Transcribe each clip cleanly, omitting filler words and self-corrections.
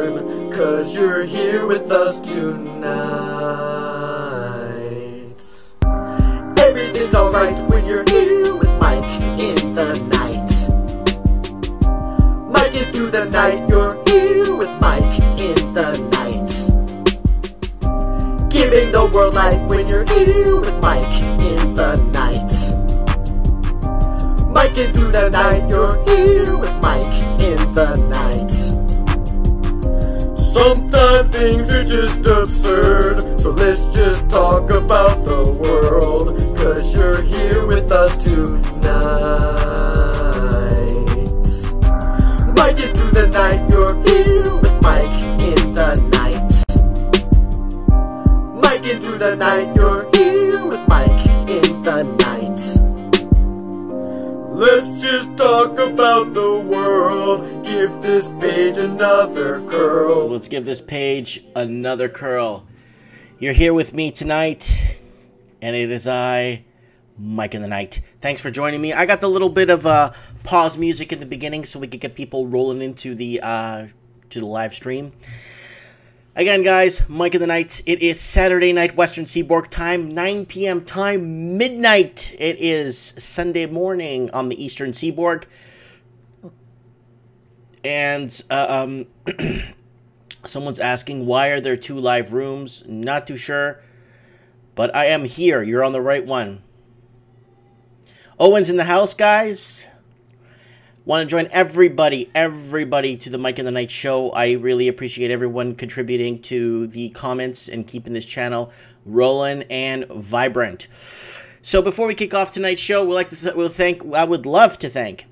turn, 'cause you're here with us tonight. Everything's alright when you're here with Mike in the night. Mike it through the night, you're here with Mike in the night. Giving the world light when you're here with Mike in the night. Mike it through the night, you're here with Mike in the night. Sometimes things are just absurd, so let's just talk about the world, 'cause you're here with us tonight. Mike it through the night, you're here with Mike in the night. Mike it through the night, you're here with Mike in the night. Let's just talk about the world. Give this page another curl. Let's give this page another curl. You're here with me tonight, and it is I, Mike in the Night. Thanks for joining me. I got the little bit of pause music in the beginning so we could get people rolling into the live stream. Again, guys, Mike in the Night. It is Saturday night, Western Seaboard time, 9 p.m. time, midnight. It is Sunday morning on the Eastern Seaboard. And someone's asking, why are there 2 live rooms? Not too sure, but I am here. You're on the right one. Owen's in the house, guys. Want to join everybody to the Mike in the Night show. I really appreciate everyone contributing to the comments and keeping this channel rolling and vibrant. So before we kick off tonight's show, I would love to thank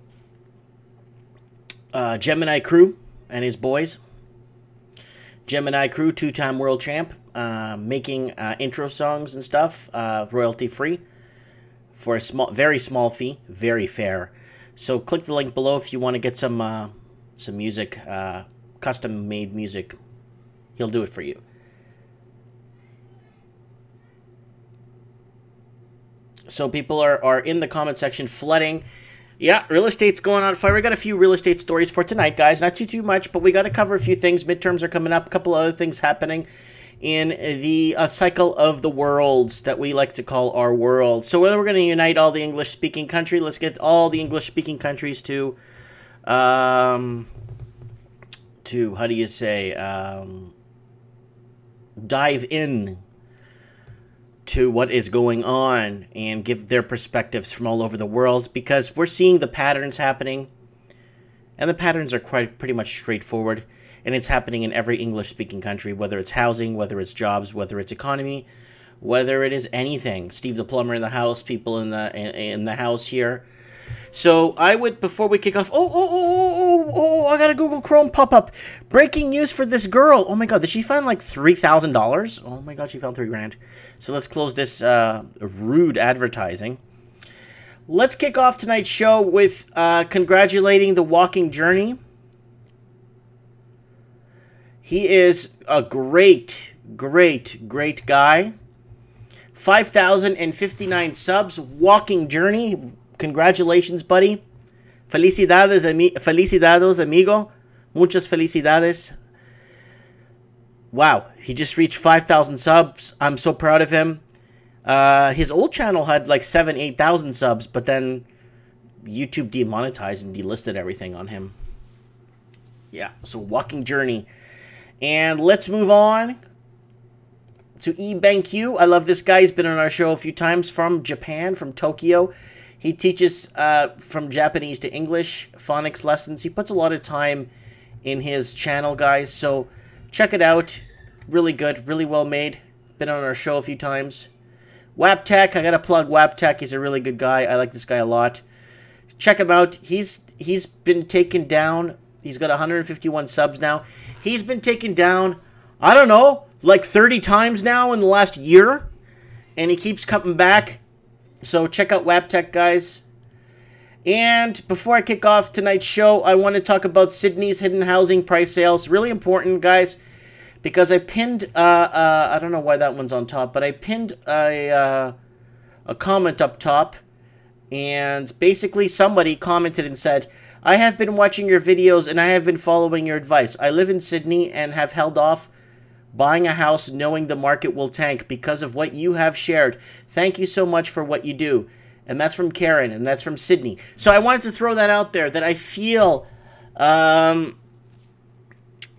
Gemini Crew and his boys. Gemini Crew, 2-time world champ, making intro songs and stuff, royalty free for a very small fee, very fair. So click the link below if you want to get some music, custom-made music. He'll do it for you. So people are in the comment section flooding. Yeah, real estate's going on fire. We got a few real estate stories for tonight, guys. Not too much, but we got to cover a few things. Midterms are coming up. A couple other things happening in the cycle of the worlds that we like to call our world. So we're going to unite all the English-speaking countries. Let's get all the English-speaking countries to how do you say, dive in to what is going on and give their perspectives from all over the world, because we're seeing the patterns happening, and the patterns are pretty much straightforward. And it's happening in every English-speaking country, whether it's housing, whether it's jobs, whether it's economy, whether it is anything. Steve the plumber in the house, people in the house here. So I would, before we kick off, I got a Google Chrome pop-up. Breaking news for this girl. Oh my God, did she find like $3,000? Oh my God, she found $3,000. So let's close this rude advertising. Let's kick off tonight's show with congratulating the Walking Journey. He is a great guy. 5,059 subs. Walking Journey. Congratulations, buddy. Felicidades, amigo. Muchas felicidades. Wow, he just reached 5,000 subs. I'm so proud of him. His old channel had like 8,000 subs, but then YouTube demonetized and delisted everything on him. Yeah, so Walking Journey. And let's move on to eBankU. I love this guy. He's been on our show a few times, from Japan, from Tokyo. He teaches from Japanese to English, phonics lessons. He puts a lot of time in his channel, guys. So check it out. Really good, really well made. Been on our show a few times. WapTech, I gotta plug WapTech. He's a really good guy. I like this guy a lot. Check him out. He's been taken down. He's got 151 subs now. He's been taken down, I don't know, like 30 times now in the last year. And he keeps coming back. So check out WapTech, guys. And before I kick off tonight's show, I want to talk about Sydney's hidden housing price sales. Really important, guys, because I pinned, I don't know why that one's on top, but I pinned a comment up top. And basically somebody commented and said, I have been watching your videos and I have been following your advice. I live in Sydney and have held off buying a house knowing the market will tank because of what you have shared. Thank you so much for what you do. And that's from Karen, and that's from Sydney. So I wanted to throw that out there, that I feel, I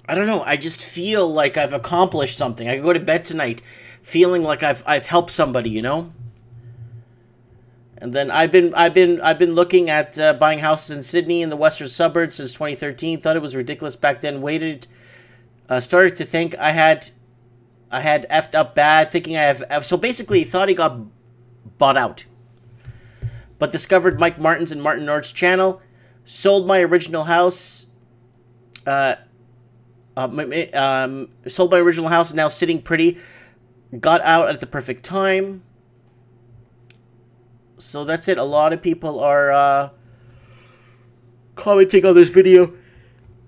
don't know, I just feel like I've accomplished something. I can go to bed tonight feeling like I've helped somebody, you know? And then I've been looking at buying houses in Sydney in the western suburbs since 2013. Thought it was ridiculous back then. Waited, started to think I had effed up bad, thinking I have. So basically, thought he got bought out. But discovered Mike Martin's and Martin Nord's channel. Sold my original house. Sold my original house, now sitting pretty. Got out at the perfect time. So that's it. A lot of people are commenting on this video.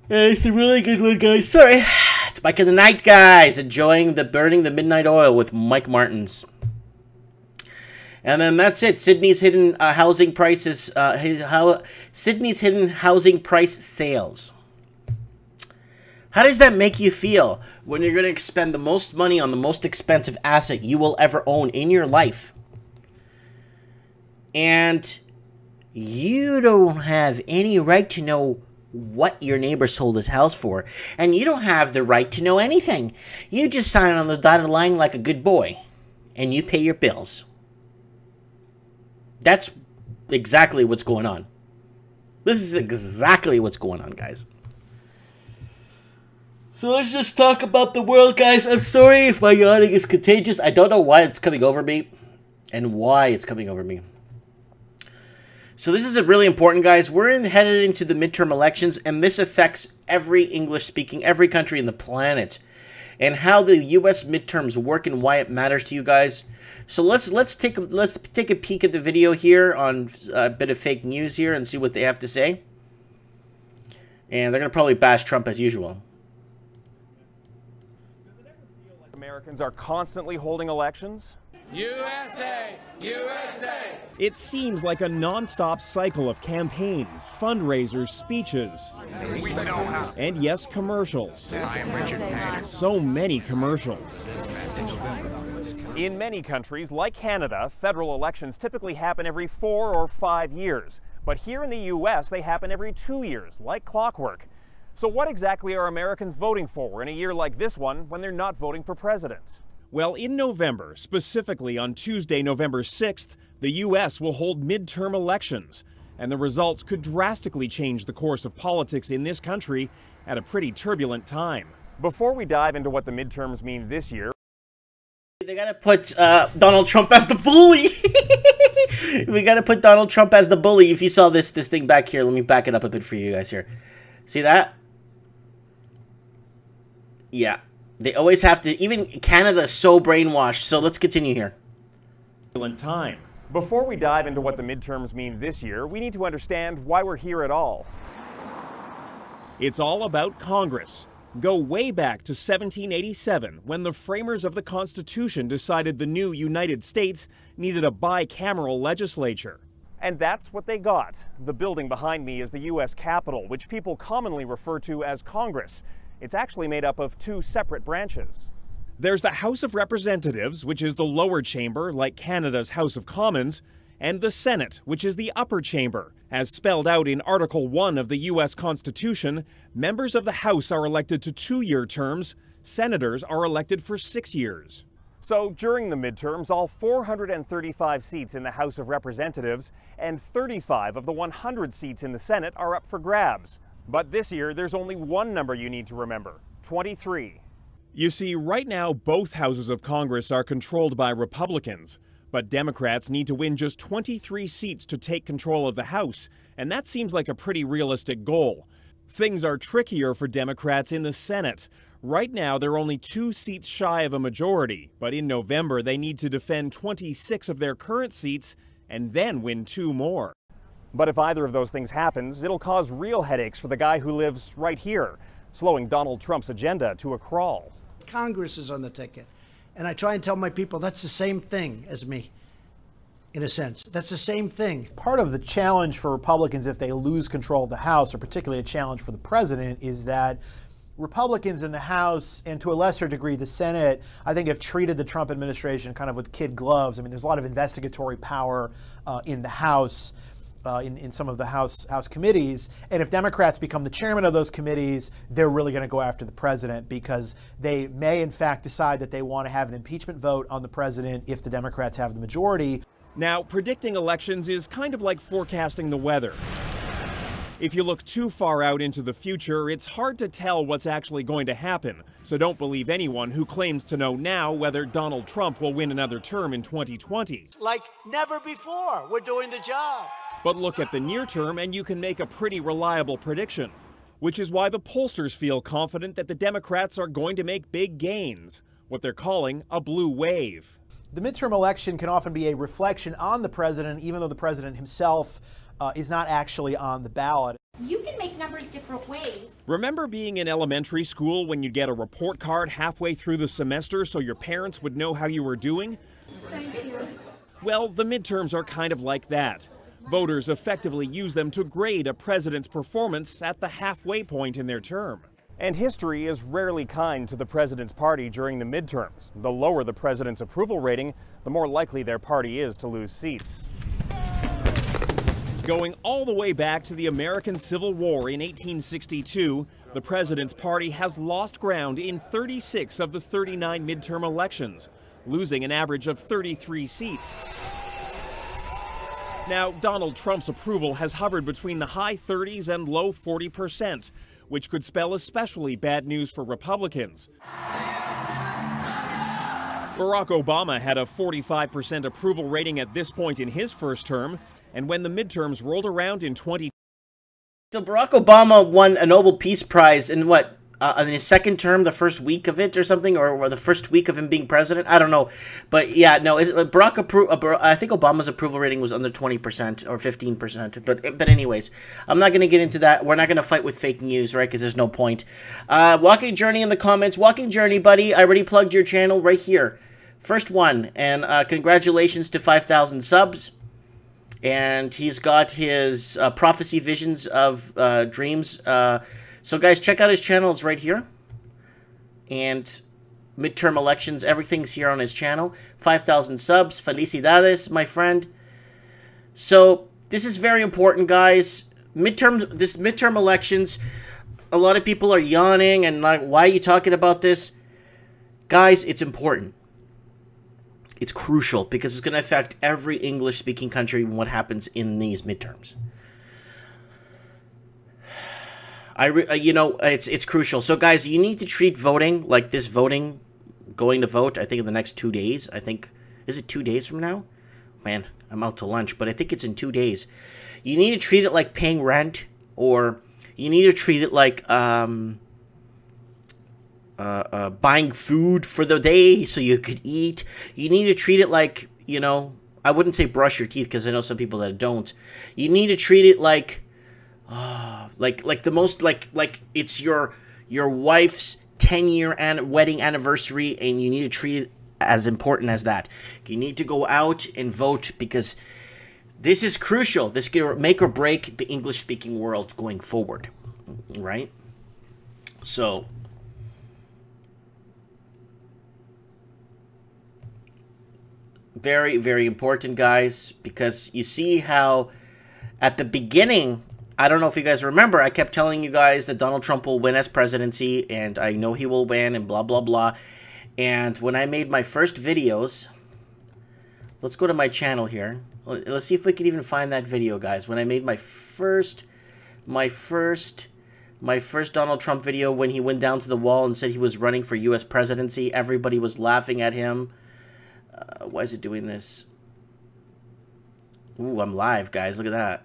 It's a really good one, guys. Sorry. It's Mike of the Night, guys. Enjoying the Burning the Midnight Oil with Mike Martins. And then that's it. Sydney's hidden housing prices. Sydney's hidden housing price sales. How does that make you feel when you're going to expend the most money on the most expensive asset you will ever own in your life? And you don't have any right to know what your neighbor sold his house for. And you don't have the right to know anything. You just sign on the dotted line like a good boy. And you pay your bills. That's exactly what's going on. This is exactly what's going on, guys. So let's just talk about the world, guys. I'm sorry if my yawning is contagious. I don't know why it's coming over me. And why it's coming over me. So this is really important, guys. We're headed into the midterm elections, and this affects every English-speaking, every country in the planet, and how the U.S. midterms work and why it matters to you guys. So let's take a peek at the video here on a bit of fake news here and see what they have to say. And they're gonna probably bash Trump as usual. Does it ever feel like Americans are constantly holding elections? USA! USA! It seems like a non-stop cycle of campaigns, fundraisers, speeches, and yes, commercials. So many commercials. In many countries, like Canada, federal elections typically happen every 4 or 5 years. But here in the U.S., they happen every 2 years, like clockwork. So what exactly are Americans voting for in a year like this one when they're not voting for president? Well, in November, specifically on Tuesday, November 6th, the U.S. will hold midterm elections, and the results could drastically change the course of politics in this country at a pretty turbulent time. Before we dive into what the midterms mean this year, they gotta put Donald Trump as the bully. We gotta put Donald Trump as the bully. If you saw this thing back here, let me back it up a bit for you guys here. See that? Yeah. They always have to, even Canada is so brainwashed. So let's continue here. Time. Before we dive into what the midterms mean this year, we need to understand why we're here at all. It's all about Congress. Go way back to 1787, when the framers of the Constitution decided the new United States needed a bicameral legislature. And that's what they got. The building behind me is the U.S. Capitol, which people commonly refer to as Congress. It's actually made up of 2 separate branches. There's the House of Representatives, which is the lower chamber, like Canada's House of Commons, and the Senate, which is the upper chamber. As spelled out in Article 1 of the U.S. Constitution, members of the House are elected to 2-year terms, senators are elected for 6 years. So during the midterms, all 435 seats in the House of Representatives and 35 of the 100 seats in the Senate are up for grabs. But this year, there's only one number you need to remember: 23. You see, right now, both houses of Congress are controlled by Republicans, but Democrats need to win just 23 seats to take control of the House, and that seems like a pretty realistic goal. Things are trickier for Democrats in the Senate. Right now, they're only 2 seats shy of a majority, but in November, they need to defend 26 of their current seats and then win 2 more. But if either of those things happens, it'll cause real headaches for the guy who lives right here, slowing Donald Trump's agenda to a crawl. Congress is on the ticket. And I try and tell my people that's the same thing as me. in a sense. That's the same thing. Part of the challenge for Republicans if they lose control of the House, or particularly a challenge for the president, is that Republicans in the House, and to a lesser degree the Senate, I think have treated the Trump administration kind of with kid gloves. I mean, there's a lot of investigatory power in the House, in some of the House committees. And if Democrats become the chairman of those committees, they're really going to go after the president, because they may in fact decide that they want to have an impeachment vote on the president if the Democrats have the majority. Now, predicting elections is kind of like forecasting the weather. If you look too far out into the future, it's hard to tell what's actually going to happen. So don't believe anyone who claims to know now whether Donald Trump will win another term in 2020. Like never before, we're doing the job. But look at the near term and you can make a pretty reliable prediction, which is why the pollsters feel confident that the Democrats are going to make big gains, what they're calling a blue wave. The midterm election can often be a reflection on the president, even though the president himself is not actually on the ballot. You can make numbers different ways. Remember being in elementary school when you'd get a report card halfway through the semester so your parents would know how you were doing? Thank you. Well, the midterms are kind of like that. Voters effectively use them to grade a president's performance at the halfway point in their term. And history is rarely kind to the president's party during the midterms. The lower the president's approval rating, the more likely their party is to lose seats. Going all the way back to the American Civil War in 1862, the president's party has lost ground in 36 of the 39 midterm elections, losing an average of 33 seats. Now, Donald Trump's approval has hovered between the high 30s and low 40%, which could spell especially bad news for Republicans. Barack Obama had a 45% approval rating at this point in his first term, and when the midterms rolled around in 2020, So Barack Obama won a Nobel Peace Prize in what? In his second term, the first week of it or something, or the first week of him being president? I don't know. But yeah, no, I think Obama's approval rating was under 20% or 15%. But anyways, I'm not going to get into that. We're not going to fight with fake news, right? Because there's no point. Walking Journey in the comments. Walking Journey, buddy. I already plugged your channel right here. First one. And congratulations to 5,000 subs. And he's got his prophecy visions of dreams. So guys, check out his channels right here. And midterm elections, everything's here on his channel. 5,000 subs. Felicidades, my friend. So this is very important, guys. Midterm elections, a lot of people are yawning and like, why are you talking about this? Guys, it's important. It's crucial because it's going to affect every English-speaking country and what happens in these midterms. You know, it's crucial. So, guys, you need to treat voting like this voting, going to vote, I think in the next 2 days. I think, is it 2 days from now? Man, I'm out to lunch, but I think it's in 2 days. You need to treat it like paying rent, or you need to treat it like buying food for the day so you could eat. You need to treat it like, you know, I wouldn't say brush your teeth because I know some people that don't. You need to treat it like, like the most, like it's your wife's 10-year wedding anniversary, and you need to treat it as important as that. You need to go out and vote because this is crucial. This can make or break the English-speaking world going forward, right? So very, very important, guys, because you see how at the beginning, I don't know if you guys remember, I kept telling you guys that Donald Trump will win as presidency, and I know he will win, and blah, blah, blah. And when I made my first videos, let's go to my channel here. Let's see if we can even find that video, guys. When I made my first Donald Trump video when he went down to the wall and said he was running for U.S. presidency, everybody was laughing at him. Why is it doing this? Ooh, I'm live, guys. Look at that.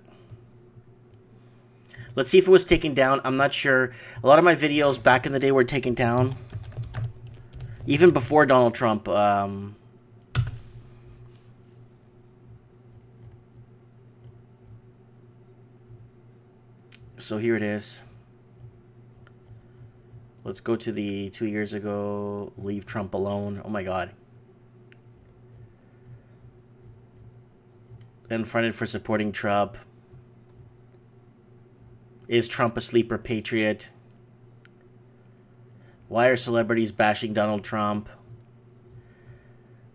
Let's see if it was taken down. I'm not sure. A lot of my videos back in the day were taken down. Even before Donald Trump. So here it is. Let's go to the 2 years ago. Leave Trump alone. Oh my God. Unfriended for supporting Trump. Is Trump a sleeper patriot? Why are celebrities bashing Donald Trump?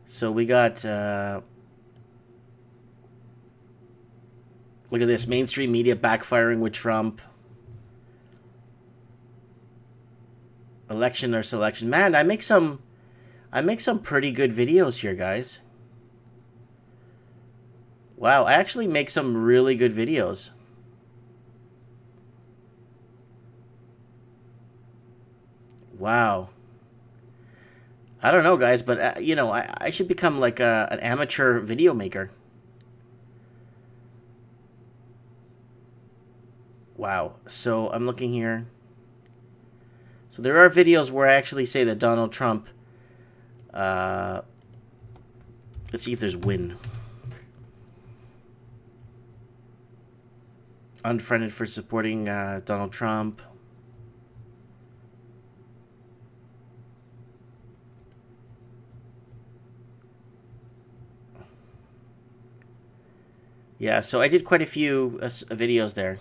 So we got... look at this. Mainstream media backfiring with Trump. Election or selection. Man, I make some pretty good videos here, guys. Wow, I actually make some really good videos. Wow. I don't know, guys, but, you know, I should become like an amateur video maker. Wow. So I'm looking here. So there are videos where I actually say that Donald Trump... let's see if there's win. Unfriended for supporting Donald Trump. Yeah, so I did quite a few videos there.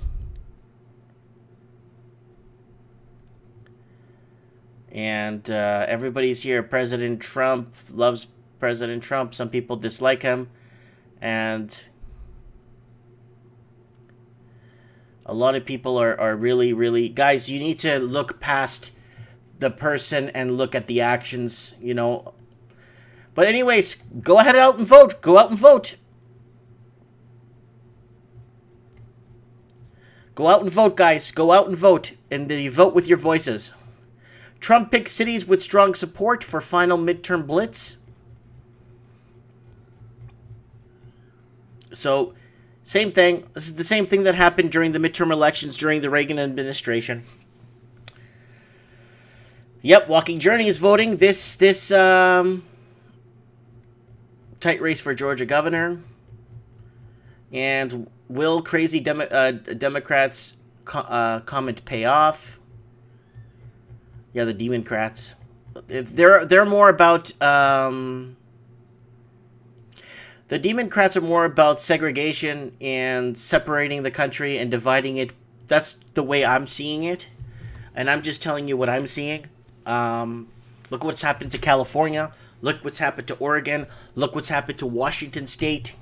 And everybody's here. President Trump loves President Trump. Some people dislike him. And a lot of people are really, really... Guys, you need to look past the person and look at the actions, you know. But anyways, go ahead out and vote. Go out and vote. Go out and vote, guys. Go out and vote. And you vote with your voices. Trump picks cities with strong support for final midterm blitz. So, same thing. This is the same thing that happened during the midterm elections during the Reagan administration. Yep, Walking Journey is voting. This tight race for Georgia governor. And will crazy Democrats comment pay off? Yeah, the Democrats. They're more about... the Democrats are more about segregation and separating the country and dividing it. That's the way I'm seeing it. And I'm just telling you what I'm seeing. Look what's happened to California. Look what's happened to Oregon. Look what's happened to Washington State.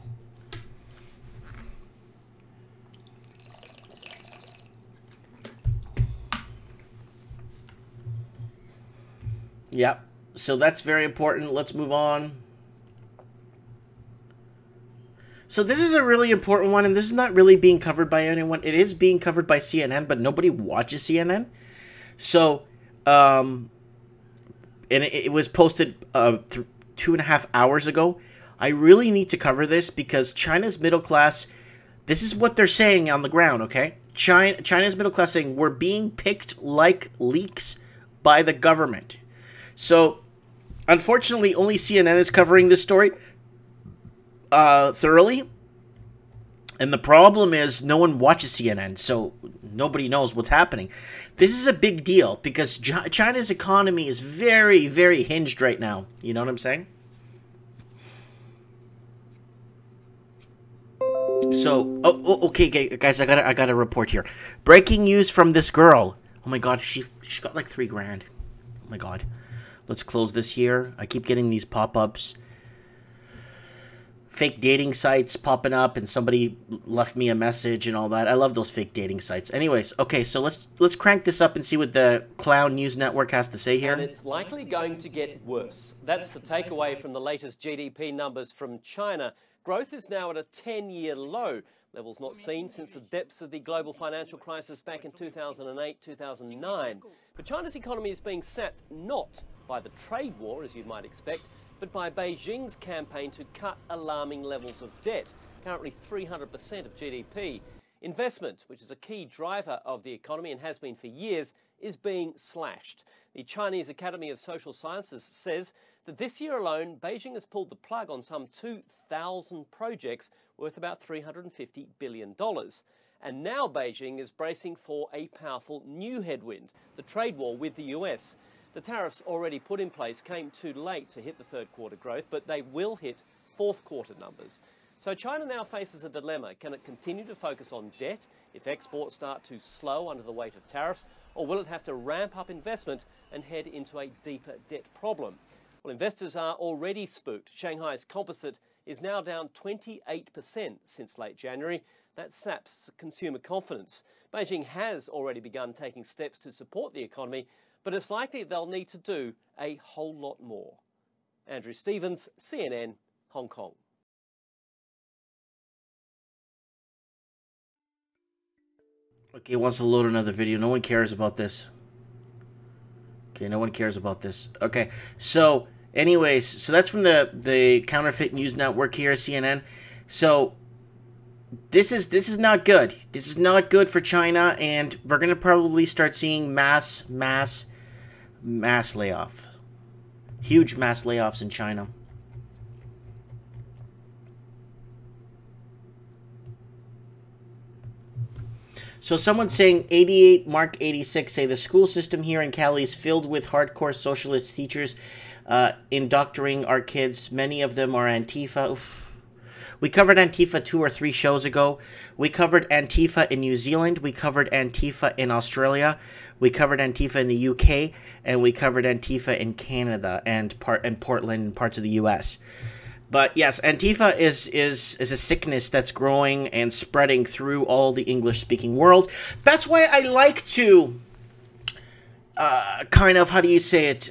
Yep. So that's very important. Let's move on. So this is a really important one, and this is not really being covered by anyone. It is being covered by CNN, but nobody watches CNN. So, and it was posted 2.5 hours ago. I really need to cover this because China's middle class, this is what they're saying on the ground, okay? China's middle class saying, we're being picked like leaks by the government. So, unfortunately, only CNN is covering this story thoroughly. And the problem is no one watches CNN, so nobody knows what's happening. This is a big deal because China's economy is very, very hinged right now. You know what I'm saying? So, okay, guys, I got a report here. Breaking news from this girl. Oh my God, she got like $3 grand. Oh my God. Let's close this here. I keep getting these pop-ups. Fake dating sites popping up, and somebody left me a message and all that. I love those fake dating sites. Anyways, okay, so let's crank this up and see what the Clown News Network has to say here. And it's likely going to get worse. That's the takeaway from the latest GDP numbers from China. Growth is now at a 10-year low, levels not seen since the depths of the global financial crisis back in 2008, 2009. But China's economy is being sapped not by the trade war, as you might expect, but by Beijing's campaign to cut alarming levels of debt, currently 300% of GDP. Investment, which is a key driver of the economy and has been for years, is being slashed. The Chinese Academy of Social Sciences says that this year alone, Beijing has pulled the plug on some 2,000 projects worth about $350 billion. And now Beijing is bracing for a powerful new headwind, the trade war with the US. The tariffs already put in place came too late to hit the third quarter growth, but they will hit fourth quarter numbers. So China now faces a dilemma. Can it continue to focus on debt if exports start to slow under the weight of tariffs, or will it have to ramp up investment and head into a deeper debt problem? Well, investors are already spooked. Shanghai's composite is now down 28% since late January. That saps consumer confidence. Beijing has already begun taking steps to support the economy, but it's likely they'll need to do a whole lot more. Andrew Stevens, CNN, Hong Kong. Okay, it wants to load another video. No one cares about this. Okay, no one cares about this. Okay, so anyways, so that's from the Counterfeit News Network here, CNN. So this is not good. This is not good for China, and we're gonna probably start seeing mass layoffs. Huge mass layoffs in China. So someone's saying 88, Mark 86 say the school system here in Cali is filled with hardcore socialist teachers indoctrinating our kids. Many of them are Antifa. Oof. We covered Antifa 2 or 3 shows ago. We covered Antifa in New Zealand. We covered Antifa in Australia. We covered Antifa in the UK. And we covered Antifa in Canada and Portland and parts of the US. But yes, Antifa is a sickness that's growing and spreading through all the English-speaking world. That's why I like to kind of, how do you say it,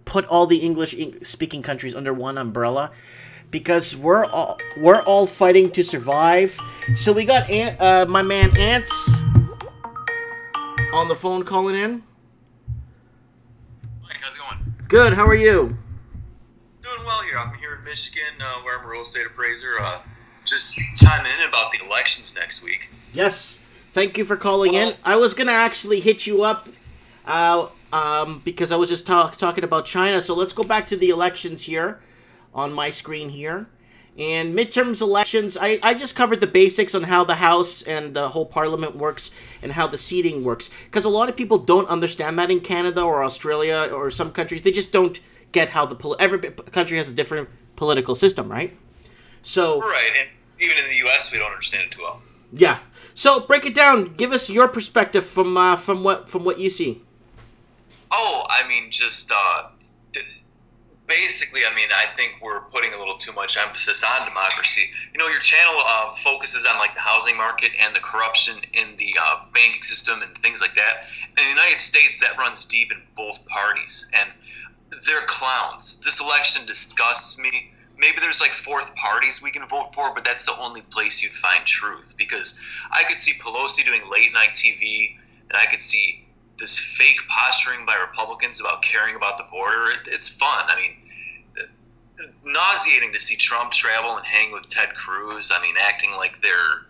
put all the English-speaking countries under one umbrella, because we're all fighting to survive. So we got my man Ants on the phone calling in. Mike, how's it going? Good. How are you? Doing well here. I'm here in Michigan, where I'm a real estate appraiser. Just chiming in about the elections next week. Yes. Thank you for calling in. I was going to actually hit you up because I was just talking about China. So let's go back to the elections here on my screen here. And midterms elections, I just covered the basics on how the House and the whole Parliament works and how the seating works. Because a lot of people don't understand that in Canada or Australia or some countries. They just don't get how every country has a different political system, right? So right, and even in the U.S., we don't understand it too well. Yeah. So break it down. Give us your perspective from what you see. Oh, I mean, just basically, I mean, I think we're putting a little too much emphasis on democracy. You know, your channel focuses on like the housing market and the corruption in the banking system and things like that. In the United States, that runs deep in both parties, and they're clowns. This election disgusts me. Maybe there's like fourth parties we can vote for, but that's the only place you'd find truth. Because I could see Pelosi doing late night TV, and I could see this fake posturing by Republicans about caring about the border. It's fun. I mean, nauseating to see Trump travel and hang with Ted Cruz. I mean, acting like they're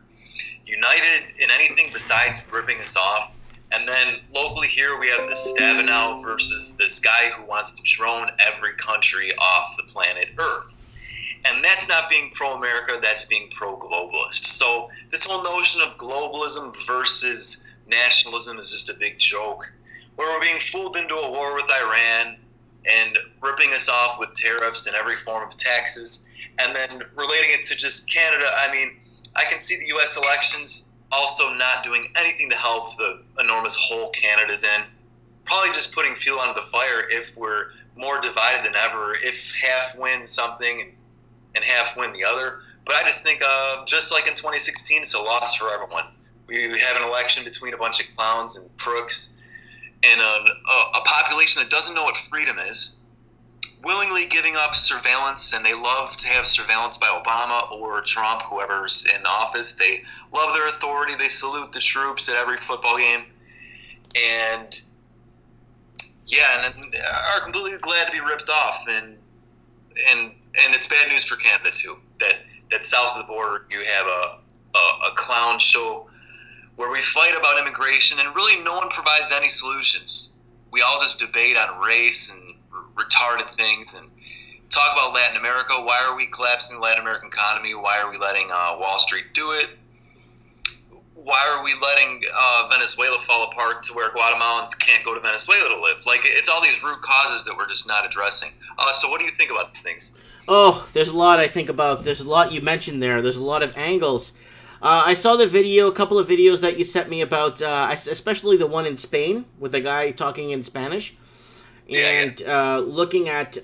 united in anything besides ripping us off. And then locally here we have this Stabenow versus this guy who wants to drone every country off the planet Earth. And that's not being pro-America, that's being pro-globalist. So this whole notion of globalism versus nationalism is just a big joke, where we're being fooled into a war with Iran and ripping us off with tariffs and every form of taxes. And then relating it to just Canada, I mean, I can see the U.S. elections also not doing anything to help the enormous hole Canada's in. Probably just putting fuel onto the fire if we're more divided than ever, if half win something and half win the other. But I just think, just like in 2016, it's a loss for everyone. We have an election between a bunch of clowns and crooks and a population that doesn't know what freedom is, willingly giving up surveillance, and they love to have surveillance by Obama or Trump, whoever's in office. They love their authority. They salute the troops at every football game. And, yeah, and are completely glad to be ripped off. And it's bad news for Canada, too, that south of the border you have a clown show where we fight about immigration, and really no one provides any solutions. We all just debate on race and retarded things and talk about Latin America. Why are we collapsing the Latin American economy? Why are we letting Wall Street do it? why are we letting Venezuela fall apart to where Guatemalans can't go to Venezuela to live? Like, it's all these root causes that we're just not addressing. So what do you think about these things? Oh, there's a lot I think about. There's a lot you mentioned there. There's a lot of angles. I saw the video, a couple of videos that you sent me about, especially the one in Spain with the guy talking in Spanish. And looking at,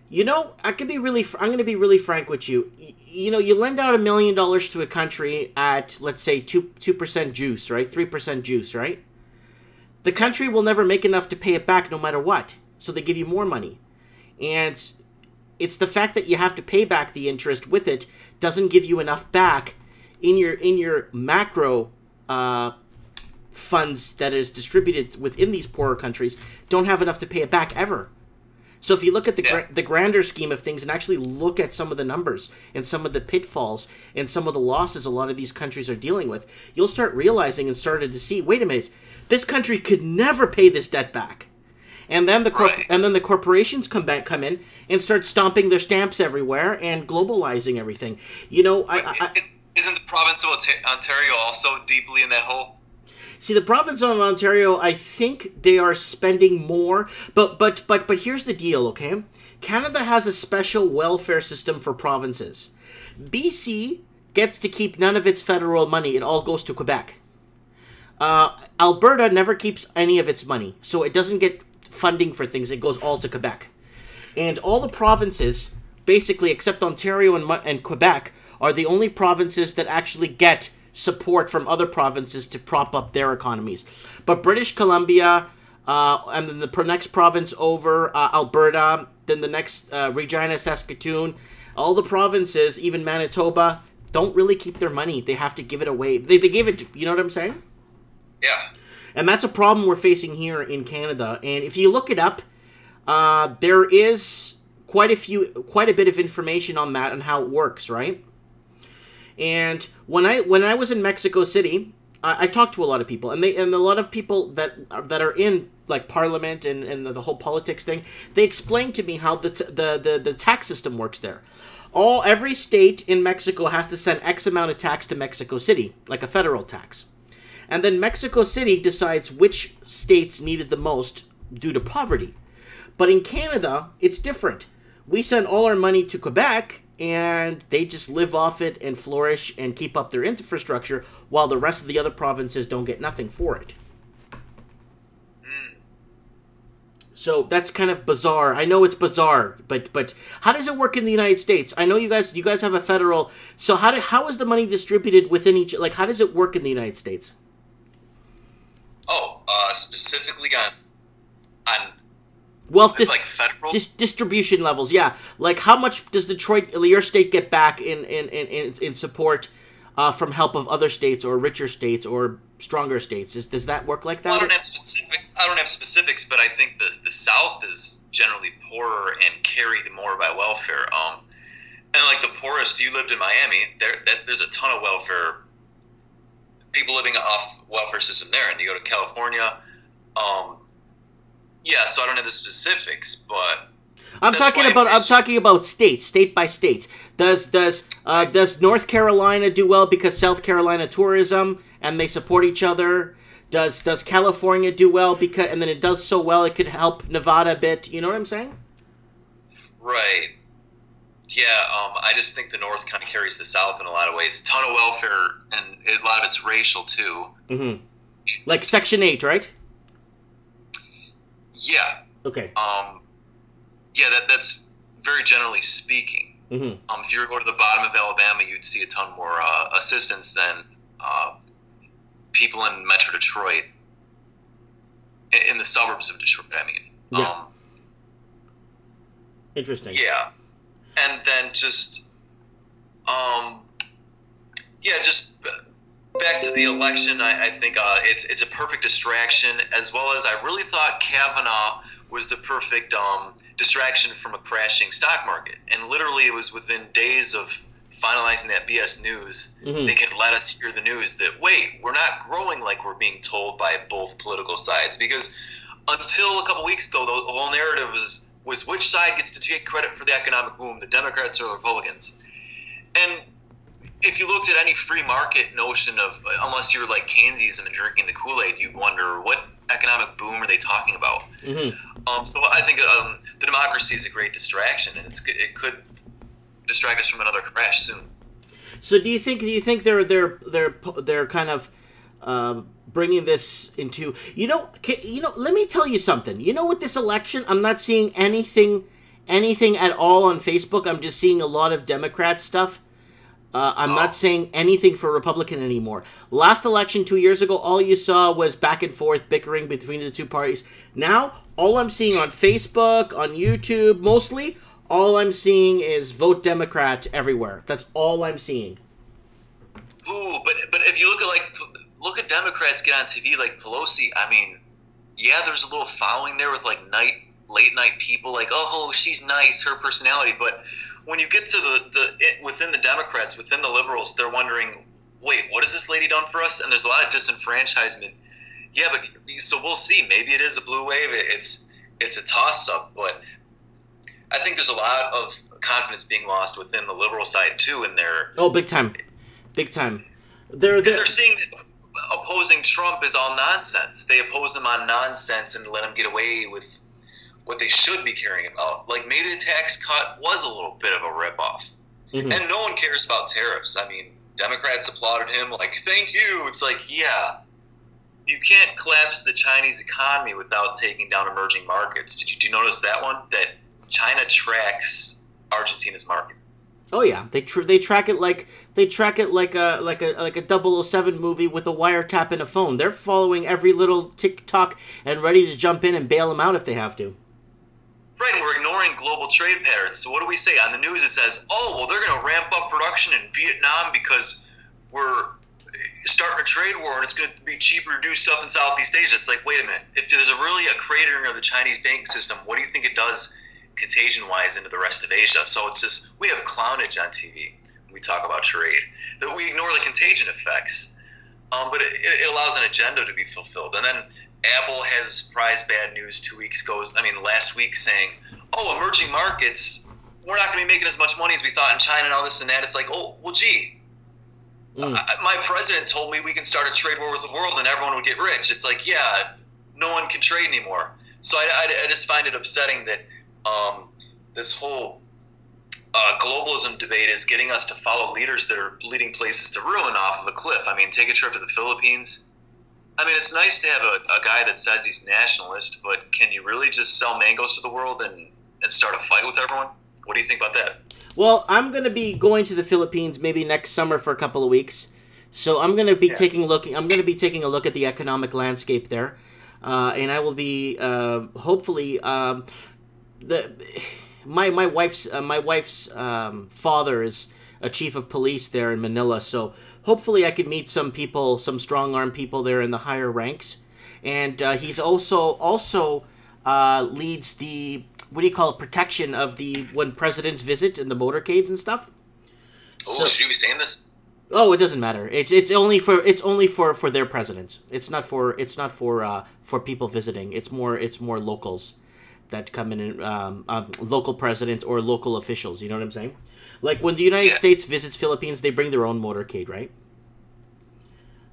you know, I'm going to be really frank with you. You know, you lend out $1 million to a country at, let's say, 2% juice, right? 3% juice, right? The country will never make enough to pay it back no matter what. So they give you more money. And it's the fact that you have to pay back the interest with it doesn't give you enough back in your macro funds that is distributed within these poorer countries. Don't have enough to pay it back ever. So if you look at the grander scheme of things and actually look at some of the numbers and some of the pitfalls and some of the losses a lot of these countries are dealing with, you'll start realizing and started to see, wait a minute, this country could never pay this debt back. And then the corporations come in and start stomping their stamps everywhere and globalizing everything. You know, isn't the province of Ontario also deeply in that hole? See, the province of Ontario, I think they are spending more, but here's the deal, okay? Canada has a special welfare system for provinces. BC gets to keep none of its federal money. It all goes to Quebec. Alberta never keeps any of its money, so it doesn't get funding for things. It goes all to Quebec. And all the provinces, basically except Ontario and Quebec, are the only provinces that actually get support from other provinces to prop up their economies. But British Columbia, and then the next province over, Alberta, then the next Regina, Saskatoon, all the provinces, even Manitoba, don't really keep their money. They have to give it away. They give it, you know what I'm saying? Yeah. And that's a problem we're facing here in Canada. And if you look it up, there is quite a bit of information on that and how it works, right? And when I was in Mexico City, I talked to a lot of people, and a lot of people that are in like Parliament and the whole politics thing. They explained to me how the tax system works there. Every state in Mexico has to send X amount of tax to Mexico City, like a federal tax. And then Mexico City decides which states need it the most due to poverty. But in Canada, it's different. We send all our money to Quebec, and they just live off it and flourish and keep up their infrastructure, while the rest of the other provinces don't get nothing for it. So that's kind of bizarre. I know it's bizarre, but how does it work in the United States? I know you guys have a federal. So how is the money distributed within each? Like, how does it work in the United States? Specifically on wealth like federal distribution levels, yeah. Like, how much does Detroit, your state, get back in support from help of other states or richer states or stronger states? Does that work like that? Well, I don't have specifics, but I think the South is generally poorer and carried more by welfare. And like the poorest, you lived in Miami. There's a ton of welfare people living off welfare system there, and you go to California. Yeah, so I don't have the specifics, but I'm talking about state by state. Does North Carolina do well because South Carolina tourism and they support each other? Does California do well because and then it does so well it could help Nevada a bit? You know what I'm saying? Right. Yeah, I just think the North kind of carries the South in a lot of ways. Ton of welfare, and a lot of it's racial too. Mm-hmm. Like Section 8, right? Yeah. Okay. Yeah, that's very generally speaking. Mm-hmm. If you were to go to the bottom of Alabama, you'd see a ton more assistance than people in Metro Detroit, in the suburbs of Detroit. I mean. Yeah. Interesting. Yeah. And then just, just back to the election, I think it's a perfect distraction, as well as I really thought Kavanaugh was the perfect distraction from a crashing stock market. And literally it was within days of finalizing that BS news, they could let us hear the news that, wait, we're not growing like we're being told by both political sides. Because until a couple weeks ago, the whole narrative was which side gets to take credit for the economic boom, the Democrats or the Republicans. And if you looked at any free market notion of, unless you were like Keynesianism and drinking the Kool-Aid, you'd wonder what economic boom are they talking about. So I think the democracy is a great distraction, and it could distract us from another crash soon. So do you think they're kind of bringing this into, let me tell you something. With this election, I'm not seeing anything at all on Facebook. I'm just seeing a lot of Democrat stuff. I'm not saying anything for Republican anymore. Last election 2 years ago, all you saw was back and forth bickering between the two parties. Now, all I'm seeing on Facebook, on YouTube, mostly, all I'm seeing is vote Democrat everywhere. That's all I'm seeing. Ooh, but if you look at Democrats get on TV like Pelosi, I mean, yeah, there's a little following there with like late night people like, oh, she's nice, her personality, but when you get to within the Democrats, within the liberals, they're wondering, wait, what has this lady done for us? And there's a lot of disenfranchisement. Yeah, but so we'll see. Maybe it is a blue wave. It's a toss-up, but I think there's a lot of confidence being lost within the liberal side too. In their big time. They're seeing that opposing Trump is all nonsense. They oppose him on nonsense and let him get away with what they should be caring about. Like, maybe the tax cut was a little bit of a ripoff. And no one cares about tariffs. I mean, Democrats applauded him, like, thank you. It's like, yeah, you can't collapse the Chinese economy without taking down emerging markets. Did you notice that one? That China tracks Argentina's market. Oh yeah, they track it like a 007 movie with a wiretap and a phone. They're following every little tick-tock and ready to jump in and bail them out if they have to. Right, and we're ignoring global trade patterns. So what do we say? On the news it says, oh, well, they're going to ramp up production in Vietnam because we're starting a trade war and it's going to be cheaper to do stuff in Southeast Asia. It's like, wait a minute. If there's really a cratering of the Chinese banking system, what do you think it does contagion-wise into the rest of Asia? So it's just, we have clownage on TV when we talk about trade. That we ignore the contagion effects. But it allows an agenda to be fulfilled. And then Apple has a surprise bad news last week saying, oh, emerging markets, we're not going to be making as much money as we thought in China and all this and that. It's like, oh, well, gee, my president told me we can start a trade war with the world and everyone would get rich. It's like, yeah, no one can trade anymore. So I just find it upsetting that this whole globalism debate is getting us to follow leaders that are leading places to ruin off of a cliff. I mean, take a trip to the Philippines. I mean, it's nice to have a guy that says he's nationalist, but can you really just sell mangoes to the world and start a fight with everyone? What do you think about that? Well, I'm going to be going to the Philippines maybe next summer for a couple of weeks, so I'm going to be taking a look. I'm going to be taking a look at the economic landscape there, and I will be hopefully my wife's father is a chief of police there in Manila, so hopefully I could meet some people, some strong-arm people there in the higher ranks. And he's also leads the, what do you call it, protection of when presidents visit in the motorcades and stuff. Oh, should you be saying this? Oh, it doesn't matter. It's only for their presidents. It's not for people visiting. It's more locals that come in, local presidents or local officials. You know what I'm saying? Like when the United States visits Philippines, they bring their own motorcade, right?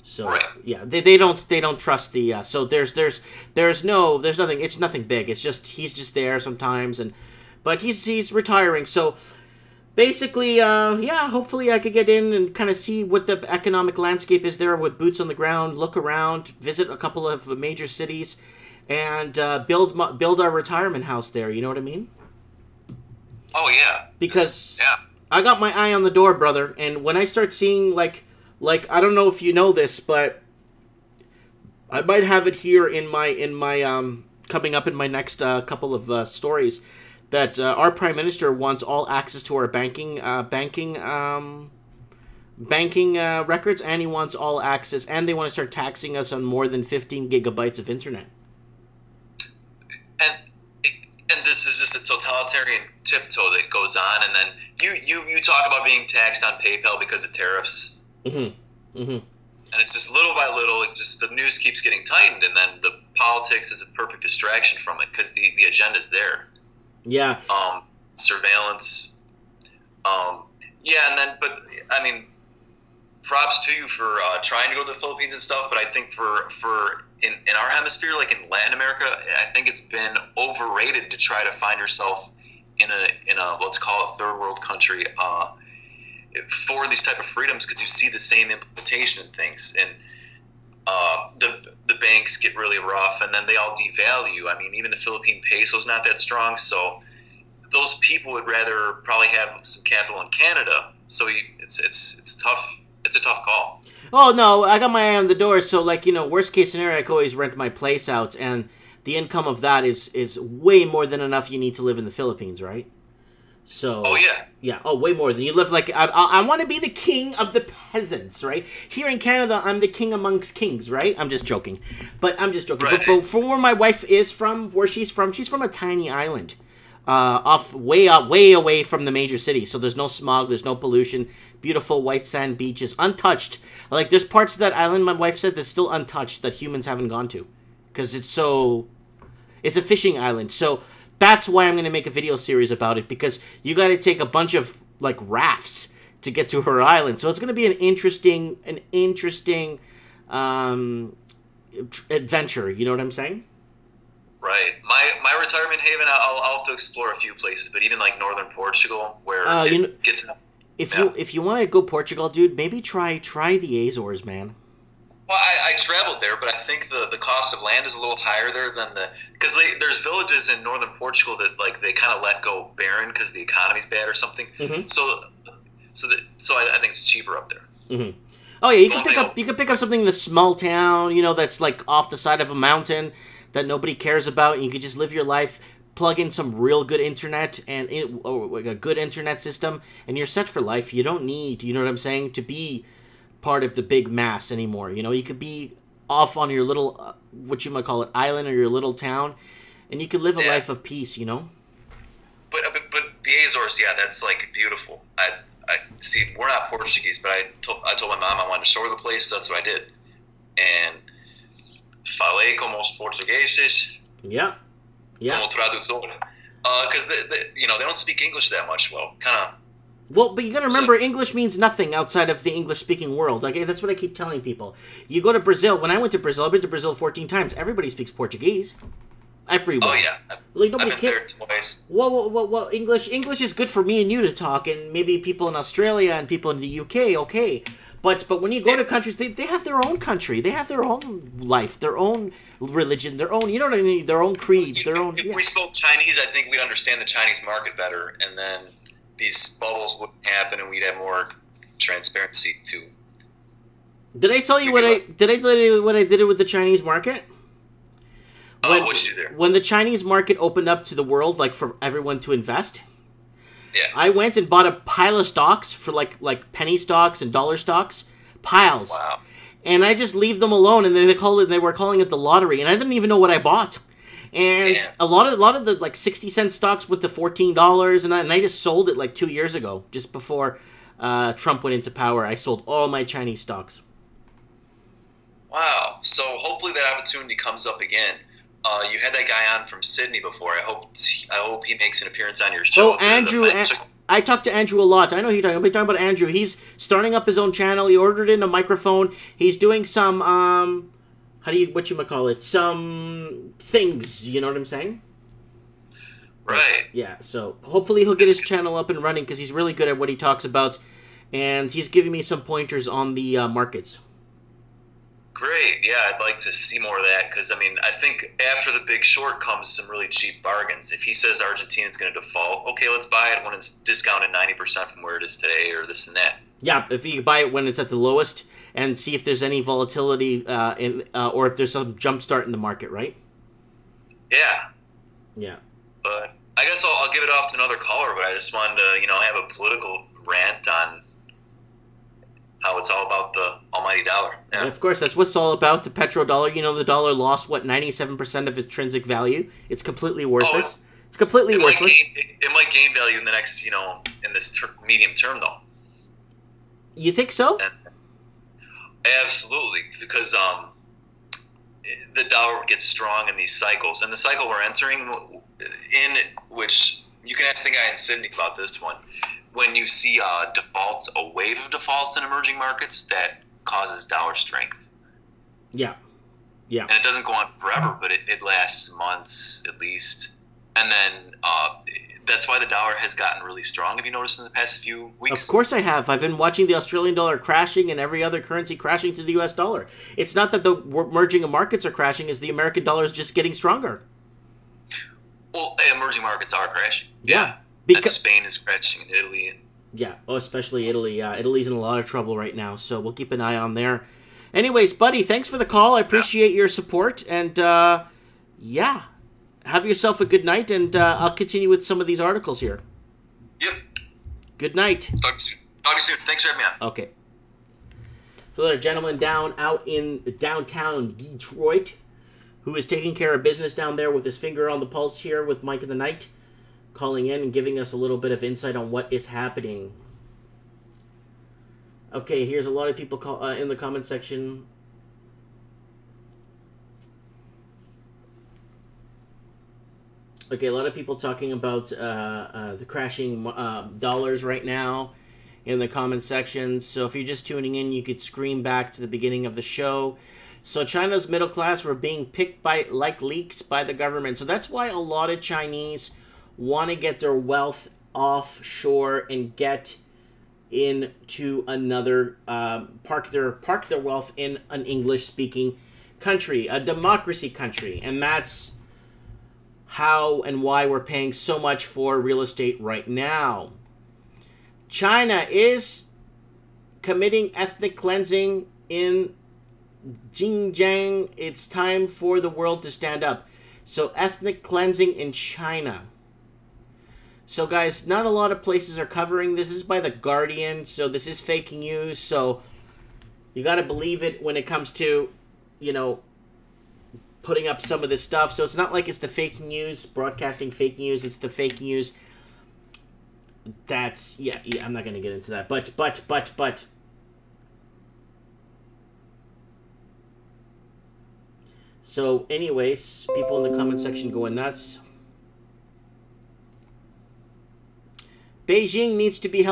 So yeah, they don't trust the so there's nothing. It's nothing big. It's just he's just there sometimes, but he's retiring. So basically, hopefully I could get in and kind of see what the economic landscape is there with boots on the ground, look around, visit a couple of major cities, and build our retirement house there. You know what I mean? Oh yeah. Because I got my eye on the door, brother, and when I start seeing like I don't know if you know this, but I might have it here in my coming up in my next couple of stories that our prime minister wants all access to our banking records, and he wants all access, and they want to start taxing us on more than 15 gigabytes of internet. And this is just a totalitarian tiptoe that goes on, and then you talk about being taxed on PayPal because of tariffs. Mm-hmm. Mm-hmm. And it's just little by little, the news keeps getting tightened, and then the politics is a perfect distraction from it because the agenda's there. Yeah. Surveillance. And then, but I mean, props to you for trying to go to the Philippines and stuff, but I think for in our hemisphere, like in Latin America, I think it's been overrated to try to find yourself in a let's call it a third world country for these type of freedoms, because you see the same implementation in things, and the banks get really rough, and then they all devalue. I mean, even the Philippine peso is not that strong, so those people would rather probably have some capital in Canada. So it's tough. It's a tough call. Oh no, I got my eye on the door. So like, you know, worst case scenario, I can always rent my place out, and the income of that is way more than enough you need to live in the Philippines, right? So oh yeah, yeah, oh way more than you live. Like I want to be the king of the peasants, right? Here in Canada, I'm the king amongst kings, right? I'm just joking, but Right. But from where my wife is from, where she's from a tiny island. Way away from the major city. So there's no smog, there's no pollution, beautiful white sand beaches, untouched. Like, there's parts of that island, my wife said, that's still untouched that humans haven't gone to. Because it's a fishing island. So that's why I'm going to make a video series about it, because you got to take a bunch of, like, rafts to get to her island. So it's going to be an interesting adventure, you know what I'm saying? Right. My retirement haven, I'll have to explore a few places, but even like northern Portugal, where it gets. If you want to go Portugal, dude, maybe try the Azores, man. Well, I traveled there, but I think the cost of land is a little higher there than because there's villages in northern Portugal that like they kind of let go barren because the economy's bad or something. Mm-hmm. So I think it's cheaper up there. Mm-hmm. Oh yeah, you can pick up something in a small town, you know, that's like off the side of a mountain that nobody cares about, and you could just live your life, plug in some real good internet and like a good internet system, and you're set for life. You don't need, you know what I'm saying, to be part of the big mass anymore. You know, you could be off on your little, what you might call it, island or your little town, and you could live a life of peace, you know? But the Azores, yeah, that's like beautiful. I see, we're not Portuguese, but I told my mom I wanted to show her the place, so that's what I did. And falei com os portugueses. Yeah. Como tradutor. Because they don't speak English that much. Well, kind of. Well, but you gotta remember, English means nothing outside of the English-speaking world. Okay, that's what I keep telling people. You go to Brazil. When I went to Brazil, I've been to Brazil 14 times. Everybody speaks Portuguese. Everywhere. Oh yeah. Like nobody I've been cares. there twice. Well, English is good for me and you to talk, and maybe people in Australia and people in the UK. Okay. But when you go to countries, they have their own country. They have their own life, their own religion, their own, you know what I mean, their own creeds, their own... If we spoke Chinese, I think we'd understand the Chinese market better, and then these bubbles wouldn't happen, and we'd have more transparency, too. Did I tell you what I did with the Chinese market? What'd you do there? When the Chinese market opened up to the world, like, for everyone to invest... Yeah. I went and bought a pile of stocks for like penny stocks and dollar stocks, piles. Wow. And I just leave them alone, and then they were calling it the lottery, and I didn't even know what I bought. And a lot of the like 60-cent stocks went to $14 and I just sold it like 2 years ago, just before Trump went into power. I sold all my Chinese stocks. Wow. So hopefully that opportunity comes up again. You had that guy on from Sydney before. I hope he makes an appearance on your show. Oh, Andrew. I talked to Andrew a lot. I know who you're talking about. I'm talking about Andrew. He's starting up his own channel. He ordered in a microphone. He's doing some, some things, you know what I'm saying? Right. Yeah, so hopefully he'll get his channel up and running, because he's really good at what he talks about, and he's giving me some pointers on the markets. Great. Yeah, I'd like to see more of that, because, I mean, I think after the big short comes some really cheap bargains. If he says Argentina's going to default, okay, let's buy it when it's discounted 90% from where it is today, or this and that. Yeah, if you buy it when it's at the lowest and see if there's any volatility or if there's some jump start in the market, right? Yeah. Yeah. But I guess I'll give it off to another caller, but I just wanted to, have a political rant on how it's all about the almighty dollar. Yeah. And of course, that's what it's all about, the petrodollar. You know, the dollar lost, 97% of its intrinsic value? It's completely worthless. It's completely worthless. It might gain value in the next, in this medium term, though. You think so? Absolutely, because the dollar gets strong in these cycles. And the cycle we're entering in, which you can ask the guy in Sydney about this one, when you see defaults, a wave of defaults in emerging markets, that causes dollar strength. Yeah. Yeah. And it doesn't go on forever, but it lasts months at least. And then that's why the dollar has gotten really strong. Have you noticed in the past few weeks? Of course I have. I've been watching the Australian dollar crashing and every other currency crashing to the US dollar. It's not that the emerging markets are crashing, it's the American dollar is just getting stronger. Well, emerging markets are crashing. Yeah. And Spain is crashing, and Italy. Yeah, especially Italy. Italy's in a lot of trouble right now, so we'll keep an eye on there. Anyways, buddy, thanks for the call. I appreciate your support, and yeah, have yourself a good night, and I'll continue with some of these articles here. Yep. Good night. Talk to you soon. Thanks for having me on. Okay. So there's a gentleman out in downtown Detroit who is taking care of business down there with his finger on the pulse here with Mike of the Night, calling in and giving us a little bit of insight on what is happening. Okay, here's a lot of people in the comment section. Okay, a lot of people talking about the crashing dollars right now in the comment section. So if you're just tuning in, you could scream back to the beginning of the show. So China's middle class were being picked by like leaks by the government. So that's why a lot of Chinese want to get their wealth offshore and get into another park their wealth in an English-speaking country, a democracy country, and that's how and why we're paying so much for real estate right now. China is committing ethnic cleansing in Xinjiang. It's time for the world to stand up. So ethnic cleansing in China. So guys, not a lot of places are covering this. This is by The Guardian, so this is fake news. So you got to believe it when it comes to, you know, putting up some of this stuff. So it's not like it's the fake news, broadcasting fake news. It's the fake news. That's, yeah, I'm not going to get into that. But. So anyways, people in the comment section going nuts. Beijing needs to be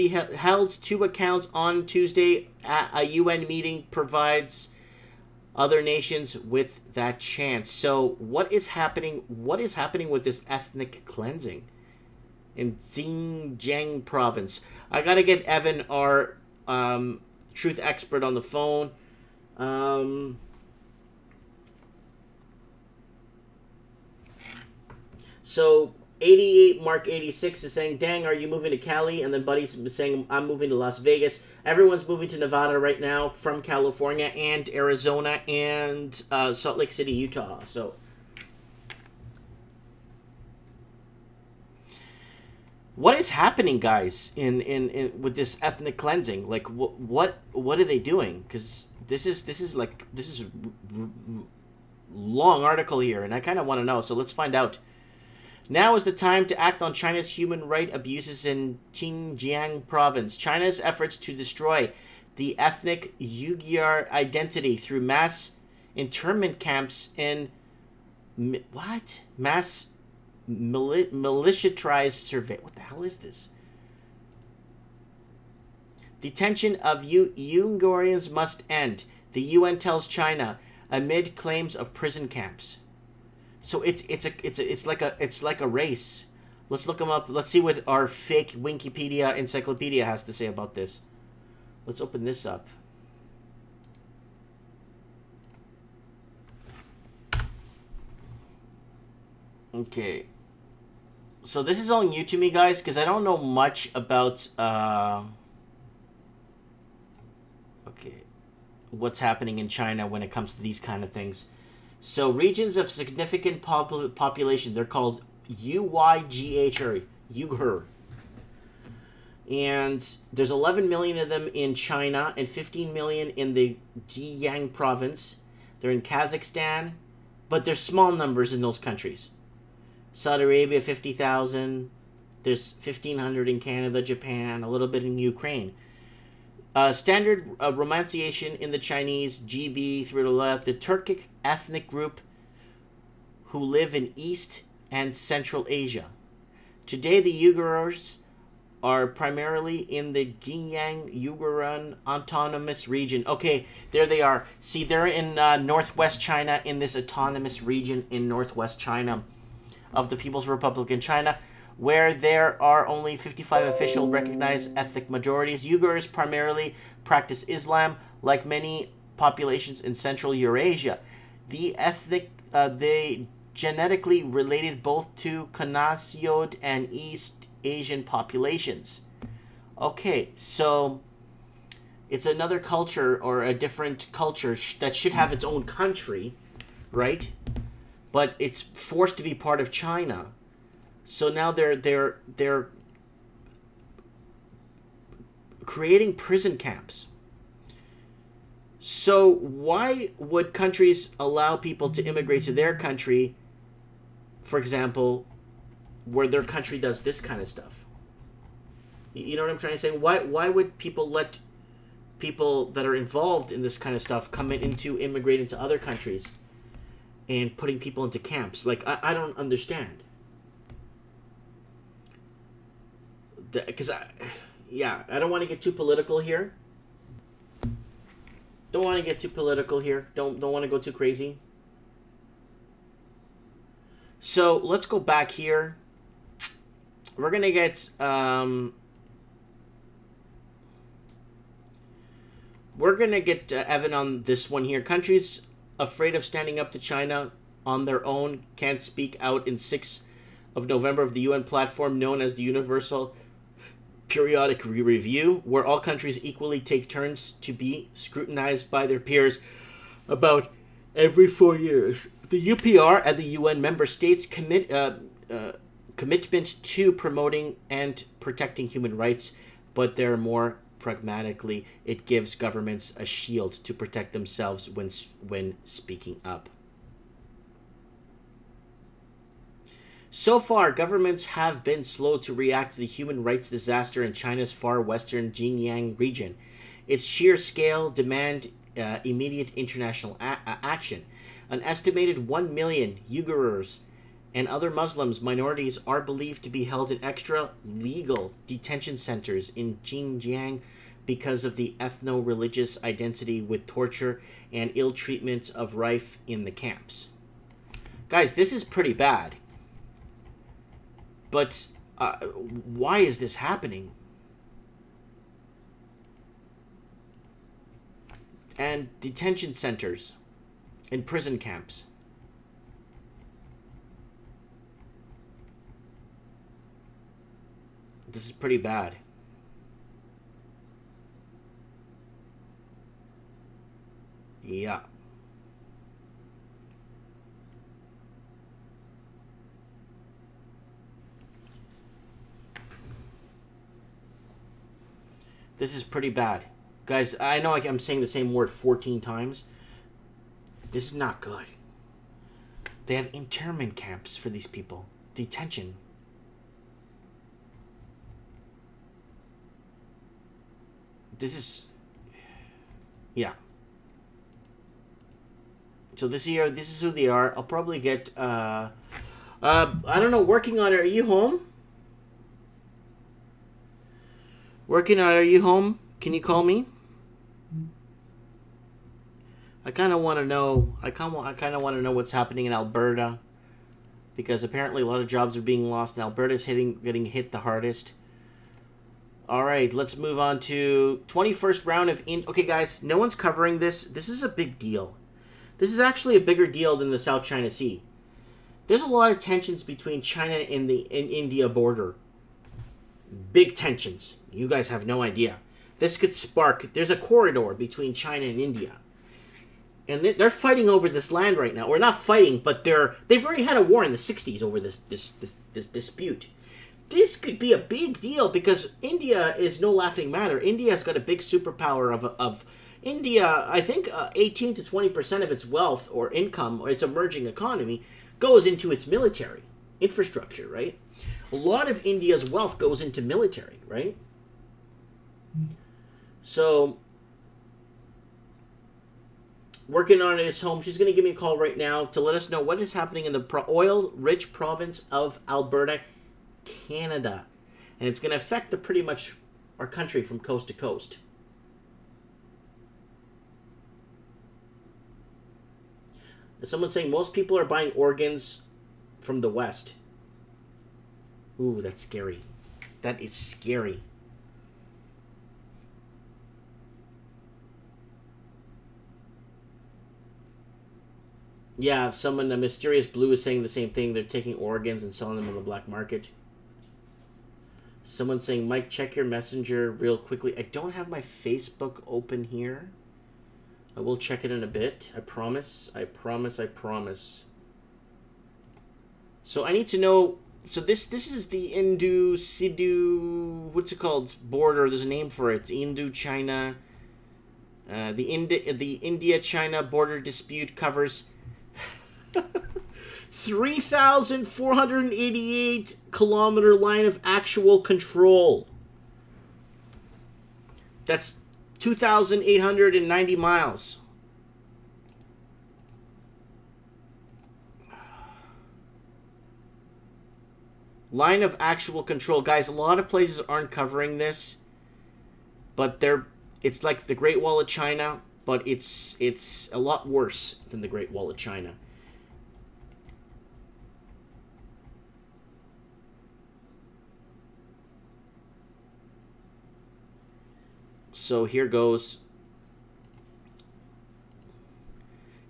held to account on Tuesday at a UN meeting provides other nations with that chance. So what is happening? What is happening with this ethnic cleansing in Xinjiang province? I gotta get Evan, our truth expert, on the phone. So 88 Mark 86 is saying, dang, are you moving to Cali? And then Buddy's saying, I'm moving to Las Vegas. Everyone's moving to Nevada right now from California and Arizona and Salt Lake City, Utah. So what is happening, guys, in with this ethnic cleansing? Like, what are they doing? Because this is long article here, and I kind of want to know. So let's find out. Now is the time to act on China's human rights abuses in Xinjiang province. China's efforts to destroy the ethnic Uyghur identity through mass internment camps in mass militarized survey. What the hell is this? Detention of Uyghurs must end, the UN tells China amid claims of prison camps. So it's like a race. Let's look them up. Let's see what our fake Wikipedia encyclopedia has to say about this. Let's open this up. Okay. So this is all new to me, guys, because I don't know much about okay, what's happening in China when it comes to these kind of things. So regions of significant population, they're called UYGH, or Uyghur. And there's 11 million of them in China and 15 million in the Xinjiang province. They're in Kazakhstan, but there's small numbers in those countries. Saudi Arabia, 50,000. There's 1,500 in Canada, Japan, a little bit in Ukraine. Standard romanciation in the Chinese, GB through the left, the Turkic ethnic group who live in East and Central Asia. Today, the Uyghurs are primarily in the Xinjiang Uyghur Autonomous Region. Okay, there they are. See, they're in northwest China, in this autonomous region in northwest China of the People's Republic of China, where there are only 55 official recognized ethnic majorities. Uyghurs primarily practice Islam, like many populations in Central Eurasia. They genetically related both to Caucasian and East Asian populations. Okay, so it's another culture, or a different culture that should have its own country, right? But it's forced to be part of China. So now they're creating prison camps. So why would countries allow people to immigrate to their country, for example, where their country does this kind of stuff? You know what I'm trying to say? Why would people let people that are involved in this kind of stuff come immigrate into other countries and putting people into camps? Like, I don't understand. Because I don't want to get too political here. Don't want to get too political here. Don't want to go too crazy. So let's go back here. We're gonna get Evan on this one here. Countries afraid of standing up to China on their own can't speak out in 6th of November of the UN platform known as the Universal Periodic Review, where all countries equally take turns to be scrutinized by their peers about every 4 years. The UPR and the UN member states commitment to promoting and protecting human rights, but they're more pragmatically, it gives governments a shield to protect themselves when speaking up. So far, governments have been slow to react to the human rights disaster in China's far western Xinjiang region. Its sheer scale demand immediate international action. An estimated 1 million Uyghurs and other Muslims minorities are believed to be held in extra-legal detention centers in Xinjiang because of the ethno-religious identity, with torture and ill treatment of rife in the camps. Guys, this is pretty bad. But why is this happening? And detention centers and prison camps. This is pretty bad. Yeah. This is pretty bad. Guys, I know I'm saying the same word 14 times. This is not good. They have internment camps for these people. Detention. This is... Yeah. So this is who they are. I'll probably get... I don't know, working on it. Are you home? Working on it. Are you home? Can you call me? I kind of want to know. I kind of want to know what's happening in Alberta, because apparently a lot of jobs are being lost, and Alberta's getting hit the hardest. All right, let's move on to 21st round of okay, guys, no one's covering this. This is a big deal. This is actually a bigger deal than the South China Sea. There's a lot of tensions between China and the India border. Big tensions. You guys have no idea. This could spark... There's a corridor between China and India. And they're fighting over this land right now. Or not fighting, but they've already had a war in the 60s over this dispute. This could be a big deal because India is no laughing matter. India's got a big superpower of India, I think 18 to 20% of its wealth or income, or its emerging economy, goes into its military infrastructure, right? A lot of India's wealth goes into military, right? So, working on it is home. She's going to give me a call right now to let us know what is happening in the oil-rich province of Alberta, Canada. and it's going to affect pretty much our country from coast to coast. Someone's saying most people are buying organs from the West. Ooh, that's scary. That is scary. Yeah, someone, a Mysterious Blue, is saying the same thing. They're taking organs and selling them on the black market. Someone's saying, Mike, check your messenger real quickly. I don't have my Facebook open here. I will check it in a bit. I promise. I promise. I promise. So I need to know. So this is the Indo-Sidhu, what's it called? Border. There's a name for it. Indo-China. The India-China border dispute covers 3,488 kilometer line of actual control. That's 2,890 miles. Line of actual control. Guys, a lot of places aren't covering this, but it's like the Great Wall of China, but it's a lot worse than the Great Wall of China. So here goes.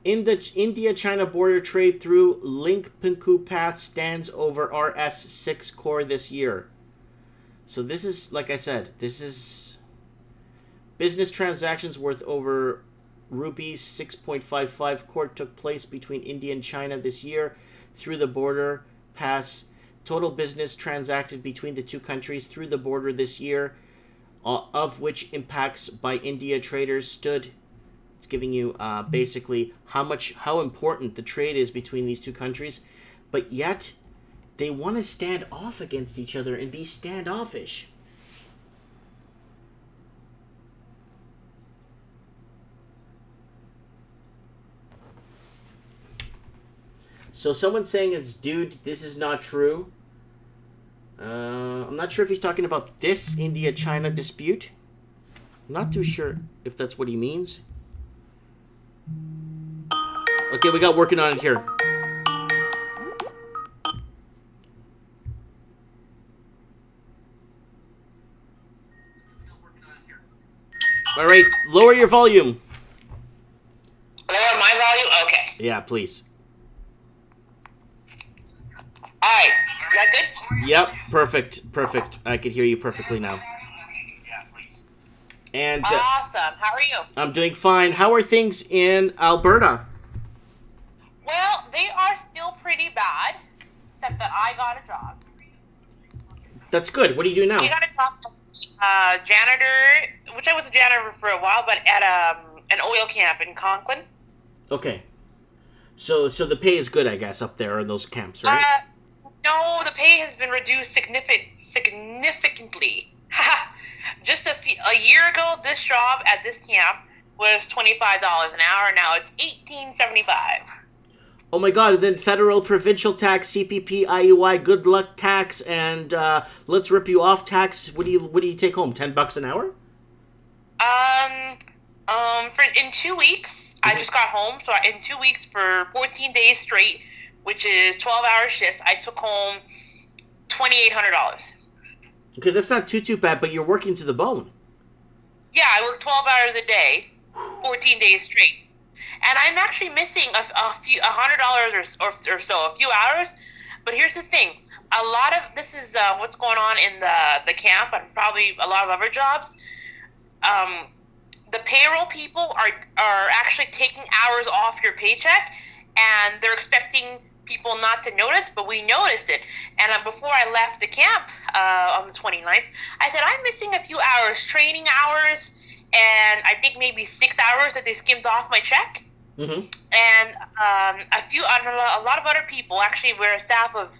In the India-China border, trade through Lingpingkou Pass stands over RS6 core this year. So this is, like I said, this is business transactions worth over rupees 6.55 core took place between India and China this year through the border pass. Total business transacted between the two countries through the border this year, of which impacts by India traders stood. It's giving you basically how important the trade is between these two countries, but yet they want to stand off against each other and be standoffish. So someone's saying it's, dude, this is not true. I'm not sure if he's talking about this India-China dispute. I'm not too sure if that's what he means. Okay, we got working on it here. All right, lower your volume. Lower my volume? Okay. Yeah, please. All right, is that good? Yep, perfect, perfect. I can hear you perfectly now. And awesome. How are you? I'm doing fine. How are things in Alberta? Well, they are still pretty bad, except that I got a job. That's good. What do you do now? I got a job as janitor, which I was a janitor for a while, but at an oil camp in Conklin. Okay. So the pay is good, I guess, up there in those camps, right? No, the pay has been reduced significantly. Just a year ago, this job at this camp was $25 an hour. Now it's $18.75. Oh my God! Then federal, provincial tax, CPP, IUI, good luck tax, and let's rip you off tax. What do you take home? $10 an hour? In 2 weeks, I just got home. So in 2 weeks, for 14 days straight, which is 12-hour shifts, I took home $2,800. Okay, that's not too bad, but you're working to the bone. Yeah, I work 12 hours a day, 14 days straight. And I'm actually missing $100 or so, a few hours. But here's the thing. A lot of this is what's going on in the camp and probably a lot of other jobs. The payroll people are actually taking hours off your paycheck, and they're expecting people not to notice, but we noticed it. And before I left the camp on the 29th, I said, I'm missing a few hours, training hours, and I think maybe 6 hours that they skimmed off my check. Mm-hmm. And a lot of other people, actually, we're a staff of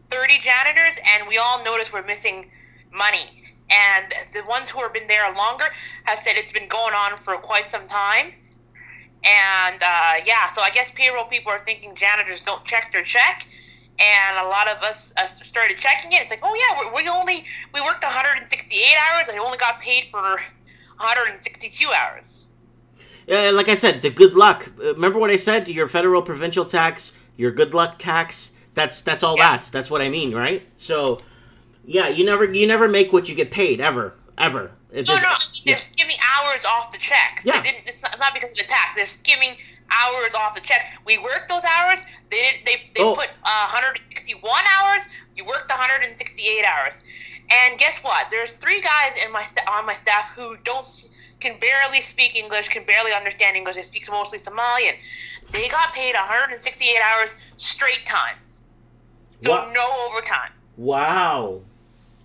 30 janitors, and we all noticed we're missing money. And the ones who have been there longer have said it's been going on for quite some time. And, yeah, so I guess payroll people are thinking janitors don't check their check. and a lot of us started checking it. It's like, oh yeah, we worked 168 hours and we only got paid for 162 hours. Like I said, the good luck. Remember what I said? Your federal provincial tax, your good luck tax. That's all that. That's what I mean, right? So, yeah, you never make what you get paid ever. It's no, they're skimming hours off the check. Yeah. It's not because of the tax. They're skimming hours off the check. We worked those hours. They put 161 hours. You worked 168 hours. And guess what? There's 3 guys on my staff who can barely speak English, can barely understand English. They speak mostly Somalian. They got paid 168 hours straight time. So no overtime. Wow.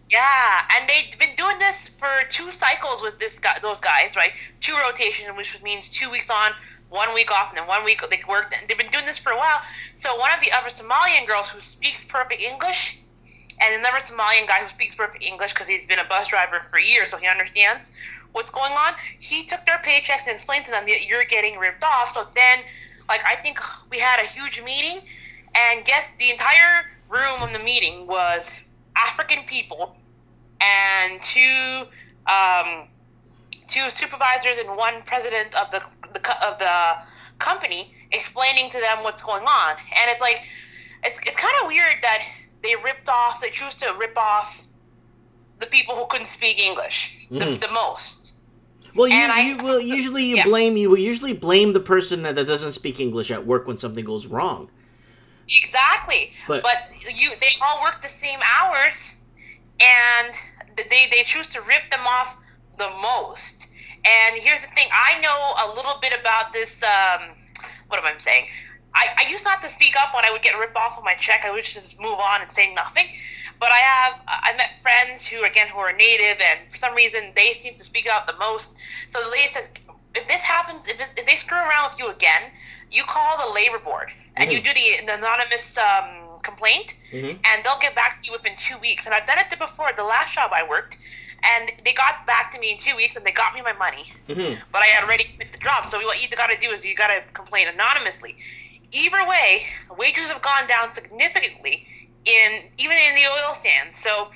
Yeah, and they've been doing this for 2 cycles with those guys, right? 2 rotations, which means 2 weeks on, 1 week off, and then 1 week they work. And they've been doing this for a while. So one of the other Somalian girls who speaks perfect English, and another Somalian guy who speaks perfect English because he's been a bus driver for years, so he understands what's going on. He took their paychecks and explained to them that you're getting ripped off. So then, I think we had a huge meeting, and guess the entire room of the meeting was African people and 2 supervisors and 1 president of the company explaining to them what's going on. And it's like it's kind of weird that they choose to rip off the people who couldn't speak English the most. Well, you will usually blame the person that doesn't speak English at work when something goes wrong. Exactly. But they all work the same hours, and they choose to rip them off the most. And here's the thing. I know a little bit about this. What am I saying? I used not to speak up when I would get ripped off of my check. I would just move on and say nothing. But I met friends who are native, and for some reason they seem to speak out the most. So the lady says, if this happens, if they screw around with you again, you call the labor board and you do the anonymous complaint, and they'll get back to you within 2 weeks. And I've done it before. The last job I worked, and they got back to me in 2 weeks, and they got me my money. But I had already quit the job. So what you got to do is you got to complain anonymously. Either way, wages have gone down significantly even in the oil sands. So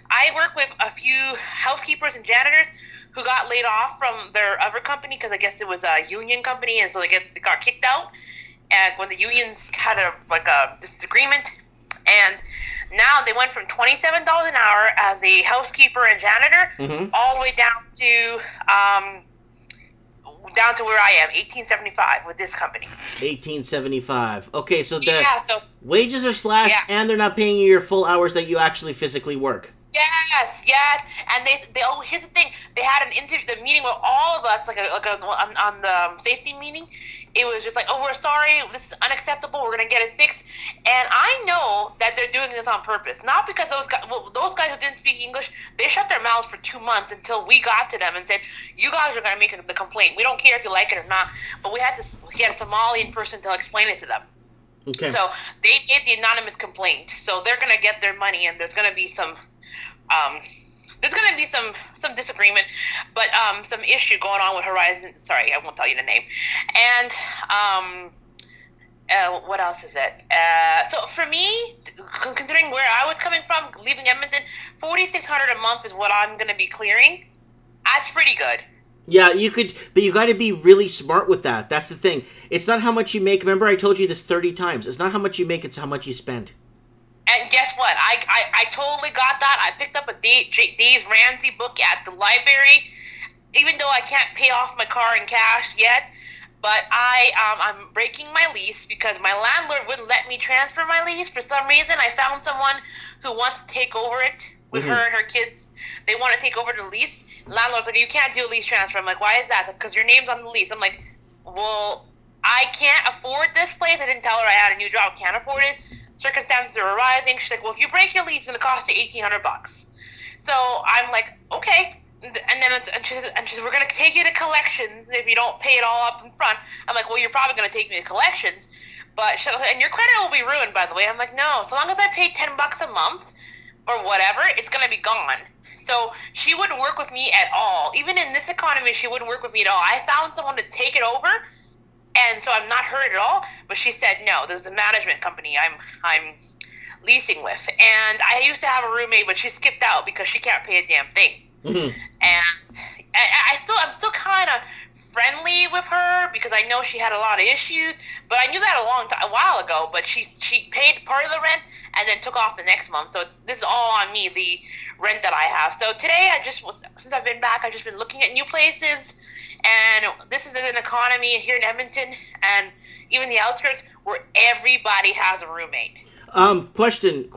I work with a few housekeepers and janitors who got laid off from their other company because I guess it was a union company, and so they got kicked out. And when the unions had a disagreement, and now they went from $27 an hour as a housekeeper and janitor all the way down to where I am, $18.75 with this company. $18.75. Okay, so wages are slashed, and they're not paying you your full hours that you actually physically work. Yes. And they here's the thing. They had an interview, the meeting with all of us, on the safety meeting. It was just like, oh, we're sorry, this is unacceptable, we're going to get it fixed. And I know that they're doing this on purpose. Not because those guys who didn't speak English, they shut their mouths for 2 months until we got to them and said, you guys are going to make the complaint. We don't care if you like it or not. But we had a Somalian person to explain it to them. Okay. So they made the anonymous complaint. So they're going to get their money, and there's going to be some some disagreement, but some issue going on with Horizon. Sorry, I won't tell you the name. And what else is it? So for me, considering where I was coming from, leaving Edmonton, $4,600 a month is what I'm going to be clearing. That's pretty good. Yeah, you could, but you got to be really smart with that. That's the thing. It's not how much you make. Remember, I told you this 30 times. It's not how much you make, it's how much you spend. And guess what? I totally got that. I picked up a Dave Ramsey book at the library, even though I can't pay off my car in cash yet. But I'm breaking my lease because my landlord wouldn't let me transfer my lease for some reason. I found someone who wants to take over it with her and her kids. They want to take over the lease. Landlord's like, you can't do a lease transfer. I'm like, why is that? Because your name's on the lease. I'm like, well, I can't afford this place. I didn't tell her I had a new job. Can't afford it. Circumstances are arising. She's like, well, if you break your lease, it's going to cost you $1,800. So I'm like, okay. And then she says, we're going to take you to collections if you don't pay it all up in front. I'm like, well, you're probably going to take me to collections. But and your credit will be ruined, by the way. I'm like, no. So long as I pay $10 a month or whatever, it's going to be gone. So she wouldn't work with me at all. Even in this economy, she wouldn't work with me at all. I found someone to take it over, and so I'm not hurt at all. But she said, no, there's a management company. I'm leasing with. And I used to have a roommate, but she skipped out because she can't pay a damn thing. Mm-hmm. And I'm still kind of friendly with her because I know she had a lot of issues. But I knew that a while ago. But she paid part of the rent and then took off the next month. So this is all on me, the rent that I have. So today since I've been back, I've just been looking at new places. And this is an economy here in Edmonton and even the outskirts where everybody has a roommate. Question.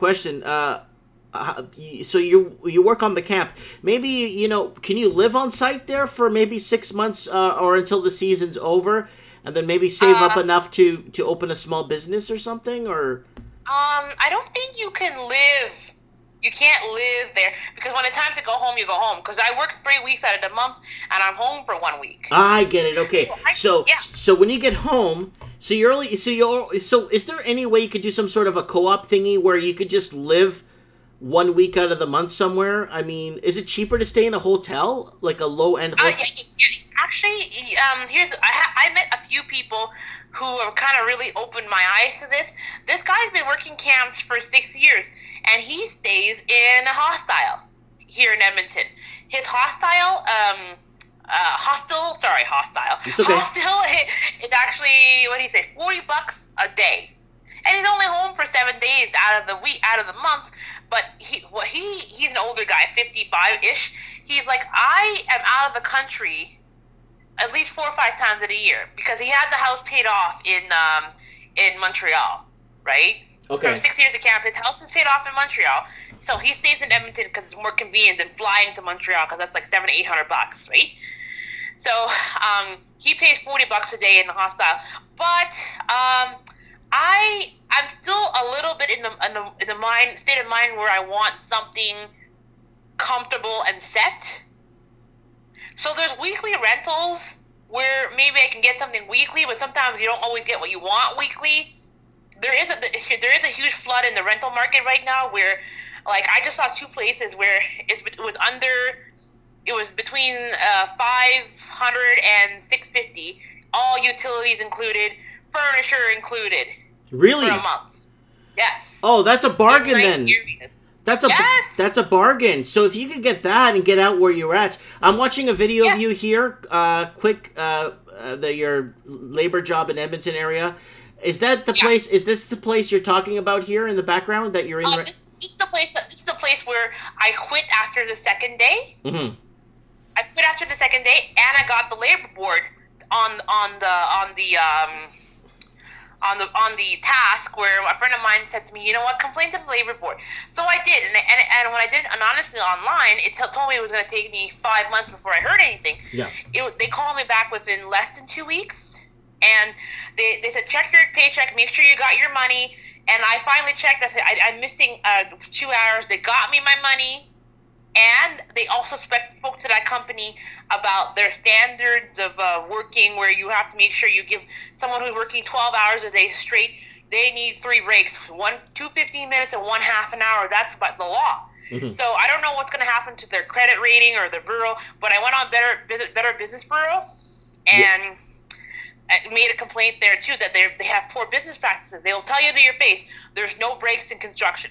So you work on the camp. Maybe, can you live on site there for maybe 6 months or until the season's over, and then maybe save up enough to open a small business or something? Or I don't think you can live. You can't live there because when it's time to go home, you go home. Because I work 3 weeks out of the month, and I'm home for 1 week. I get it. Okay, so when you get home, so is there any way you could do some sort of a co-op thingy where you could just live 1 week out of the month somewhere? I mean, is it cheaper to stay in a hotel, like a low-end hotel? Actually, I met a few people who have kind of really opened my eyes to this. This guy's been working camps for 6 years, and he stays in a hostel here in Edmonton. His hostel, It's okay. Hostel is actually, what do you say, $40 a day, and he's only home for 7 days out of the month. But he's an older guy, 55-ish. He's like, I am out of the country at least 4 or 5 times in a year because he has a house paid off in Montreal, right? Okay. For 6 years at camp, his house is paid off in Montreal, so he stays in Edmonton because it's more convenient than flying to Montreal because that's like $700-800, right? So he pays $40 a day in the hostel, but I'm still a little bit in the state of mind where I want something comfortable and set. So there's weekly rentals where maybe I can get something weekly, but sometimes you don't always get what you want weekly. There is a huge flood in the rental market right now where, like, I just saw 2 places where it was between $500 and $650, all utilities included, furniture included. Really? For a month. Yes. Oh, that's a bargain then. Areas. That's a bargain. So if you could get that and get out where you're at. I'm watching a video of you here. Your labor job in Edmonton area. Is that the place? Is this the place you're talking about here in the background that you're in? This is the place. This is the place where I quit after the second day. Mm-hmm. I quit after the second day, and I got the labor board on the task where a friend of mine said to me, you know what, complain to the labor board. So I did, and when I did anonymously online, it told me it was going to take me 5 months before I heard anything. Yeah. They called me back within less than 2 weeks, and they said, check your paycheck, make sure you got your money. And I finally checked. I said, I'm missing 2 hours. They got me my money. And they also spoke to that company about their standards of working, where you have to make sure you give someone who's working 12 hours a day straight, they need 3 breaks, 2 15 minutes and 1 half an hour. That's about the law. Mm-hmm. So I don't know what's going to happen to their credit rating or their bureau, but I went on Better Business Bureau and I made a complaint there too that they have poor business practices. They'll tell you to your face, there's no breaks in construction.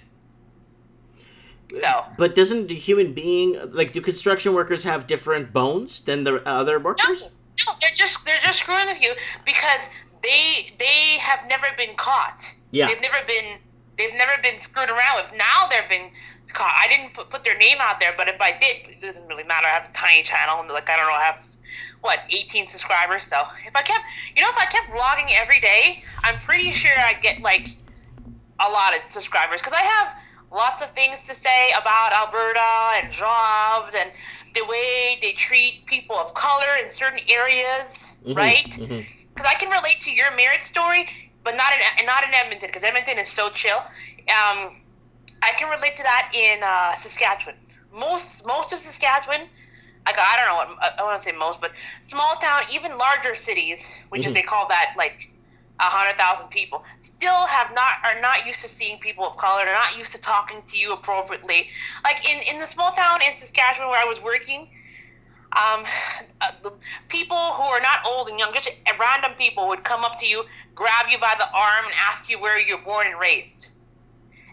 So, but doesn't the human being, like, do construction workers have different bones than the other workers? No, they're just screwing with you because they have never been caught. Yeah, they've never been screwed around with. Now they've been caught. I didn't put their name out there, but if I did, it doesn't really matter. I have a tiny channel, and like I don't know, I have 18 subscribers. So if I kept vlogging every day, I'm pretty sure I'd get like a lot of subscribers because I have lots of things to say about Alberta and jobs and the way they treat people of color in certain areas, mm-hmm, right? Because I can relate to your marriage story, but not in Edmonton, because Edmonton is so chill. I can relate to that in Saskatchewan. Most of Saskatchewan, like I don't know, I want to say most, but small town, even larger cities, which is they call that like 100,000 people, still are not used to seeing people of color. They're not used to talking to you appropriately. Like in the small town in Saskatchewan where I was working, the people who are not old and young, just random people would come up to you, grab you by the arm, and ask you where you're born and raised.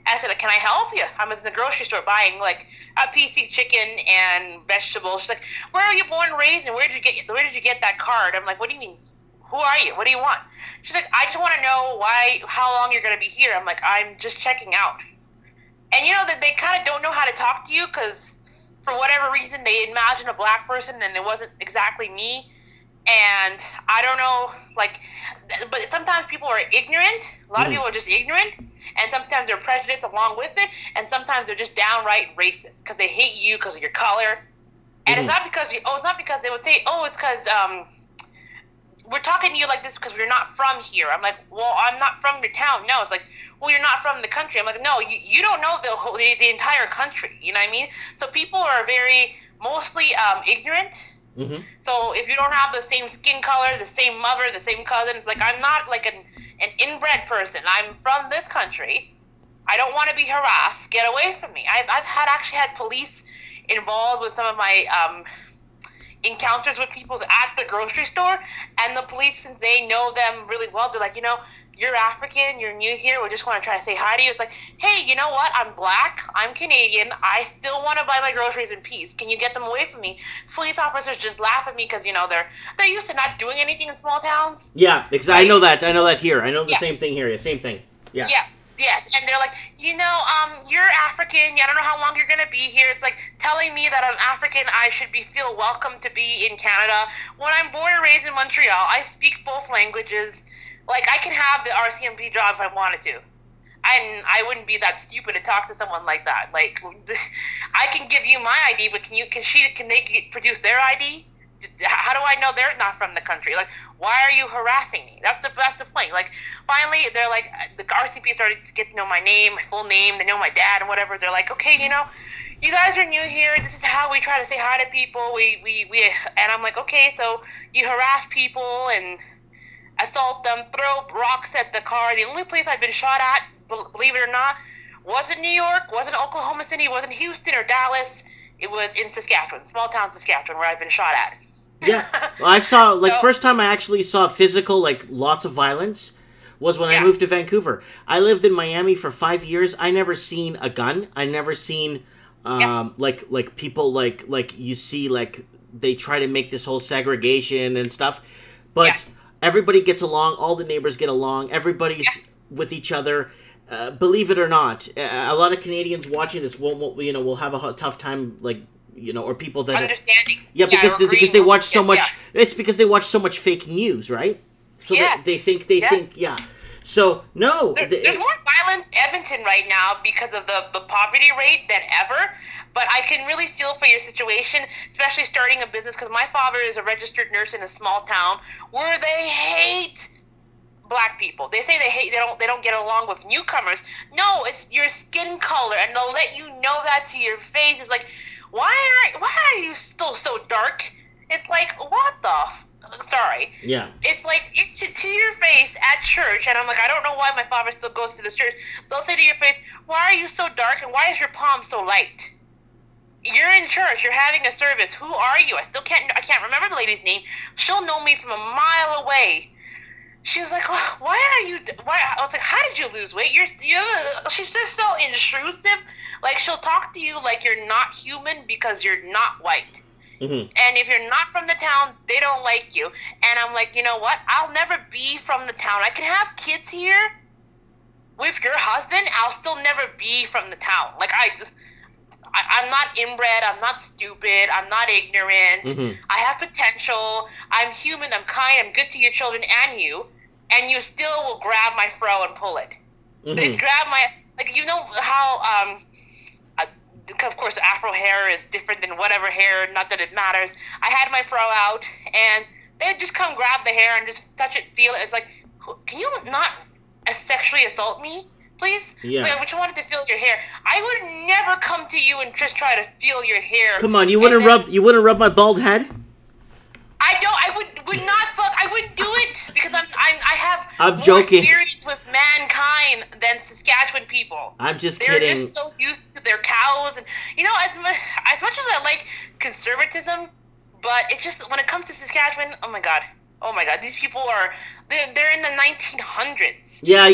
I said, can I help you? I was in the grocery store buying like a PC chicken and vegetables. She's like, where are you born and raised, and where did you get that card? I'm like, what do you mean? Who are you? What do you want? She's like, I just want to know how long you're going to be here. I'm like, I'm just checking out. And you know that they kind of don't know how to talk to you because for whatever reason they imagine a black person and it wasn't exactly me. And I don't know, like, but sometimes people are ignorant. A lot of people are just ignorant, and sometimes they're prejudiced along with it, and sometimes they're just downright racist because they hate you because of your color. And it's not because it's not because they would say, it's because we're talking to you like this because we're not from here. I'm like, well, I'm not from your town. No, it's like, well, you're not from the country. I'm like, no, you don't know the entire country. You know what I mean? So people are mostly ignorant. So if you don't have the same skin color, the same mother, the same cousin, it's like, I'm not like an inbred person. I'm from this country. I don't want to be harassed. Get away from me. I've actually had police involved with some of my encounters with people at the grocery store, and the police, since they know them really well, they're like, you're African, you're new here, we just want to try to say hi to you. It's like, hey, you know what? I'm black, I'm Canadian, I still want to buy my groceries in peace. Can you get them away from me? Police officers just laugh at me because, they're used to not doing anything in small towns. Yeah, exactly. Right? I know that here. I know the same thing here. Same thing. Yeah. Yes. And they're like, you're African, I don't know how long you're going to be here. It's like telling me that I'm African, I should feel welcome to be in Canada. When I'm born and raised in Montreal, I speak both languages. Like, I can have the RCMP job if I wanted to. And I wouldn't be that stupid to talk to someone like that. Like, I can give you my ID, but can they produce their ID? How do I know they're not from the country? Like, why are you harassing me? That's the point. Like, finally, they're like, the RCMP started to get to know my name, my full name. They know my dad and whatever. They're like, okay, you guys are new here. This is how we try to say hi to people. And I'm like, okay, so you harass people and assault them, throw rocks at the car. The only place I've been shot at, believe it or not, wasn't New York, wasn't Oklahoma City, wasn't Houston or Dallas. It was in Saskatchewan, small town Saskatchewan, where I've been shot at. Yeah, well, first time I actually saw physical, like, lots of violence was when I moved to Vancouver. I lived in Miami for 5 years. I never seen a gun. I never seen, like people, like you see, like, they try to make this whole segregation and stuff. But everybody gets along. All the neighbors get along. Everybody's with each other. Believe it or not, a lot of Canadians watching this will have a tough time, like, or people that understanding. Because they watch so much. It's because they watch so much fake news, right? So they think. So no, there's more violence in Edmonton right now because of the poverty rate than ever. But I can really feel for your situation, especially starting a business, because my father is a registered nurse in a small town where they hate black people. They say they don't get along with newcomers. No, it's your skin color, and they'll let you know that to your face. It's like, why are you still so dark? It's like, what the? Sorry. Yeah. It's like to your face at church, and I'm like, I don't know why my father still goes to this church. They'll say to your face, why are you so dark, and why is your palm so light? You're in church. You're having a service. Who are you? I can't remember the lady's name. She'll know me from a mile away. She's like, why? I was like, how did you lose weight? She's just so intrusive. Like, she'll talk to you like you're not human because you're not white. And if you're not from the town, they don't like you. And I'm like, you know what? I'll never be from the town. I can have kids here with your husband. I'll still never be from the town. Like, I'm not inbred, I'm not stupid, I'm not ignorant, I have potential, I'm human, I'm kind, I'm good to your children and you still will grab my fro and pull it. They grab my, like, how, of course, Afro hair is different than whatever hair, not that it matters. I had my fro out, and they'd just come grab the hair and just touch it, feel it. It's like, can you not sexually assault me? Please? Yeah. So I just wanted to feel your hair. I would never come to you and just try to feel your hair. Come on, you wouldn't rub my bald head? I wouldn't do it because I have I'm more joking. experience with mankind than Saskatchewan people. I'm just They're kidding. just so used to their cows, and as much as I like conservatism, but it's just when it comes to Saskatchewan, oh my god, these people they're in the 1900s. Yeah,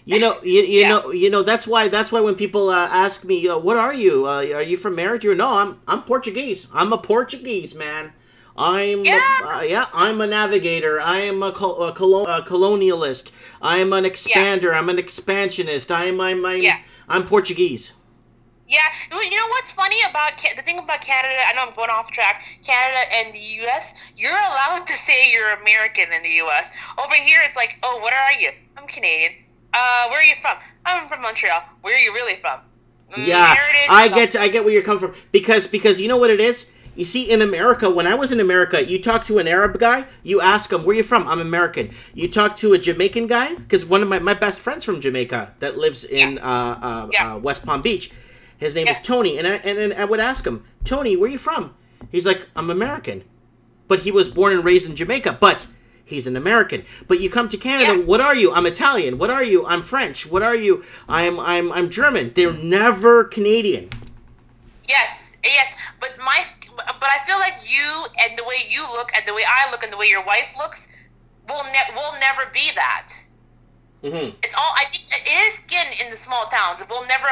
You know. That's why when people ask me, "What are you? Are you from Eritrea?" No, I'm Portuguese. I'm a Portuguese man. I'm a navigator. I am a colonialist. I'm an expander. I'm an expansionist. I'm Portuguese. Yeah, you know what's funny about the thing about Canada? I know I'm going off track. Canada and the U.S. You're allowed to say you're American in the U.S. Over here, it's like, oh, what are you? I'm Canadian. Where are you from? I'm from Montreal. Where are you really from? Yeah, I get where you're coming from because you know what it is. You see, in America, when I was in America, you talk to an Arab guy, you ask him, where you from? I'm American. You talk to a Jamaican guy, because one of my best friends from Jamaica that lives in West Palm Beach, his name is Tony, and I would ask him, Tony, where you from? He's like, I'm American. But he was born and raised in Jamaica, but he's an American. But you come to Canada, what are you? I'm Italian. What are you? I'm French. What are you? I'm German. They're never Canadian. Yes, but I feel like you and the way you look and the way I look and the way your wife looks will never be that. Mm-hmm. It's all, I think it is skin in the small towns. We're never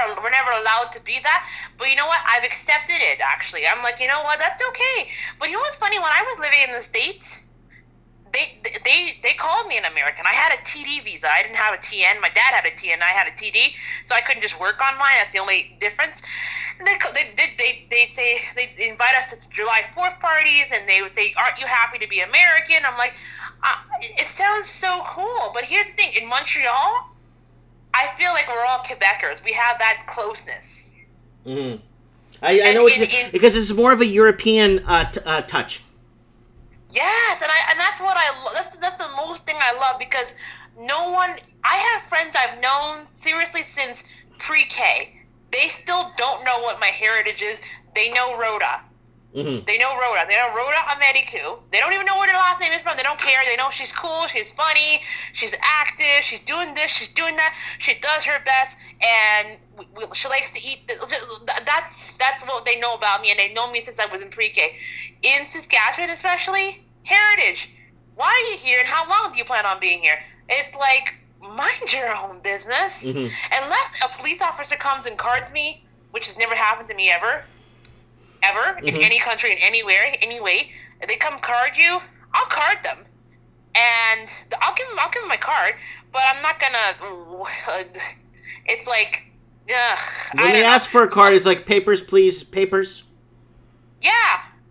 allowed to be that. But you know what? I've accepted it, actually. I'm like, you know what? That's okay. But you know what's funny? When I was living in the States, they called me an American. I had a TD visa. I didn't have a TN. My dad had a TN. I had a TD. So I couldn't just work on mine. That's the only difference. And they say, they invite us to July 4th parties, and they would say, aren't you happy to be American? I'm like, it sounds so cool. But here's the thing. In Montreal, I feel like we're all Quebecers. We have that closeness. Mm-hmm. I know because it's more of a European touch. Yes, and that's what that's the most thing I love, because I have friends I've known seriously since pre-K. They still don't know what my heritage is. They know Rhoda. Mm-hmm. They know Rhoda. They know Rhoda Americu. They don't even know where their last name is from. They don't care. They know she's cool. She's funny. She's active. She's doing this. She's doing that. She does her best, and she likes to eat. That's what they know about me, and they know me since I was in pre-K. In Saskatchewan, especially, heritage. Why are you here, and how long do you plan on being here? It's like, mind your own business. Mm-hmm. Unless a police officer comes and cards me, which has never happened to me ever, mm-hmm. in any country, in anywhere, anyway, if they come card you, I'll card them, and I'll give them my card, but I'm not gonna. It's like, when they ask for a card, it's like, papers, please, papers.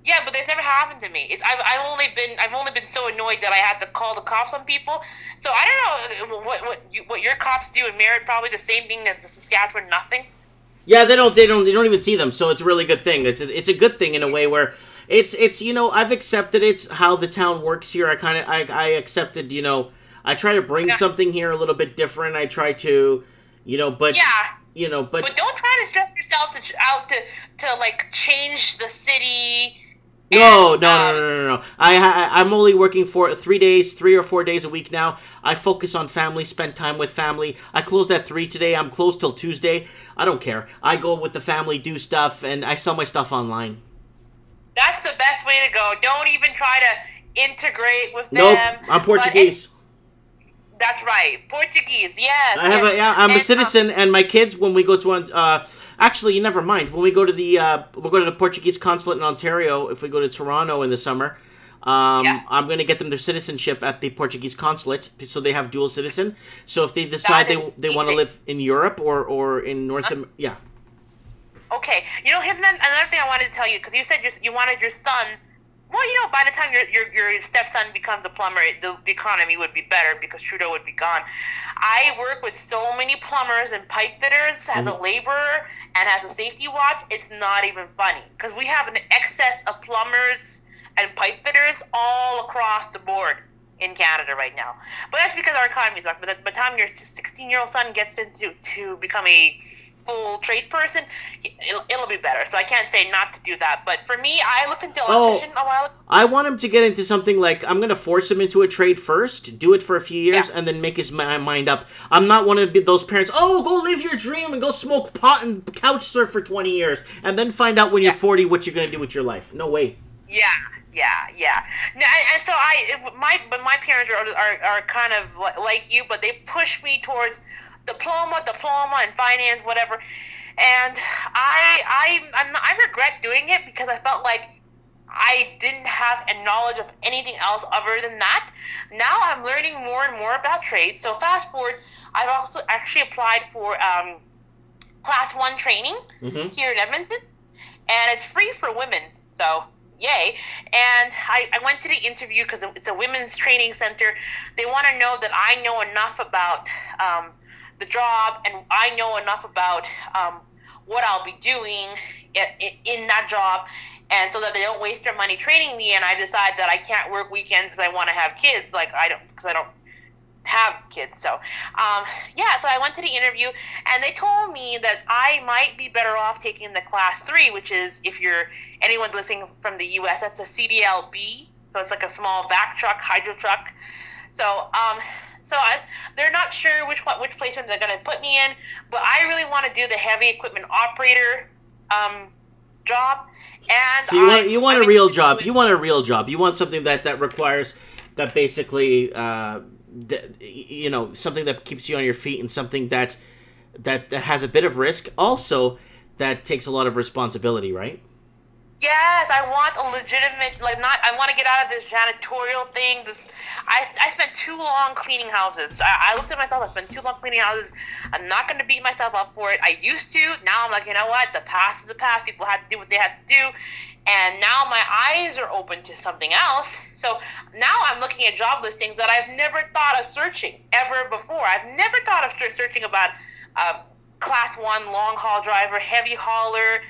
Yeah, but it's never happened to me. I've only been so annoyed that I had to call the cops on people. So I don't know what your cops do in Merritt. Probably the same thing as the Saskatchewan. Nothing. Yeah, they don't even see them. So it's a really good thing. It's a good thing in a way where it's I've accepted it's how the town works here. I accepted, I try to bring something here a little bit different. I try to, but but don't try to stress yourself to like change the city. No. I'm only working for 3 or 4 days a week now. I focus on family, spend time with family. I closed at 3 today. I'm closed till Tuesday. I don't care. I go with the family, do stuff, and I sell my stuff online. That's the best way to go. Don't even try to integrate with them. Nope, I'm Portuguese. That's right, Portuguese. Yes. I'm a citizen, and my kids, when we go to actually, never mind. When we go to we'll go to the Portuguese consulate in Ontario. If we go to Toronto in the summer, I'm going to get them their citizenship at the Portuguese consulate, so they have dual citizen. So if they decide they want to live in Europe or in North America, yeah. Okay, here's another thing I wanted to tell you, because you said you wanted your son. Well, by the time your stepson becomes a plumber, the economy would be better because Trudeau would be gone. I work with so many plumbers and pipe fitters as a laborer and as a safety watch. It's not even funny, because we have an excess of plumbers and pipe fitters all across the board in Canada right now. But that's because our economy is up. But by the time your 16-year-old son gets to become a full trade person, it'll be better. So I can't say not to do that. But for me, I looked into electrician a while ago. I want him to get into something like, I'm going to force him into a trade first, do it for a few years, and then make his mind up. I'm not one of those parents, go live your dream and go smoke pot and couch surf for 20 years, and then find out when you're 40 what you're going to do with your life. No way. Yeah. And so my parents are kind of like you, but they push me towards diploma in finance, whatever. And I regret doing it because I felt like I didn't have a knowledge of anything else other than that. Now I'm learning more and more about trades. So fast forward, I've also actually applied for Class 1 training here in Edmonton, and it's free for women. So yay. And I went to the interview because it's a women's training center. They want to know that I know enough about the job, and I know enough about what I'll be doing in that job, and so that they don't waste their money training me. And I decide that I can't work weekends because I want to have kids, because I don't have kids. So so I went to the interview, and they told me that I might be better off taking the Class 3, which is, if anyone's listening from the US, that's a CDLB. So it's like a small vac truck, hydro truck. So they're not sure which placement they're going to put me in, but I really want to do the heavy equipment operator job. And so you want a real job. You want a real job. You want something that requires, that basically, something that keeps you on your feet, and something that has a bit of risk, also that takes a lot of responsibility, right? Yes, I want a legitimate, I want to get out of this janitorial thing. I spent too long cleaning houses. I looked at myself, I spent too long cleaning houses. I'm not going to beat myself up for it. I used to. Now I'm like, you know what? The past is the past. People had to do what they had to do. And now my eyes are open to something else. So now I'm looking at job listings that I've never thought of searching ever before. I've never thought of searching about Class 1 long-haul driver, heavy hauler,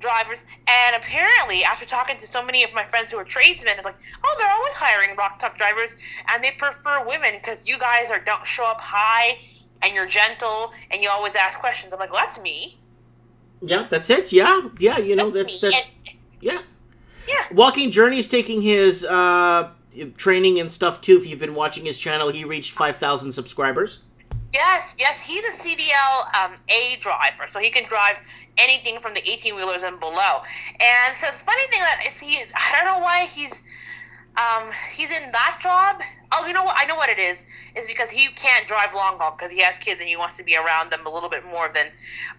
drivers. And apparently, after talking to so many of my friends who are tradesmen, I'm like, oh, they're always hiring rock truck drivers, and they prefer women because you guys don't show up high, and you're gentle, and you always ask questions. I'm like, well, that's me. Yeah, that's it. Yeah, that's yeah. Walking Journey's taking his training and stuff too. If you've been watching his channel, he reached 5,000 subscribers. Yes, he's a CDL A driver, so he can drive anything from the 18-wheelers and below. And so the funny thing I don't know why he's in that job. Oh, you know what? I know what it is. It's because he can't drive long haul because he has kids and he wants to be around them a little bit more than.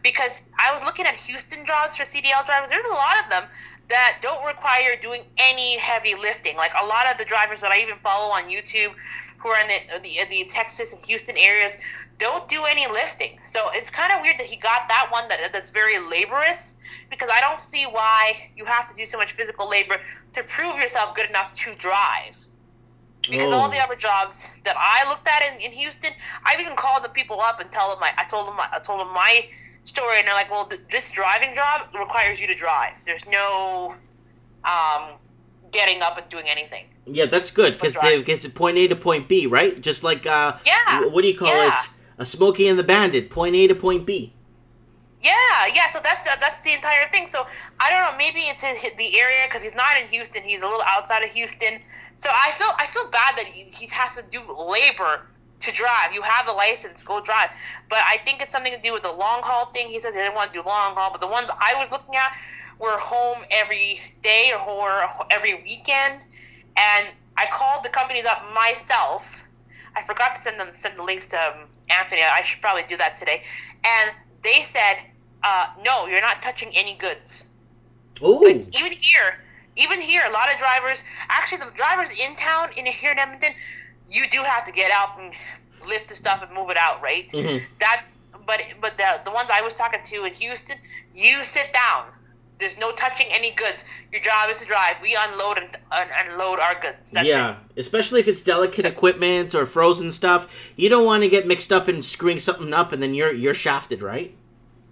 Because I was looking at Houston jobs for CDL drivers. There's a lot of them that don't require doing any heavy lifting. Like a lot of the drivers that I even follow on YouTube, who are in the Texas and Houston areas, don't do any lifting. So it's kind of weird that he got that one that's very laborious, because I don't see why you have to do so much physical labor to prove yourself good enough to drive. Because all the other jobs that I looked at in Houston, I've even called the people up and told them my story, and they're like, well, this driving job requires you to drive. There's no getting up and doing anything. Yeah, that's good, because it's point A to point B, right? Just like, what do you call it? A Smokey and the Bandit, point A to point B. Yeah, so that's the entire thing. So I don't know, maybe it's the area, because he's not in Houston, he's a little outside of Houston. So I feel bad that he has to do labor to drive. You have the license, go drive. But I think it's something to do with the long haul thing. He says he didn't want to do long haul, but the ones I was looking at were home every day or every weekend. And I called the companies up myself. I forgot to send the links to Anthony. I should probably do that today. And they said, no, you're not touching any goods. Oh. Like, even here, a lot of drivers, actually the drivers in town, here in Edmonton, you do have to get out and lift the stuff and move it out, right? Mm-hmm. But the ones I was talking to in Houston, you sit down. There's no touching any goods. Your job is to drive. We unload and unload our goods. That's it. Especially if it's delicate equipment or frozen stuff. You don't want to get mixed up and screwing something up, and then you're shafted, right?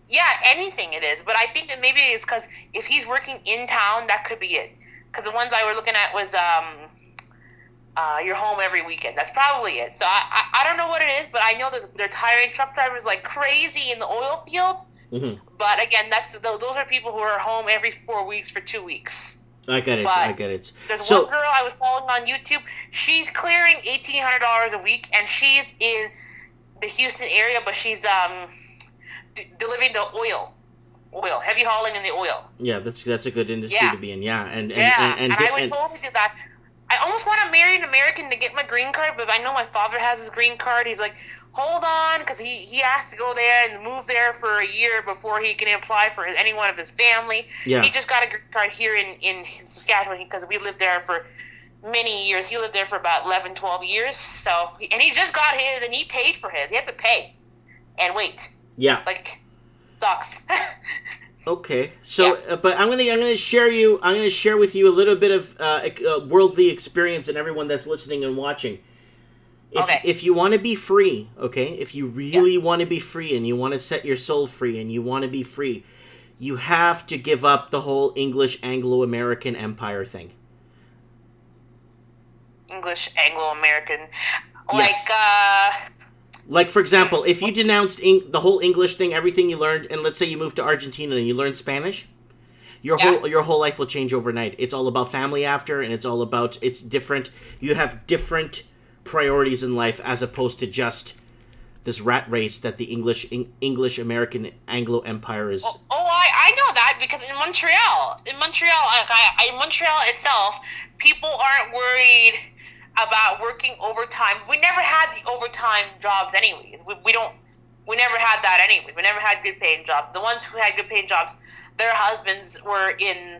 Yeah, anything it is. But I think that maybe it's because if he's working in town, that could be it. Because the ones I were looking at was you're home every weekend. That's probably it. So I don't know what it is, but I know they're hiring truck drivers like crazy in the oil field. Mm-hmm. But again, those are people who are home every 4 weeks for 2 weeks. I get it. There's one girl I was following on YouTube. She's clearing $1,800 a week, and she's in the Houston area, but she's delivering the oil, heavy hauling in the oil. Yeah, that's a good industry to be in. Yeah, and I would totally do that. I almost want to marry an American to get my green card, but I know my father has his green card. He's like, hold on, because he has to go there and move there for a year before he can apply for any one of his family. Yeah. He just got a green card here in Saskatchewan because we lived there for many years. He lived there for about 11, 12 years. So, and he just got his, and he paid for his. He had to pay and wait. Yeah. Like, sucks. Okay, so but I'm gonna share with you a little bit of worldly experience and everyone that's listening and watching. If you want to be free, okay, if you really want to be free and you want to set your soul free and you want to be free, you have to give up the whole English Anglo-American empire thing. English Anglo-American, Like, for example, if you denounced the whole English thing, everything you learned, and let's say you moved to Argentina and you learned Spanish, your whole life will change overnight. It's all about family after, and it's different. You have different priorities in life as opposed to just this rat race that the English American Anglo Empire is. I know that because in Montreal itself, people aren't worried about working overtime. We never had the overtime jobs anyways. We never had that anyways. We never had good paying jobs. The ones who had good paying jobs, their husbands were in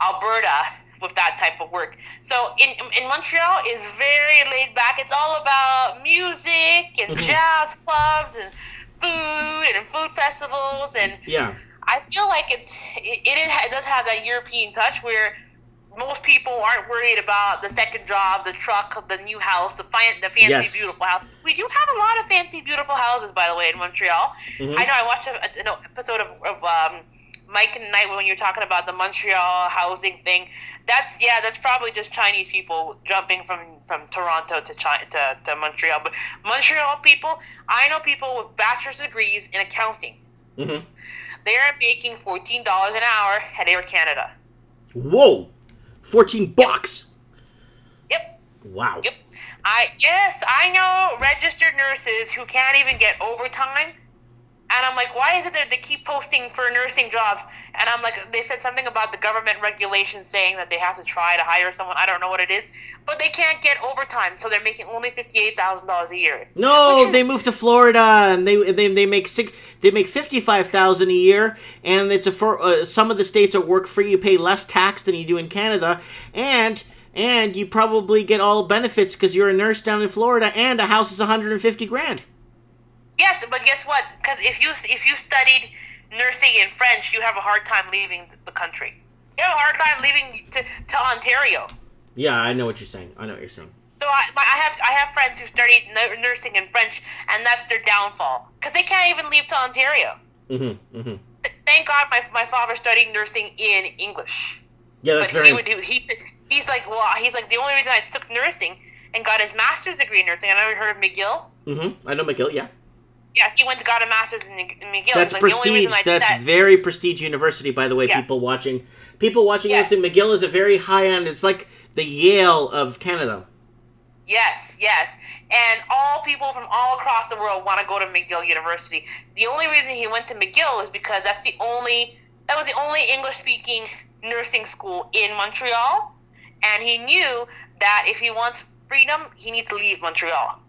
Alberta with that type of work. So in Montreal is very laid back. It's all about music and jazz clubs and food and food festivals, and I feel like it does have that European touch where most people aren't worried about the second job, the truck, the new house, the fancy, beautiful house. We do have a lot of fancy, beautiful houses, by the way, in Montreal. I know I watched an episode of Mike and Knight when you're talking about the Montreal housing thing. That's probably just Chinese people jumping from Toronto to Montreal. But Montreal people, I know people with bachelor's degrees in accounting. They are making $14 an hour at Air Canada. Whoa! $14. Yep. Wow. Yep. I know registered nurses who can't even get overtime. And I'm like, why is it that they keep posting for nursing jobs? And I'm like, they said something about the government regulations saying that they have to try to hire someone. I don't know what it is. But they can't get overtime, so they're making only $58,000 a year. No, they moved to Florida, and they make $55,000 a year, and it's some of the states are work free. You pay less tax than you do in Canada, and you probably get all benefits because you're a nurse down in Florida, and a house is $150,000. Yes, but guess what? Because if you studied nursing in French, you have a hard time leaving the country. You have a hard time leaving to Ontario. Yeah, I know what you're saying. So I have friends who studied nursing in French, and that's their downfall because they can't even leave to Ontario. Thank God my father studied nursing in English. Yeah, that's but he's like the only reason I took nursing and got his master's degree in nursing. I never heard of McGill. I know McGill. Yeah. Yeah, he went and got a master's in McGill. That's like, prestige. That's very prestige university, by the way. Yes. People watching this in McGill is a very high end. It's like the Yale of Canada. Yes. And all people from all across the world want to go to McGill University. The only reason he went to McGill is because that was the only English-speaking nursing school in Montreal, and he knew that if he wants freedom, he needs to leave Montreal.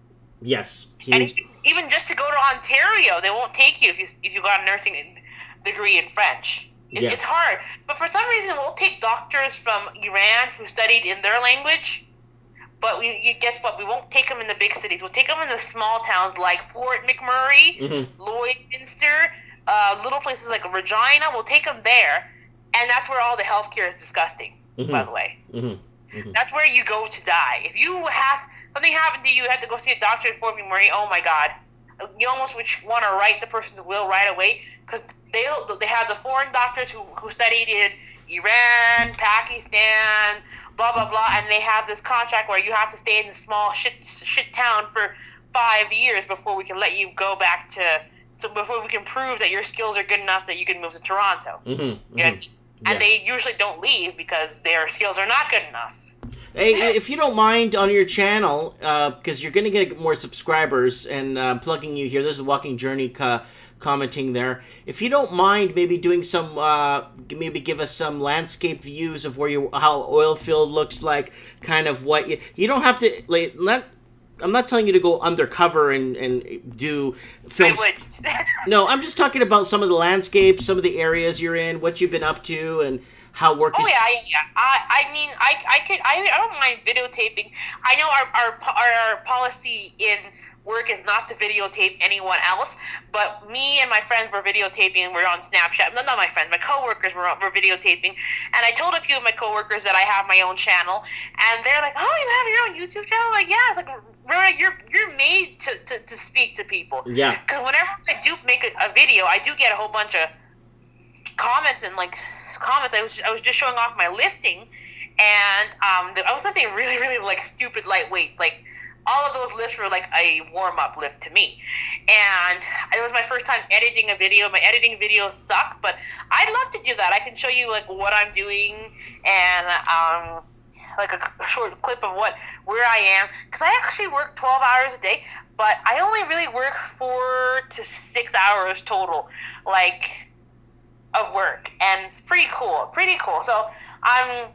Yes. And even just to go to Ontario, they won't take you if you got a nursing degree in French. It's hard. But for some reason, we'll take doctors from Iran who studied in their language, but guess what? We won't take them in the big cities. We'll take them in the small towns like Fort McMurray, Lloydminster, little places like Regina. We'll take them there, and that's where all the healthcare is disgusting, by the way. That's where you go to die. If something happened to you, you had to go see a doctor at Fort McMurray, oh my God. You almost want to write the person's will right away because they have the foreign doctors who studied in Iran, Pakistan, blah, blah, blah, and they have this contract where you have to stay in this small shit town for 5 years before we can let you go back before we can prove that your skills are good enough that you can move to Toronto. And they usually don't leave because their skills are not good enough. Hey, if you don't mind on your channel, because you're going to get more subscribers, and plugging you here, there's a Walking Journey commenting there. If you don't mind, maybe doing some, maybe give us some landscape views of how oil field looks like, kind of what you don't have to, I'm not telling you to go undercover and do films. I would. No, I'm just talking about some of the landscapes, some of the areas you're in, what you've been up to, and how work is. Oh yeah. I mean, I don't mind videotaping. I know our policy in work is not to videotape anyone else, but me and my friends were videotaping. We're on Snapchat. Not my friends, my coworkers were videotaping, and I told a few of my coworkers that I have my own channel, and they're like, "Oh, you have your own YouTube channel?" I'm like, yeah. It's like, Rhoda, you're made to speak to people. Yeah. Because whenever I do make a video, I do get a whole bunch of comments. I was just showing off my lifting, and I was lifting really, really like stupid light weights. Like all of those lifts were like a warm-up lift to me, and it was my first time editing a video. My editing videos suck, but I'd love to do that. I can show you like what I'm doing and like a short clip of where I am, because I actually work 12 hours a day, but I only really work 4 to 6 hours total, like, of work, and it's pretty cool. So I'm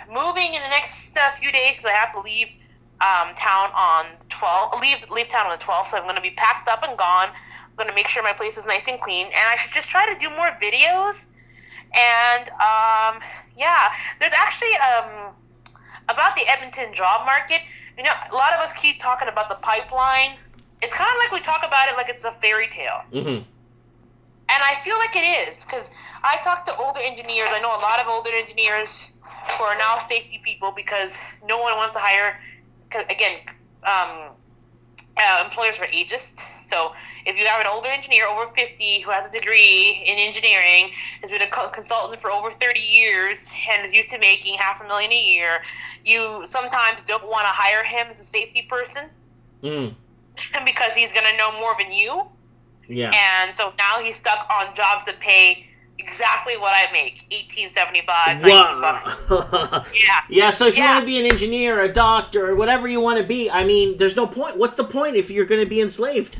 moving in the next few days because I have to leave town on 12. Leave town on the 12th, so I'm going to be packed up and gone. I'm going to make sure my place is nice and clean, and I should just try to do more videos. And yeah, there's actually about the Edmonton job market. You know, a lot of us keep talking about the pipeline. It's kind of like we talk about it like it's a fairy tale. Mm-hmm. And I feel like it is, because I talk to older engineers. I know a lot of older engineers who are now safety people because no one wants to hire, because again, employers are ageist. So if you have an older engineer over 50 who has a degree in engineering, has been a consultant for over 30 years, and is used to making $500,000 a year, you sometimes don't want to hire him as a safety person because he's going to know more than you. Yeah. And so now he's stuck on jobs that pay exactly what I make, $18.75, $19. Yeah. Yeah, so if you want to be an engineer, a doctor, or whatever you want to be, I mean, there's no point. What's the point if you're going to be enslaved?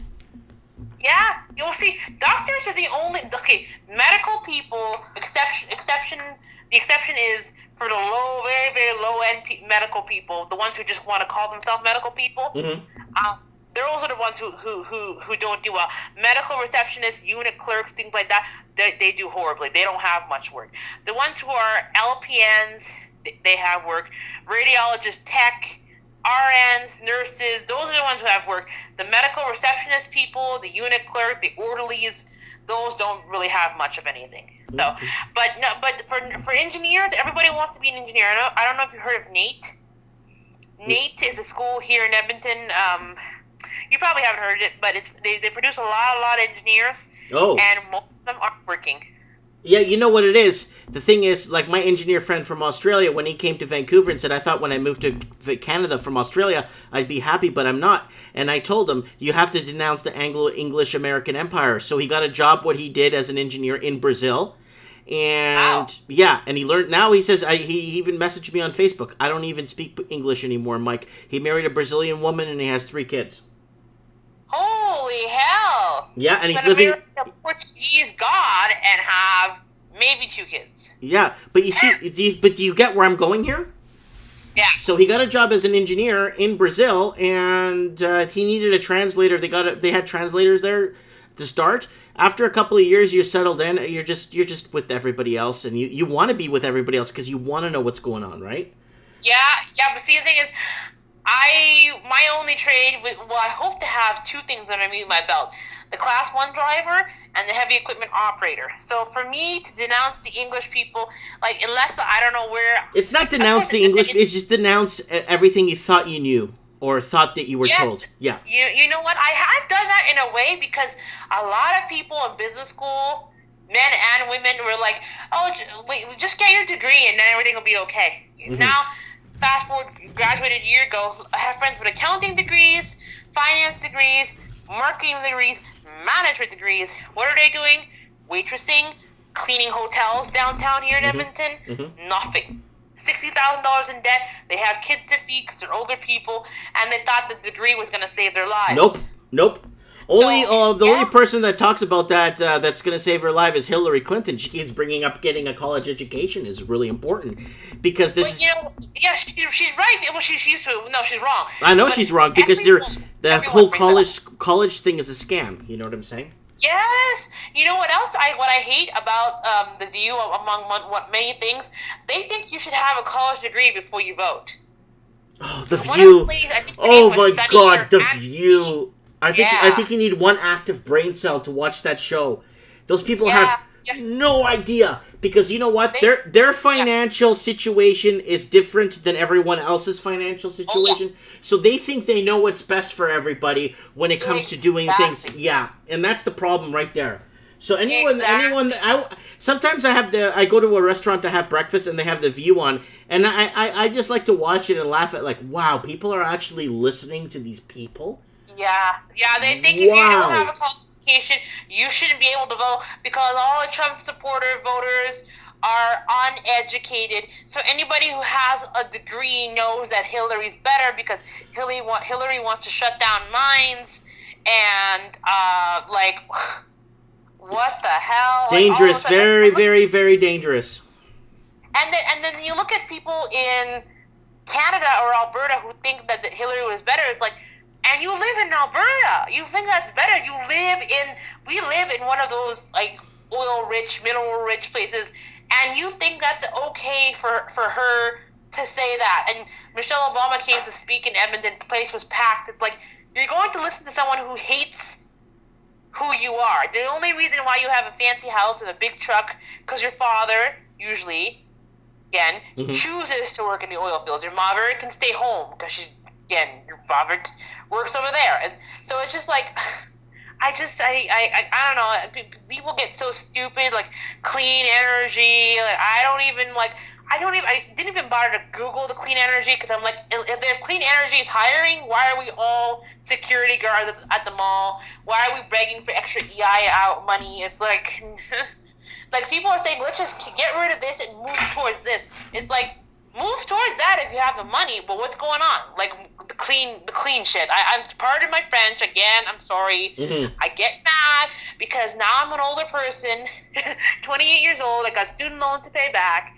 Yeah. You'll see, doctors are the only, okay, medical people, the exception is for the low, very, very low-end medical people, the ones who just want to call themselves medical people. Mm-hmm. Those are the ones who don't do well. Medical receptionists, unit clerks, things like that, they do horribly. They don't have much work. The ones who are LPNs, they have work. Radiologists, tech, RNs, nurses, those are the ones who have work. The medical receptionist people, the unit clerk, the orderlies, those don't really have much of anything. So, but for engineers, everybody wants to be an engineer. I don't know if you've heard of NATE. NATE is a school here in Edmonton. You probably haven't heard it, but they produce a lot of engineers. Oh. And most of them aren't working. Yeah, you know what it is? The thing is, like my engineer friend from Australia, when he came to Vancouver and said, I thought when I moved to Canada from Australia, I'd be happy, but I'm not. And I told him, you have to denounce the Anglo-English-American Empire. So he got a job, what he did as an engineer in Brazil. And yeah, and he learned. Now he says, he even messaged me on Facebook, I don't even speak English anymore, Mike. He married a Brazilian woman and he has 3 kids. Holy hell! Yeah, and he's living a Portuguese god and have maybe 2 kids. Yeah, but you see, but do you get where I'm going here? Yeah. So he got a job as an engineer in Brazil, and he needed a translator. They had translators there to start. After a couple of years, you're settled in. You're just with everybody else, and you want to be with everybody else because you want to know what's going on, right? Yeah. But see, the thing is, my only trade, I hope to have 2 things underneath my belt: the Class 1 driver and the heavy equipment operator. So for me to denounce the English people, like, unless I don't know where... It's not denounce the English, it's just denounce everything you thought you knew or thought that you were told. Yeah. You know what? I have done that in a way because a lot of people in business school, men and women, were like, oh, just get your degree and then everything will be okay. Mm-hmm. Now... Fast forward, graduated a year ago, I have friends with accounting degrees, finance degrees, marketing degrees, management degrees. What are they doing? Waitressing, cleaning hotels downtown here in Edmonton? Mm-hmm. Nothing. $60,000 in debt. They have kids to feed because they're older people, and they thought the degree was going to save their lives. Nope. The only person that talks about that that's going to save her life is Hillary Clinton. She keeps bringing up getting a college education is really important because this. Yeah, she's right. Well, she used to. No, she's wrong. I know she's wrong because the whole college thing is a scam. You know what I'm saying? Yes. You know what else? What I hate about the View, among many things, they think you should have a college degree before you vote. Oh, the View! Oh my God, the View! I think you need one active brain cell to watch that show. Those people have no idea because you know what? Their financial situation is different than everyone else's financial situation. So they think they know what's best for everybody when it comes to doing things. Yeah, and that's the problem right there. So sometimes I go to a restaurant to have breakfast and they have the View on, and I just like to watch it and laugh at like, wow, people are actually listening to these people. Yeah, they think if you don't have a qualification, you shouldn't be able to vote because all the Trump supporter voters are uneducated. So anybody who has a degree knows that Hillary's better because Hillary wants to shut down mines and like. What the hell? Dangerous, like, very, very, very dangerous. And then you look at people in Canada or Alberta who think that Hillary was better. It's like, and you live in Alberta. You think that's better. We live in one of those like oil-rich, mineral-rich places, and you think that's okay for her to say that. And Michelle Obama came to speak in Edmonton. The place was packed. It's like, you're going to listen to someone who hates who you are. The only reason why you have a fancy house and a big truck because your father, usually, again, chooses to work in the oil fields. Your mother can stay home because your father works over there. And so it's just like, I don't know. People get so stupid, like clean energy. Like, I didn't even bother to Google the clean energy because I'm like, if clean energy is hiring, why are we all security guards at the mall? Why are we begging for extra EI out money? It's like, like people are saying, let's just get rid of this and move towards this. It's like, move towards that if you have the money, but what's going on? Like the clean shit. I'm pardon my French again. I'm sorry. I get mad because now I'm an older person, 28 years old. I got student loans to pay back.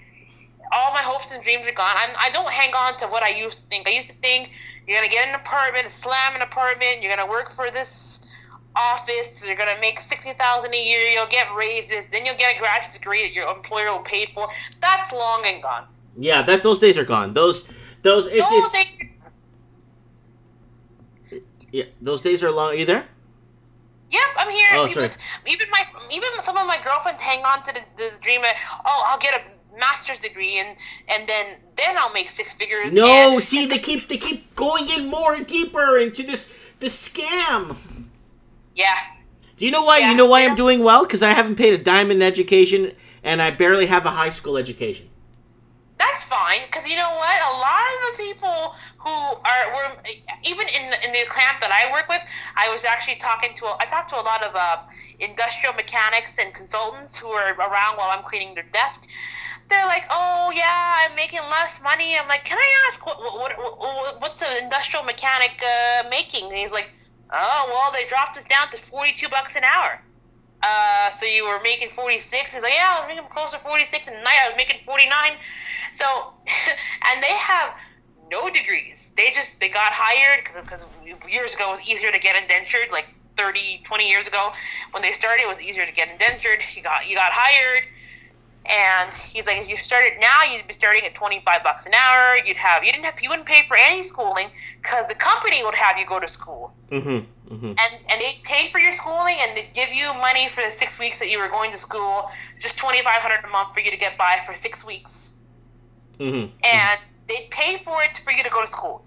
All my hopes and dreams are gone. I don't hang on to what I used to think. I used to think you're going to get an apartment, a slamming apartment, you're going to work for this office, you're going to make $60,000 a year, you'll get raises, then you'll get a graduate degree that your employer will pay for. That's long and gone. Yeah, those days are gone. Those days are long. Are you there? Yep, I'm here. Oh, sorry. Even some of my girlfriends hang on to the dream of, I'll get a master's degree and then I'll make six figures. No, see, they keep going in more and deeper into this scam. Yeah. Do you know why? You know why I'm doing well? Because I haven't paid a dime in education and I barely have a high school education. That's fine, because you know what? A lot of the people who were even in the camp that I work with, I was actually talked to a lot of industrial mechanics and consultants who are around while I'm cleaning their desk. They're like, oh yeah, I'm making less money. I'm like, can I ask what's the industrial mechanic making? And he's like, oh well, they dropped us down to $42 an hour. So you were making 46. He's like, yeah, I was making close to 46, and at night I was making 49. So, and they have no degrees. They got hired because years ago it was easier to get indentured, like 20 years ago. When they started, it was easier to get indentured. You got hired, and he's like, if you started now, you'd be starting at $25 an hour. You wouldn't pay for any schooling because the company would have you go to school. And they pay for your schooling and they give you money for the 6 weeks that you were going to school, just $2,500 a month for you to get by for 6 weeks. And they pay for it for you to go to school.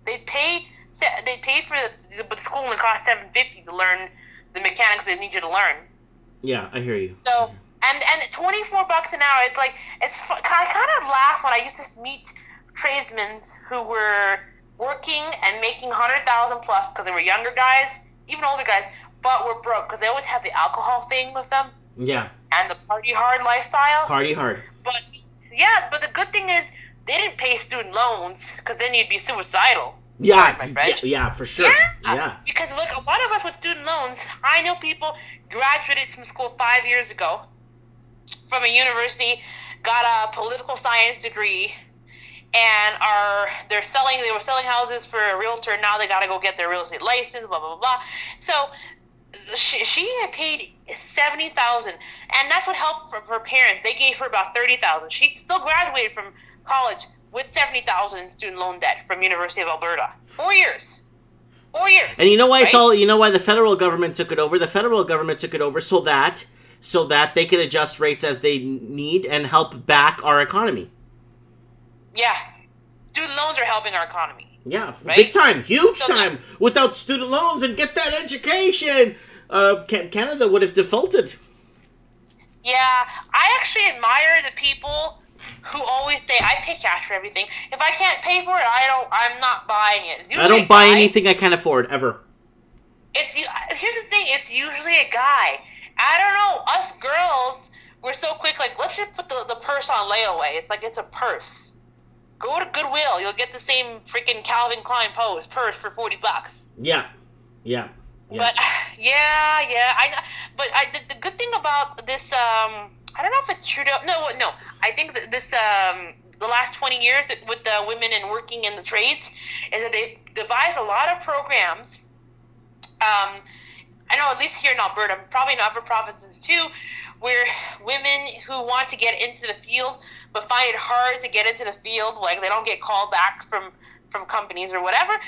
They pay for the schooling costs $750 to learn the mechanics they need you to learn. Yeah, I hear you. So and $24 an hour is like I kind of laugh when I used to meet tradesmen who were working and making 100,000 plus because they were younger guys, even older guys, but were broke because they always have the alcohol thing with them. Yeah. And the party hard lifestyle. Party hard. But the good thing is they didn't pay student loans because then you'd be suicidal. Yeah, my French. yeah, for sure. Yeah. Because look, a lot of us with student loans, I know people graduated from school 5 years ago from a university, got a political science degree, and they were selling houses for a realtor. Now they got to go get their real estate license, blah blah blah. So she had paid $70,000, and that's what helped for her parents. They gave her about $30,000. She still graduated from college with $70,000 in student loan debt from University of Alberta. 4 years. 4 years. And you know why right? you know why the federal government took it over? The federal government took it over so that they could adjust rates as they need and help back our economy. Yeah. Student loans are helping our economy. Yeah, right? big time, huge time. Without student loans and get that education, Canada would have defaulted. Yeah, I actually admire the people who always say, I pay cash for everything. If I can't pay for it, I'm not buying it. I don't buy anything I can't afford, ever. Here's the thing, it's usually a guy. I don't know, us girls, we're so quick, like, let's just put the purse on layaway. It's like, it's a purse. Go to Goodwill, you'll get the same freaking Calvin Klein purse for $40. Yeah. But, the good thing about this, I don't know if it's true no, I think that this, the last 20 years with the women and working in the trades is that they've devised a lot of programs. I know at least here in Alberta, probably in other provinces too, where women who want to get into the field but find it hard to get into the field, like they don't get called back from companies or whatever,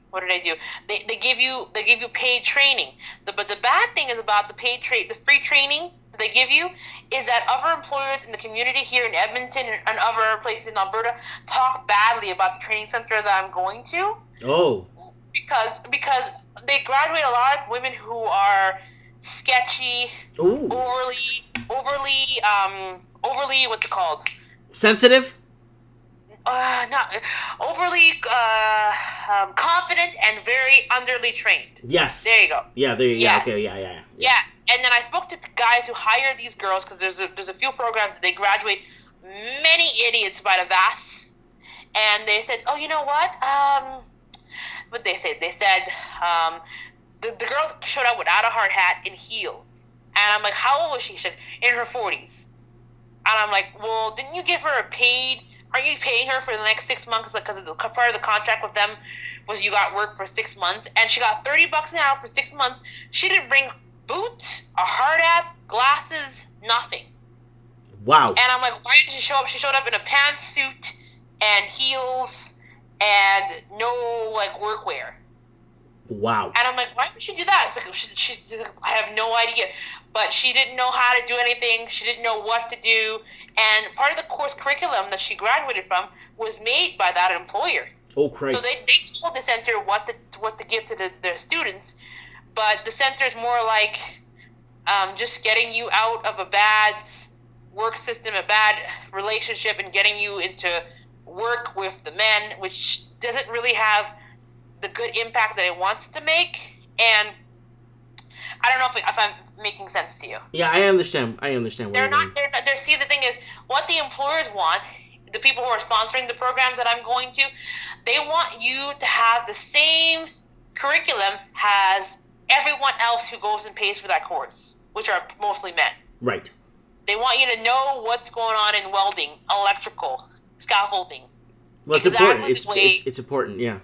what do they do? They give you paid training. But the bad thing is about the free training that they give you is that other employers in the community here in Edmonton and other places in Alberta talk badly about the training center that I'm going to. Oh. Because they graduate a lot of women who are sketchy, overly what's it called? Sensitive? Not overly confident and very underly trained. Yes. There you go. Yeah, there you go. Yes. Okay, yeah. Yes, and then I spoke to guys who hire these girls because there's a few programs that they graduate many idiots by the vast, and they said, oh, you know what? What they said? They said the girl showed up without a hard hat in heels, and I'm like, how old was she? She said in her 40s, and I'm like, well, didn't you give her a paid? Are you paying her for the next 6 months? Because part of the contract with them was you got work for 6 months, and she got $30 an hour for 6 months. She didn't bring boots, a hard hat, glasses, nothing. Wow. And I'm like, why didn't she show up? She showed up in a pantsuit and heels and no workwear. Wow. And I'm like, why would she do that? It's like she's like, I have no idea. But she didn't know how to do anything. She didn't know what to do. And part of the course curriculum that she graduated from was made by that employer. Oh, Christ. So they told the center what to give to the students, but the center is more like just getting you out of a bad work system, a bad relationship, and getting you into work with the men, which doesn't really have the good impact that it wants to make. And I don't know if I'm making sense to you. Yeah, I understand. What they're not. See, the thing is, what the employers want, the people who are sponsoring the programs that I'm going to, they want you to have the same curriculum as everyone else who goes and pays for that course, which are mostly men. Right. They want you to know what's going on in welding, electrical, scaffolding. Well, it's important. It's important. Yeah.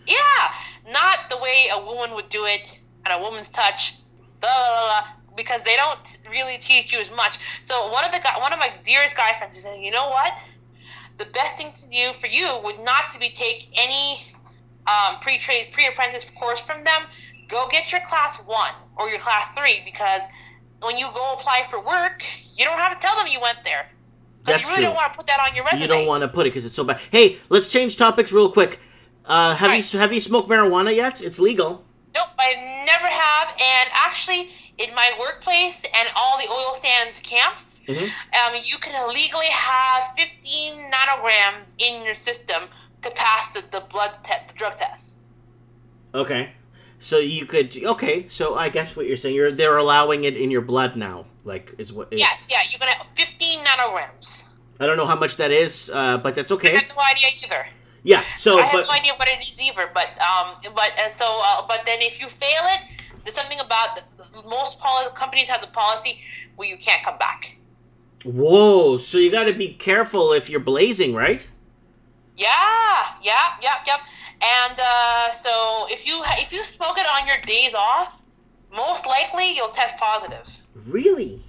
Yeah, not the way a woman would do it. And a woman's touch, because they don't really teach you as much. So one of my dearest guy friends, he said, you know what? The best thing to do for you would not to be take any pre-apprentice course from them. Go get your class 1 or your class 3, because when you go apply for work, you don't have to tell them you went there. Because you really don't want to put that on your resume. You don't want to put it because it's so bad. Hey, let's change topics real quick. Have you smoked marijuana yet? It's legal. Nope, I never have, and actually, in my workplace and all the oil sands camps, you can legally have 15 nanograms in your system to pass the drug test. Okay, so you could. Okay, so I guess what you're saying, they're allowing it in your blood now, like is what. Yes, yeah, you can have 15 nanograms. I don't know how much that is, but that's okay. I have no idea either. Yeah. So I have no idea what it is either. But then if you fail it, there's something about most companies have the policy where you can't come back. Whoa! So you got to be careful if you're blazing, right? Yeah. And so if you smoke it on your days off, most likely you'll test positive. Really?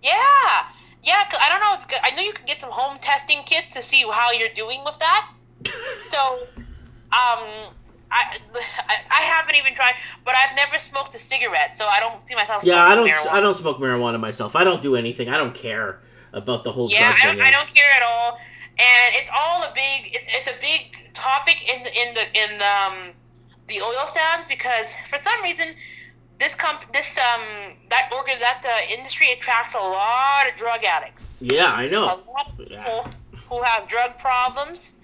Yeah. 'Cause I don't know. I know you can get some home testing kits to see how you're doing with that. So, I haven't even tried, but I've never smoked a cigarette, so I don't see myself. Yeah, marijuana. I don't smoke marijuana myself. I don't do anything. I don't care about the whole drug thing. I don't care at all, and it's all it's a big topic in the oil sands because for some reason that industry attracts a lot of drug addicts. Yeah, I know. A lot of people who have drug problems.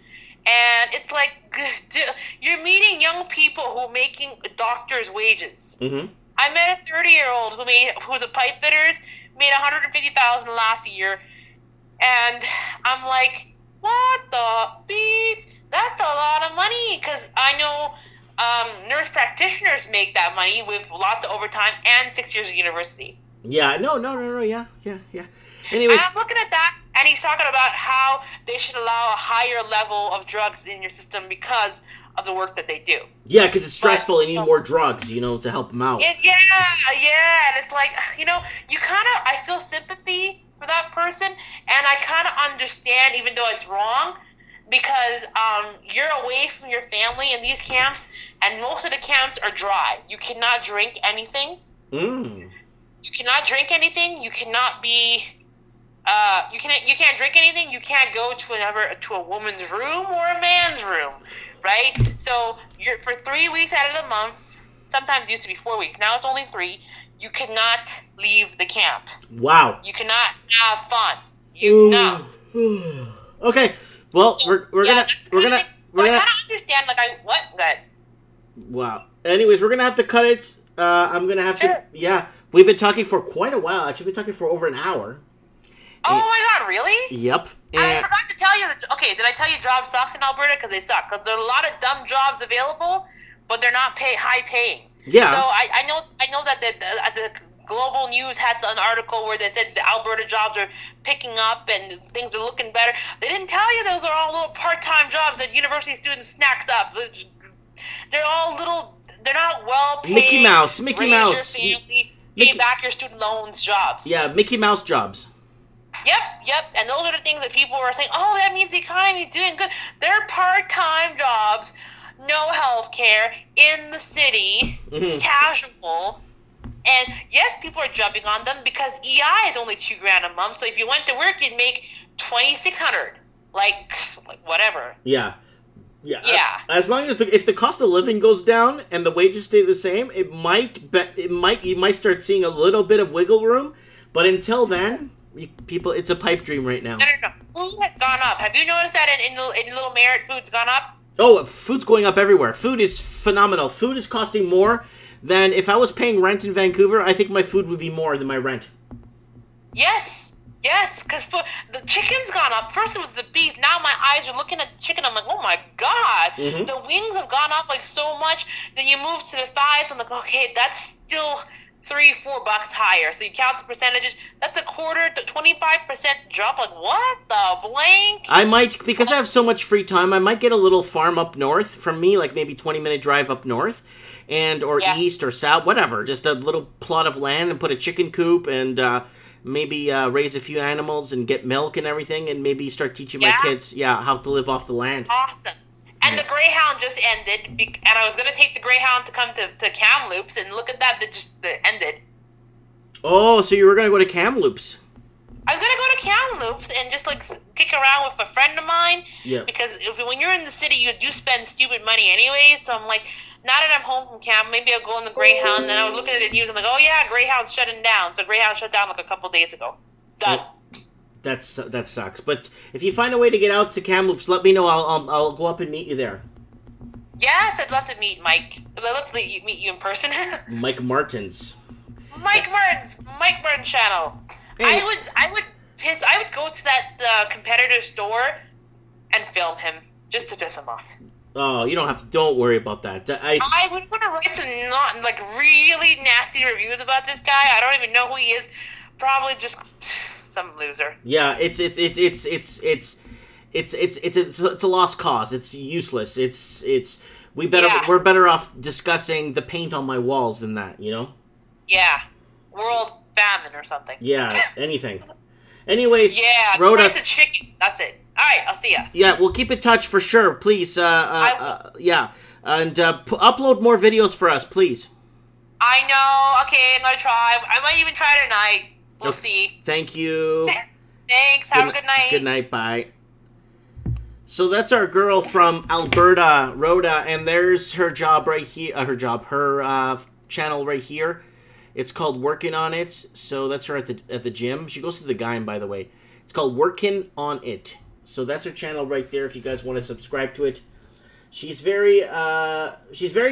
And it's like you're meeting young people who are making doctors' wages. Mm-hmm. I met a 30-year-old who's a pipe fitter, made $150,000 last year, and I'm like, what the beep? That's a lot of money because I know nurse practitioners make that money with lots of overtime and 6 years of university. Yeah, no, yeah. Anyways, I'm looking at that, and he's talking about how they should allow a higher level of drugs in your system because of the work that they do. Yeah, because it's stressful. They need more drugs, to help them out. Yeah, and it's like, I feel sympathy for that person, and I kind of understand, even though it's wrong, because you're away from your family in these camps, and most of the camps are dry. You cannot drink anything. Mm. You cannot drink anything. You cannot be... you can't drink anything. You can't go to a woman's room or a man's room, right? So you're for 3 weeks out of the month. Sometimes it used to be 4 weeks. Now it's only 3. You cannot leave the camp. Wow. You cannot have fun. You know. Okay. Well, we're gonna. I kind of understand. What? Good. Wow. Anyways, we're gonna have to cut it. I'm gonna have to. Yeah, we've been talking for quite a while. Actually, we've been talking for over an hour. Oh my God! Really? Yep. And I forgot to tell you that. Okay, did I tell you jobs suck in Alberta? Because they suck. Because there are a lot of dumb jobs available, but they're not high paying. Yeah. So I know that as a Global News had an article where they said the Alberta jobs are picking up and things are looking better. They didn't tell you those are all little part-time jobs that university students snacked up. They're all little. They're not well paid. Mickey Mouse. Raise your family, pay back your student loans jobs. Yeah, Mickey Mouse jobs. Yep. And those are the things that people were saying, oh, that means the economy is doing good. They're part-time jobs, no health care, in the city, casual. And yes, people are jumping on them because EI is only $2,000 a month. So if you went to work, you'd make $2,600. Like whatever. Yeah. As long as if the cost of living goes down and the wages stay the same, you might start seeing a little bit of wiggle room. But until then, it's a pipe dream right now. No. Food has gone up. Have you noticed that in Little Merritt, food's gone up? Oh, food's going up everywhere. Food is phenomenal. Food is costing more than if I was paying rent in Vancouver. I think my food would be more than my rent. Yes, because the chicken's gone up. First it was the beef. Now my eyes are looking at chicken. I'm like, oh my God. Mm-hmm. The wings have gone up so much. Then you move to the thighs. I'm like, okay, that's still $3-4 higher. So you count the percentages. That's a quarter to 25% drop. Like, what the blank? I might, because I have so much free time, I might get a little farm up north from me, like maybe 20-minute drive up north, or east or south, whatever. Just a little plot of land and put a chicken coop and maybe raise a few animals and get milk and everything, and maybe start teaching my kids, how to live off the land. Awesome. And the Greyhound just ended, and I was going to take the Greyhound to come to Kamloops, and look at that, that ended. Oh, so you were going to go to Kamloops. I was going to go to Kamloops and just, kick around with a friend of mine. Yeah. Because when you're in the city, you do spend stupid money anyway, so I'm like, now that I'm home from camp, maybe I'll go on the Greyhound. And I was looking at the news, I'm like, oh yeah, Greyhound's shutting down. So Greyhound shut down a couple days ago. Done. That sucks. But if you find a way to get out to Kamloops, let me know. I'll go up and meet you there. Yes, I'd love to meet Mike. I'd love to meet you in person. Mike Martins. Mike Martins channel. I would piss. I would go to that competitor's store and film him just to piss him off. Oh, you don't have to. Don't worry about that. I would want to write some really nasty reviews about this guy. I don't even know who he is. Probably just some loser. Yeah, it's a lost cause. It's useless. We're better off discussing the paint on my walls than that, you know? Yeah. World famine or something. Yeah, anything. Anyways, yeah, Rhoda, price of chicken. That's it. All right, I'll see ya. Yeah, we'll keep in touch for sure, please. Yeah, and upload more videos for us, please. I know. Okay, I'm gonna try. I might even try tonight. We'll see. Thank you. Thanks. Have a good night. Good night. Bye. So that's our girl from Alberta, Rhoda, and there's her job right here. Her channel right here. It's called Working on It. So that's her at the gym. She goes to the Gym, by the way. It's called Working on It. So that's her channel right there. If you guys want to subscribe to it, she's very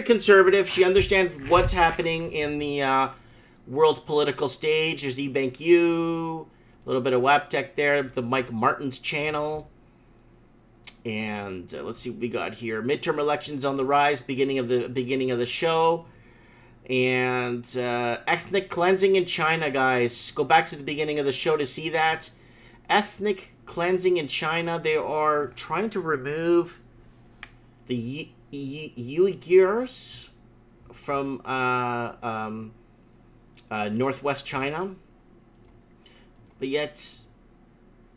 conservative. She understands what's happening in the world political stage. There's eBankU, a little bit of WAPTech there. The Mike Martin's channel. And let's see what we got here. Midterm elections on the rise. Beginning of the show. And ethnic cleansing in China, guys. Go back to the beginning of the show to see that. Ethnic cleansing in China. They are trying to remove the Uyghurs from northwest China. But yet,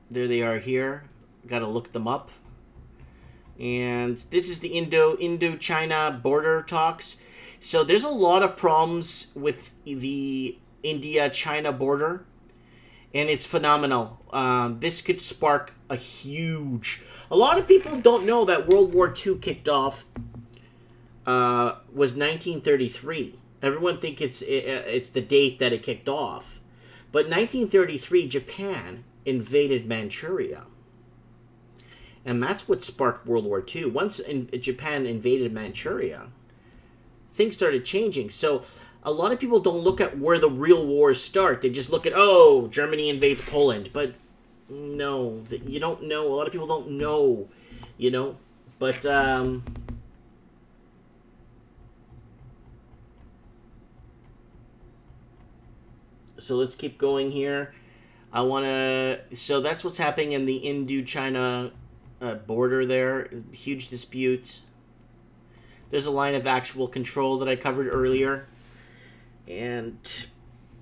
there they are here. Got to look them up. And this is the Indo-China border talks. So there's a lot of problems with the India-China border. And it's phenomenal. This could spark a huge... A lot of people don't know that World War II kicked off was 1933. Everyone thinks it's the date that it kicked off. But 1933, Japan invaded Manchuria. And that's what sparked World War II. Once Japan invaded Manchuria, things started changing. So a lot of people don't look at where the real wars start. They just look at, oh, Germany invades Poland. But no, you don't know. A lot of people don't know, you know. But so let's keep going here. So that's what's happening in the Indo-China border there. Huge dispute. There's a line of actual control that I covered earlier. And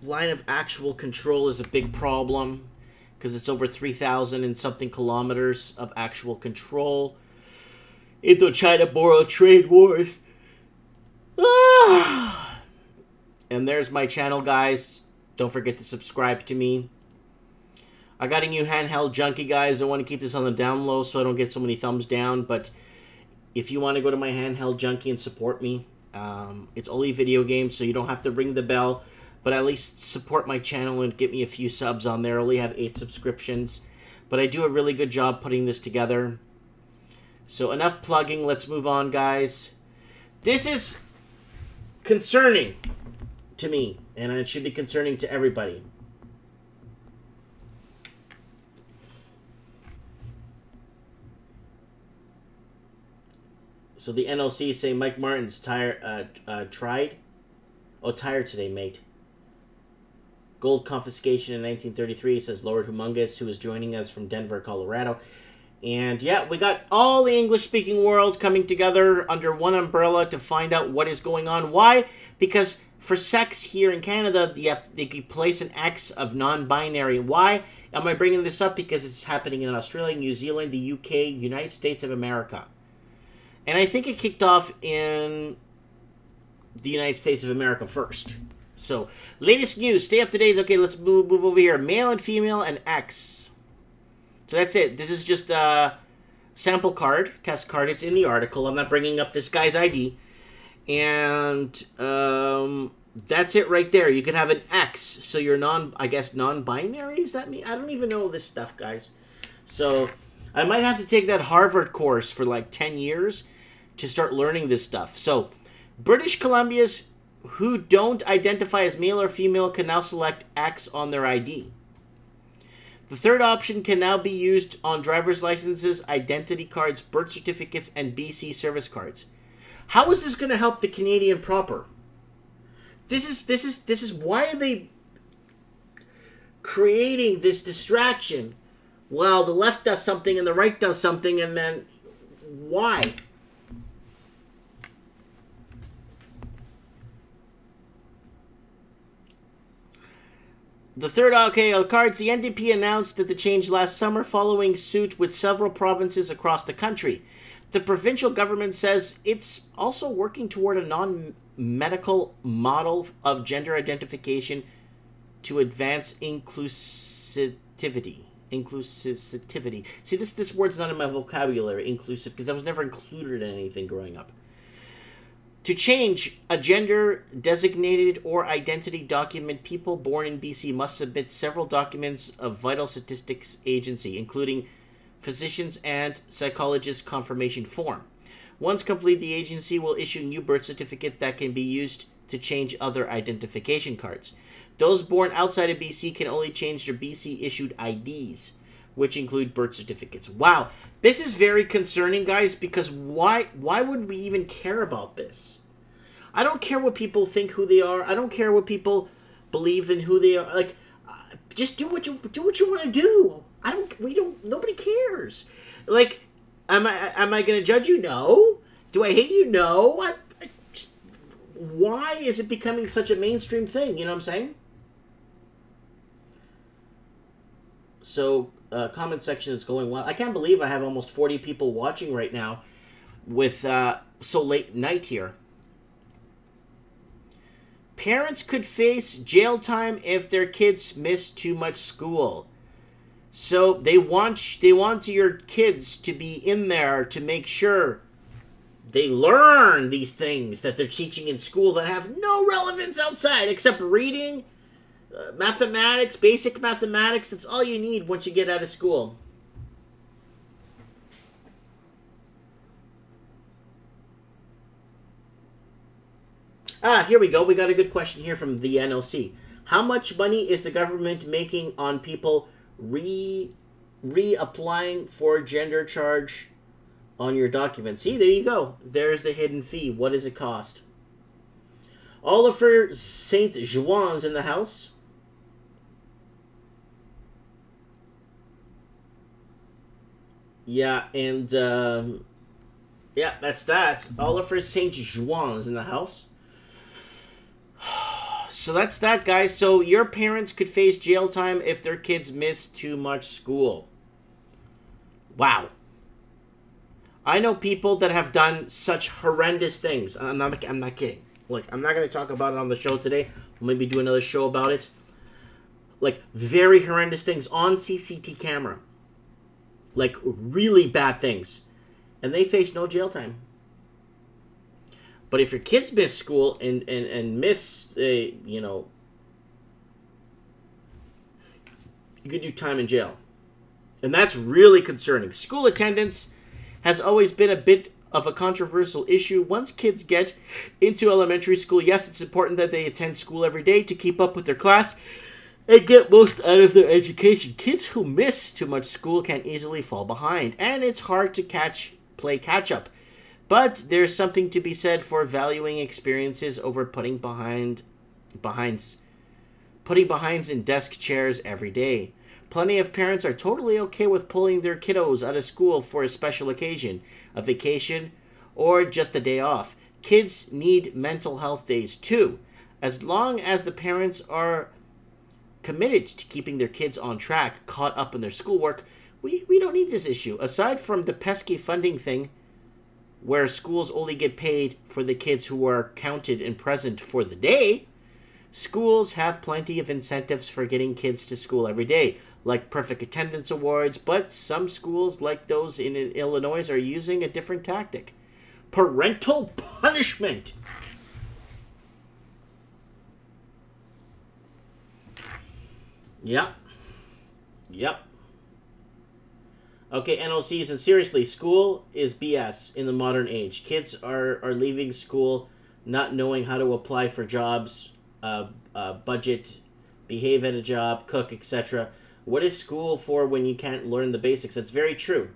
line of actual control is a big problem because it's over 3,000 and something kilometers of actual control. Indo-China border trade wars. And there's my channel, guys. Don't forget to subscribe to me. I got a new handheld junkie, guys. I want to keep this on the down low so I don't get so many thumbs down. But if you want to go to my handheld junkie and support me, it's only video games, so you don't have to ring the bell. But at least support my channel and get me a few subs on there. I only have 8 subscriptions. But I do a really good job putting this together. So enough plugging. Let's move on, guys. This is concerning to me, and it should be concerning to everybody. So the NLC say Mike Martin's tired today, mate. Gold confiscation in 1933, says Lord Humongous, who is joining us from Denver, Colorado. And yeah, we got all the English-speaking worlds coming together under one umbrella to find out what is going on. Why? Because for sex here in Canada, they could place an X of non-binary. Why am I bringing this up? Because it's happening in Australia, New Zealand, the UK, United States of America. And I think it kicked off in the United States of America first. So, latest news. Stay up to date. Okay, let's move over here. Male and female and X. So that's it. This is just a sample card, test card. It's in the article. I'm not bringing up this guy's ID. And that's it right there. You could have an X. So you're non-binary? Is that me? I don't even know this stuff, guys. So I might have to take that Harvard course for like 10 years to start learning this stuff. So British Columbia's who don't identify as male or female can now select X on their ID. The third option can now be used on driver's licenses, identity cards, birth certificates, and BC service cards. How is this going to help the Canadian proper? This is why are they creating this distraction while the left does something and the right does something, and then why? The third cards, the NDP announced that the change last summer following suit with several provinces across the country. The provincial government says it's also working toward a non-medical model of gender identification to advance inclusivity. Inclusivity. See, this word's not in my vocabulary, inclusive, because I was never included in anything growing up. To change a gender-designated or identity document, people born in BC must submit several documents of Vital Statistics Agency, including physicians and psychologists' confirmation form. Once complete, the agency will issue a new birth certificate that can be used to change other identification cards. Those born outside of BC can only change their BC-issued IDs, which include birth certificates. Wow, this is very concerning, guys, because why would we even care about this? I don't care what people think who they are. I don't care what people believe in who they are. Like, just do what you want to do. Nobody cares. Like, am I going to judge you? No. Do I hate you? No. Why is it becoming such a mainstream thing? You know what I'm saying? So, comment section is going well. I can't believe I have almost 40 people watching right now with so late night here. Parents could face jail time if their kids miss too much school. So they want your kids to be in there to make sure they learn these things that they're teaching in school that have no relevance outside except reading, mathematics, basic mathematics. That's all you need once you get out of school. Here we go. We got a good question here from the NOC. How much money is the government making on people reapplying for gender charge on your document? See, there you go. There's the hidden fee. What does it cost? Oliver St. Juan's in the house. Yeah, and yeah, that's that. Oliver St. Juan's in the house. So that's that, guys. So your parents could face jail time if their kids miss too much school. Wow. I know people that have done such horrendous things. I'm not kidding. Like, I'm not going to talk about it on the show today. We'll maybe do another show about it. Like, very horrendous things on CCTV camera. Like, really bad things. And they face no jail time. But if your kids miss school and miss, you know, you could do time in jail. And that's really concerning. School attendance has always been a bit of a controversial issue. Once kids get into elementary school, yes, it's important that they attend school every day to keep up with their class and get most out of their education. Kids who miss too much school can easily fall behind, and it's hard to play catch up. But there's something to be said for valuing experiences over putting behinds in desk chairs every day. Plenty of parents are totally okay with pulling their kiddos out of school for a special occasion, a vacation, or just a day off. Kids need mental health days too. As long as the parents are committed to keeping their kids on track, caught up in their schoolwork, we don't need this issue. Aside from the pesky funding thing, where schools only get paid for the kids who are counted and present for the day, schools have plenty of incentives for getting kids to school every day, like perfect attendance awards, but some schools, like those in Illinois, are using a different tactic. Parental punishment. Yep. Okay, NOCs, and seriously, school is BS in the modern age. Kids are leaving school not knowing how to apply for jobs, budget, behave at a job, cook, etc. What is school for when you can't learn the basics? That's very true.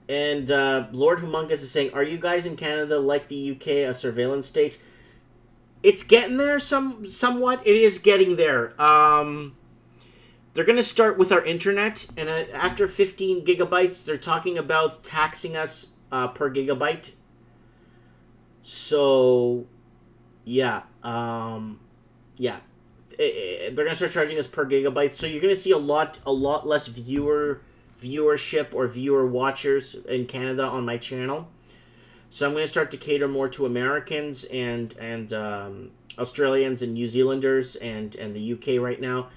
And Lord Humongous is saying, are you guys in Canada like the UK, a surveillance state? It's getting there somewhat. It is getting there. They're going to start with our internet, and after 15 gigabytes, they're talking about taxing us per gigabyte. So, yeah. Yeah. They're going to start charging us per gigabyte. So you're going to see a lot less viewership or viewer watchers in Canada on my channel. So I'm going to start to cater more to Americans and Australians and New Zealanders and the UK right now,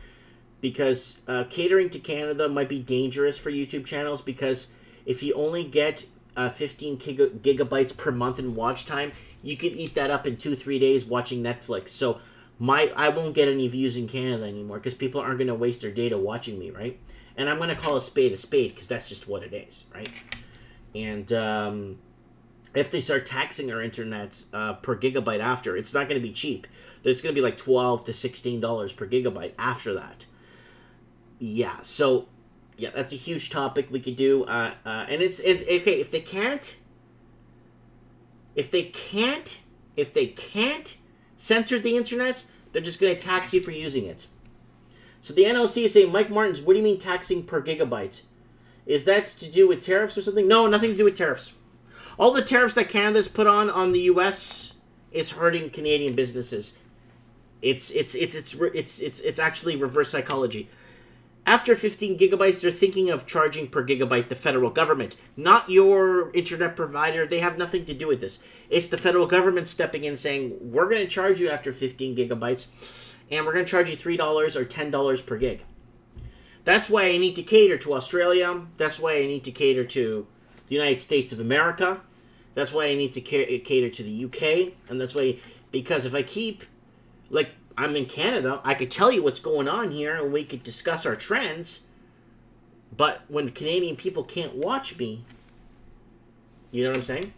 because catering to Canada might be dangerous for YouTube channels, because if you only get 15 gigabytes per month in watch time, you can eat that up in 2-3 days watching Netflix. So I won't get any views in Canada anymore, because people aren't going to waste their data watching me, right? And I'm going to call a spade, because that's just what it is, right? And if they start taxing our internet per gigabyte after, it's not going to be cheap. It's going to be like $12 to $16 per gigabyte after that. Yeah, so, yeah, that's a huge topic we could do. And it's okay, if they can't censor the internet, they're just going to tax you for using it. So the NLC is saying, Mike Martins, what do you mean taxing per gigabyte? Is that to do with tariffs or something? No, nothing to do with tariffs. All the tariffs that Canada's put on the U.S. is hurting Canadian businesses. It's actually reverse psychology. After 15 gigabytes, they're thinking of charging per gigabyte the federal government, not your internet provider. They have nothing to do with this. It's the federal government stepping in saying, we're going to charge you after 15 gigabytes, and we're going to charge you $3 or $10 per gig. That's why I need to cater to Australia. That's why I need to cater to the United States of America. That's why I need to cater to the UK. And that's why, because if I keep, like, I'm in Canada, I could tell you what's going on here and we could discuss our trends. But when Canadian people can't watch me, you know what I'm saying?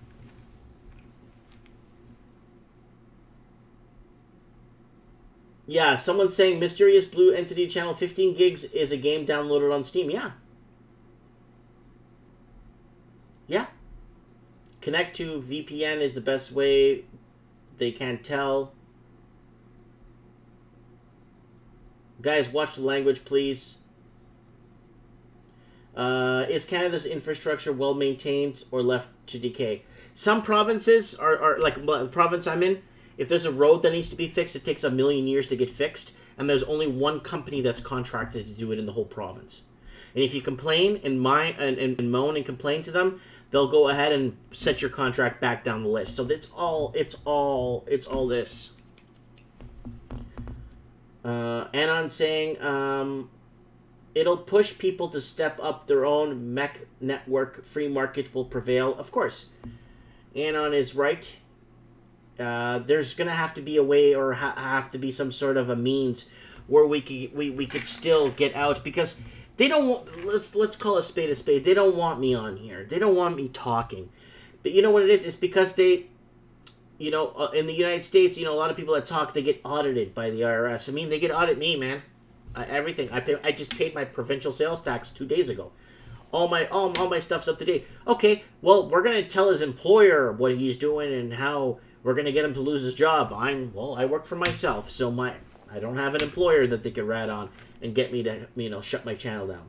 Yeah, someone's saying Mysterious Blue Entity Channel 15 gigs is a game downloaded on Steam. Yeah. Yeah. Connect to VPN is the best way. They can't tell. Guys, watch the language, please. Is Canada's infrastructure well maintained or left to decay? Some provinces are like the province I'm in. If there's a road that needs to be fixed, it takes 1,000,000 years to get fixed, and there's only one company that's contracted to do it in the whole province. And if you complain and moan and complain to them, they'll go ahead and set your contract back down the list. So it's all this. Anon saying, it'll push people to step up their own mech network. Free market will prevail. Of course. Anon is right. There's gonna have to be a way, or have to be some sort of a means where we could still get out, because they don't want, let's call a spade a spade. They don't want me on here. They don't want me talking. But you know what it is? It's because they, you know, in the United States, you know, a lot of people that talk, they get audited by the IRS. I mean, they get audit me, man. Everything. I just paid my provincial sales tax 2 days ago. All my stuff's up to date. Okay, well, we're gonna tell his employer what he's doing and how we're gonna get him to lose his job. I work for myself, so I don't have an employer that they could rat on and get me to, you know, shut my channel down.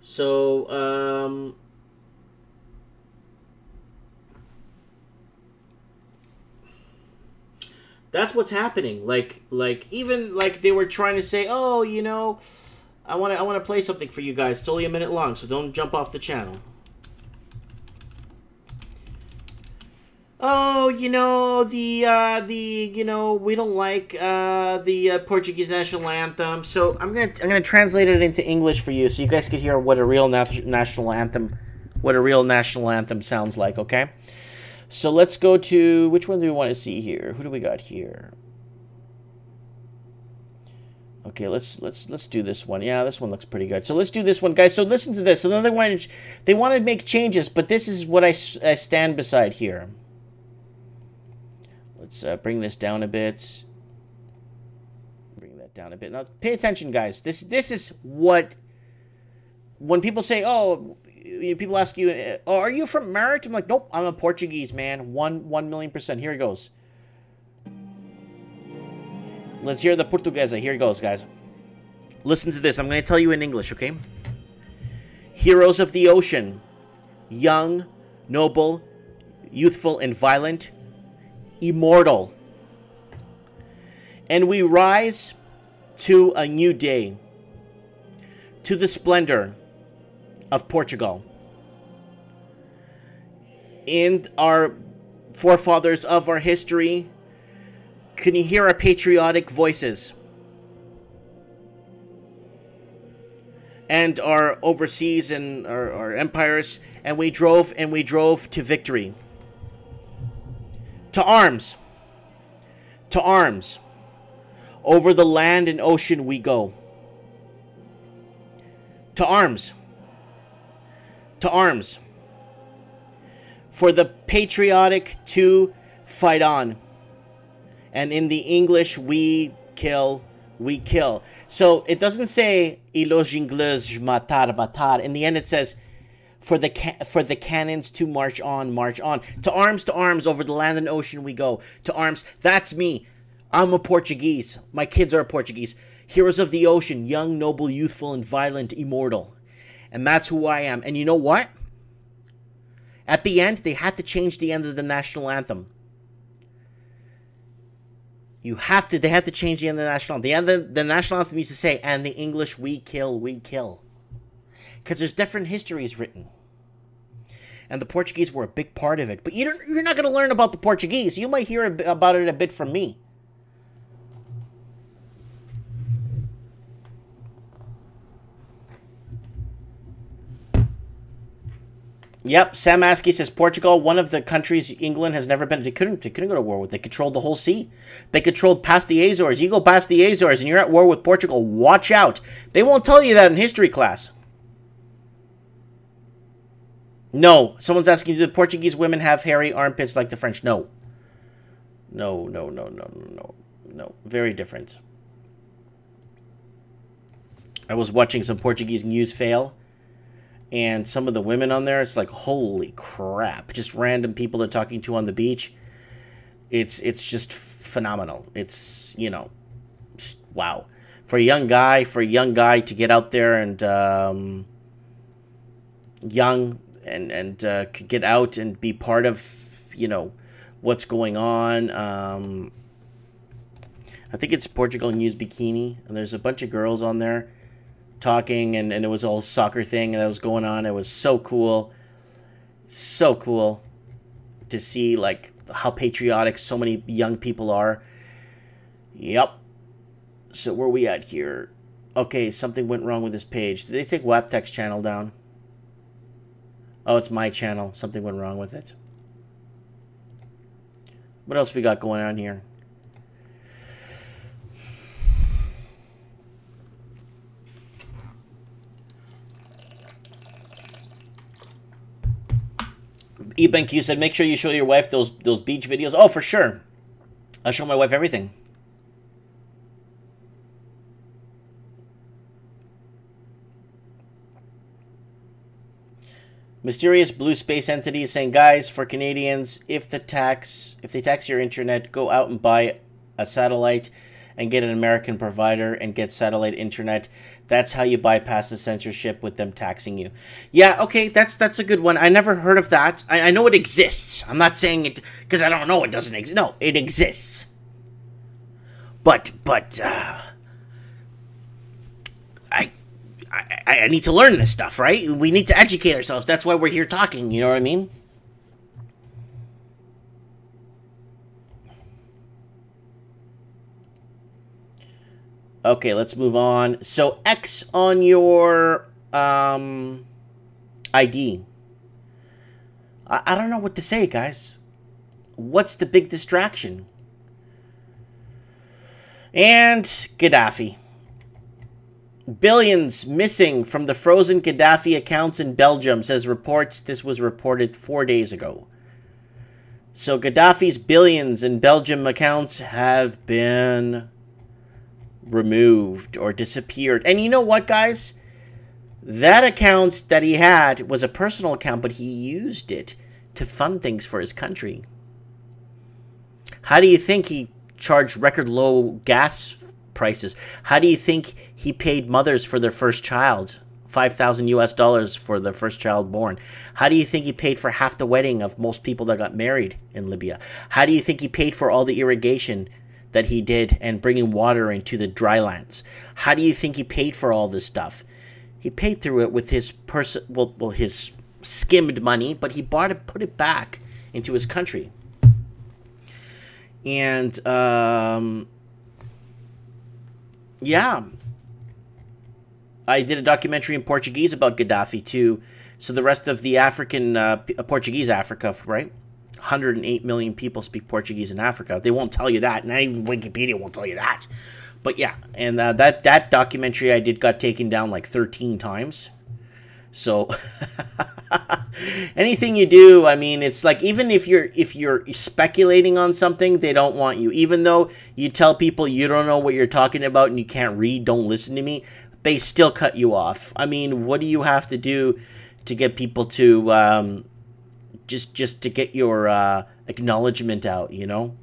So, that's what's happening. Like even like they were trying to say, oh, you know, I want to play something for you guys. It's only a minute long, so don't jump off the channel. Oh, you know, you know, we don't like the Portuguese national anthem. So I'm gonna translate it into English for you, so you guys could hear what a real national anthem sounds like. Okay. So let's go to, which one do we want to see here? Who do we got here? Okay, let's do this one. Yeah, this one looks pretty good. So let's do this one, guys. So listen to this. So they want to make changes, but this is what I stand beside here. Let's bring this down a bit. Bring that down a bit. Now, pay attention, guys. This is what... When people say, oh, people ask you, oh, are you from Merit? I'm like, nope, I'm a Portuguese, man. 1 million%. Here it goes. Let's hear the Portuguesa. Here it goes, guys. Listen to this. I'm going to tell you in English, okay? Heroes of the ocean. Young, noble, youthful, and violent. Immortal. And we rise to a new day. To the splendor of Portugal. In our forefathers of our history, can you hear our patriotic voices? And our overseas and our empires, and we drove to victory. To arms. To arms. Over the land and ocean we go. To arms. To arms. For the patriotic to fight on. And in the English, we kill, we kill. So it doesn't say, y los ingleses matar, matar. In the end, it says, for the cannons to march on, march on. To arms, over the land and ocean we go. To arms, that's me. I'm a Portuguese. My kids are Portuguese. Heroes of the ocean, young, noble, youthful, and violent, immortal. And that's who I am. And you know what? At the end, they had to change the end of the national anthem. They had to change the end of the national anthem. The national anthem used to say, and the English, we kill, we kill. Because there's different histories written. And the Portuguese were a big part of it. But you're not going to learn about the Portuguese. You might hear about it a bit from me. Yep, Sam Askey says Portugal, one of the countries England has never been. They couldn't go to war with. They controlled the whole sea. They controlled past the Azores. You go past the Azores and you're at war with Portugal. Watch out. They won't tell you that in history class. No. Someone's asking, do the Portuguese women have hairy armpits like the French? No. No. Very different. I was watching some Portuguese news fail. And some of the women on there, it's like, holy crap. Just random people they're talking to on the beach. It's just phenomenal. It's, you know, just, wow. For a young guy to get out there and get out and be part of, you know, what's going on. I think it's Portugal News Bikini. And there's a bunch of girls on there talking, and it was a whole soccer thing that was going on. It was so cool to see like how patriotic so many young people are. Yep. So where are we at here? Okay, something went wrong with this page. Did they take Waptek's channel down? Oh, it's my channel. Something went wrong with it. What else we got going on here? eBank, you said make sure you show your wife those beach videos. Oh, for sure. I'll show my wife everything. Mysterious blue space entity is saying, guys, for Canadians, if they tax your internet, go out and buy a satellite and get an American provider and get satellite internet. That's how you bypass the censorship with them taxing you. Yeah, okay, that's a good one. I never heard of that. I know it exists. I'm not saying it because I don't know it doesn't exist. No, it exists. But I need to learn this stuff, right? We need to educate ourselves. That's why we're here talking, you know what I mean? Okay, let's move on. So X on your ID. I don't know what to say, guys. What's the big distraction? And Gaddafi. Billions missing from the frozen Gaddafi accounts in Belgium, says reports. This was reported 4 days ago. So Gaddafi's billions in Belgium accounts have been removed or disappeared. And you know what, guys? That account that he had was a personal account, but he used it to fund things for his country. How do you think he charged record low gas prices? How do you think he paid mothers for their first child? $5,000 for the first child born. How do you think he paid for half the wedding of most people that got married in Libya? How do you think he paid for all the irrigation that he did and bringing water into the drylands? How do you think he paid for all this stuff? He paid through it with his his skimmed money, but he put it back into his country. And yeah. I did a documentary in Portuguese about Gaddafi too. So the rest of the African, Portuguese Africa, right? 108 million people speak Portuguese in Africa. They won't tell you that. Not even Wikipedia won't tell you that. But yeah, and that documentary I did got taken down like 13 times. So anything you do, I mean, it's like even if you're speculating on something, they don't want you. Even though you tell people you don't know what you're talking about and you can't read, don't listen to me, they still cut you off. I mean, what do you have to do to get people to just to get your acknowledgement out, you know?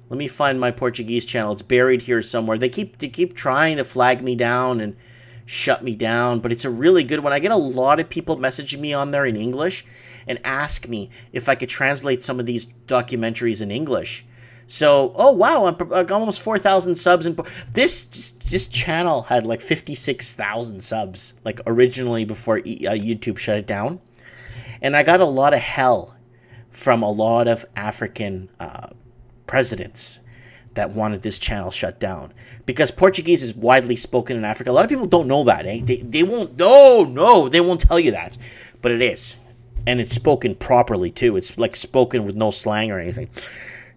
Let me find my Portuguese channel. It's buried here somewhere. They keep trying to flag me down and shut me down, but it's a really good one. I get a lot of people messaging me on there in English and ask me if I could translate some of these documentaries in English. So, oh wow, I'm almost 4,000 subs, and this channel had like 56,000 subs, like originally before YouTube shut it down, and I got a lot of hell from a lot of African presidents that wanted this channel shut down because Portuguese is widely spoken in Africa. A lot of people don't know that, eh? They won't. No, they won't tell you that, but it is, and it's spoken properly too. It's like spoken with no slang or anything.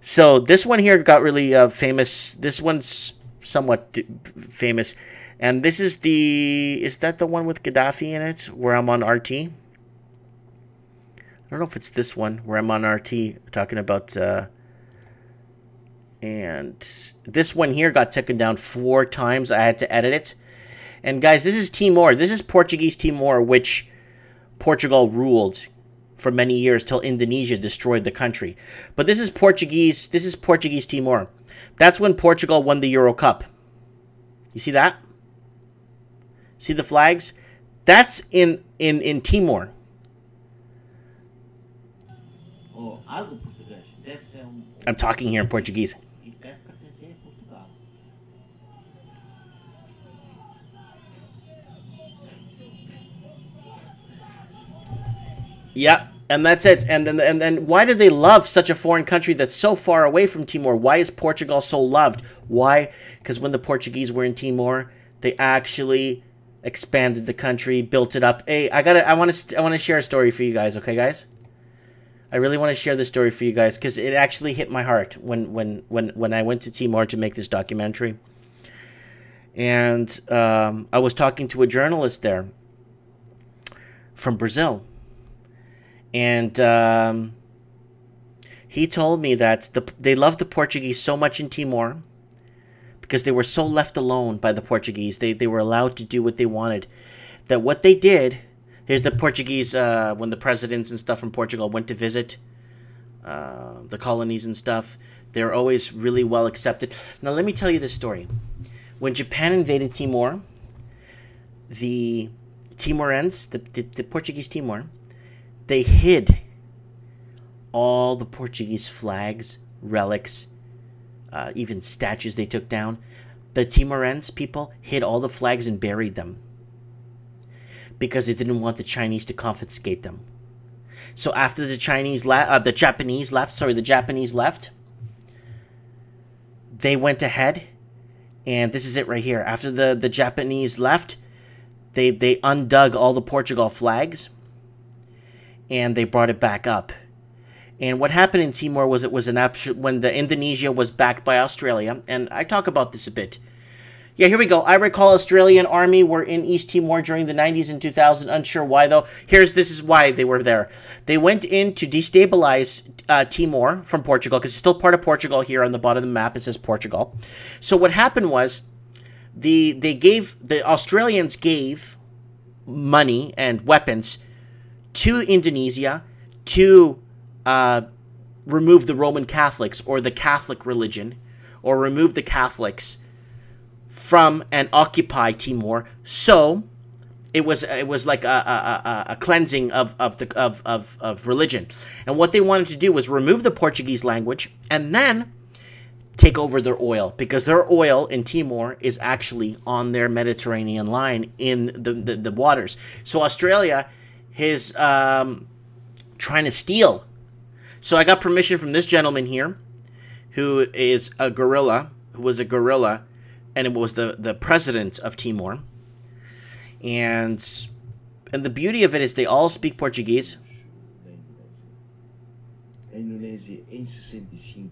So this one here got really famous. This one's somewhat famous. And this is is that the one with Gaddafi in it where I'm on RT? I don't know if it's this one where I'm on RT talking about, and this one here got taken down 4 times. I had to edit it. And guys, this is Timor. This is Portuguese Timor, which Portugal ruled for many years till Indonesia destroyed the country. But this is Portuguese Timor. That's when Portugal won the Euro Cup. You see that? See the flags? That's in Timor. I'm talking here in Portuguese. Yeah, and that's it. And then why do they love such a foreign country that's so far away from Timor? Why is Portugal so loved? Why? Because when the Portuguese were in Timor, they actually expanded the country, built it up. Hey, I want to share a story for you guys, okay, guys? I really want to share this story for you guys because it actually hit my heart when I went to Timor to make this documentary. And I was talking to a journalist there from Brazil. And he told me that they loved the Portuguese so much in Timor because they were so left alone by the Portuguese. They were allowed to do what they wanted. That what they did, here's the Portuguese, when the presidents and stuff from Portugal went to visit the colonies and stuff, they were always really well accepted. Now let me tell you this story. When Japan invaded Timor, the Timorans, the Portuguese Timor, they hid all the Portuguese flags, relics, even statues they took down. The Timorans people hid all the flags and buried them because they didn't want the Chinese to confiscate them. So after the Japanese left, they went ahead, and this is it right here. After the Japanese left, they undug all the Portugal flags, and they brought it back up. And what happened in Timor was it was when the Indonesia was backed by Australia, and I talk about this a bit. Yeah, here we go. I recall Australian Army were in East Timor during the 90s and 2000. Unsure why, though. This is why they were there. They went in to destabilize Timor from Portugal, because it's still part of Portugal here on the bottom of the map. It says Portugal. So what happened was the Australians gave money and weapons to Indonesia to remove the Roman Catholics or the Catholic religion, or remove the Catholics from and occupy Timor. So it was like a cleansing of religion. And what they wanted to do was remove the Portuguese language and then take over their oil, because their oil in Timor is actually on their Mediterranean line in the waters. So Australia is trying to steal. So I got permission from this gentleman here, who is a guerrilla, and it was the president of Timor. And the beauty of it is they all speak Portuguese. Indonésia em 65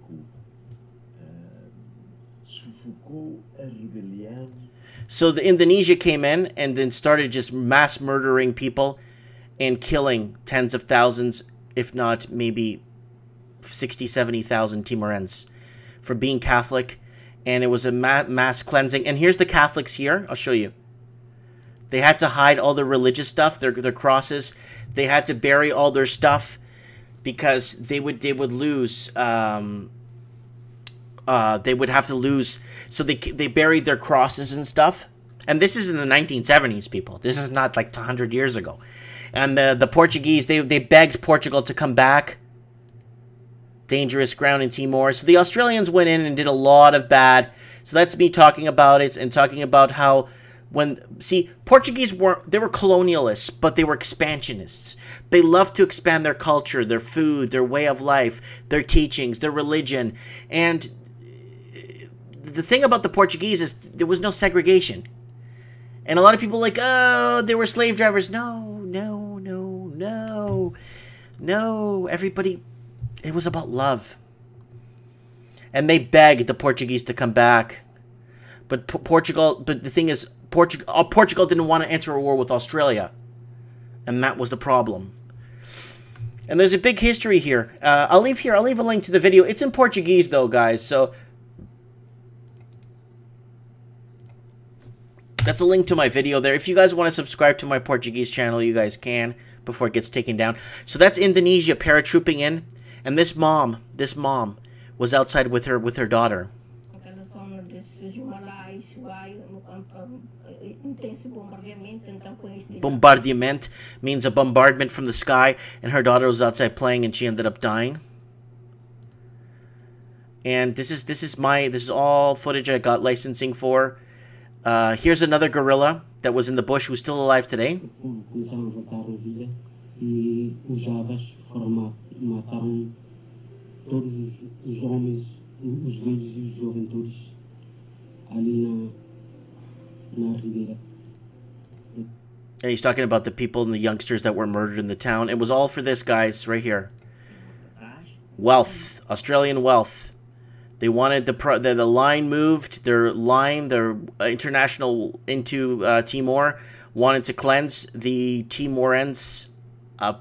sufocou a rebelião. So the Indonesia came in and then started just mass murdering people and killing tens of thousands, if not maybe 60, 70,000 Timorans for being Catholic. And it was a mass cleansing. And here's the Catholics here. I'll show you. They had to hide all their religious stuff, their crosses. They had to bury all their stuff because they would lose. They would have to lose. So they buried their crosses and stuff. And this is in the 1970s, people. This is not like 100 years ago. And the Portuguese, they begged Portugal to come back. Dangerous ground in Timor. So the Australians went in and did a lot of bad. So that's me talking about it and talking about how Portuguese were colonialists, but they were expansionists. They loved to expand their culture, their food, their way of life, their teachings, their religion. And the thing about the Portuguese is there was no segregation. And a lot of people are like, oh, they were slave drivers. No. Everybody, it was about love. And they begged the Portuguese to come back. But the thing is, Portugal didn't want to enter a war with Australia. And that was the problem. And there's a big history here. I'll leave a link to the video. It's in Portuguese though, guys. So that's a link to my video there. If you guys want to subscribe to my Portuguese channel, you guys can before it gets taken down. So that's Indonesia paratrooping in. And this mom was outside with her daughter. Bombardment means a bombardment from the sky, and her daughter was outside playing and she ended up dying. And this is all footage I got licensing for. Here's another gorilla that was in the bush who's still alive today. And he's talking about the people and the youngsters that were murdered in the town. It was all for this, guys, right here. Wealth. Australian wealth. They wanted the line moved. Their international into Timor wanted to cleanse the Timorans,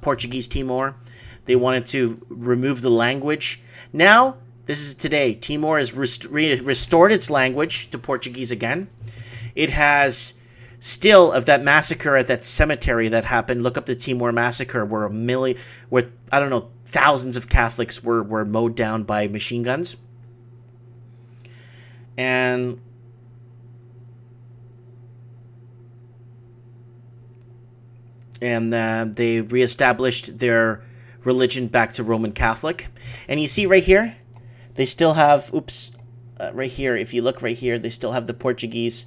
Portuguese Timor. They wanted to remove the language. Now, this is today. Timor has restored its language to Portuguese again. It has still of that massacre at that cemetery that happened. Look up the Timor massacre, where I don't know, thousands of Catholics were mowed down by machine guns. And they reestablished their religion back to Roman Catholic. And you see right here, they still have, right here, if you look right here, they still have the Portuguese.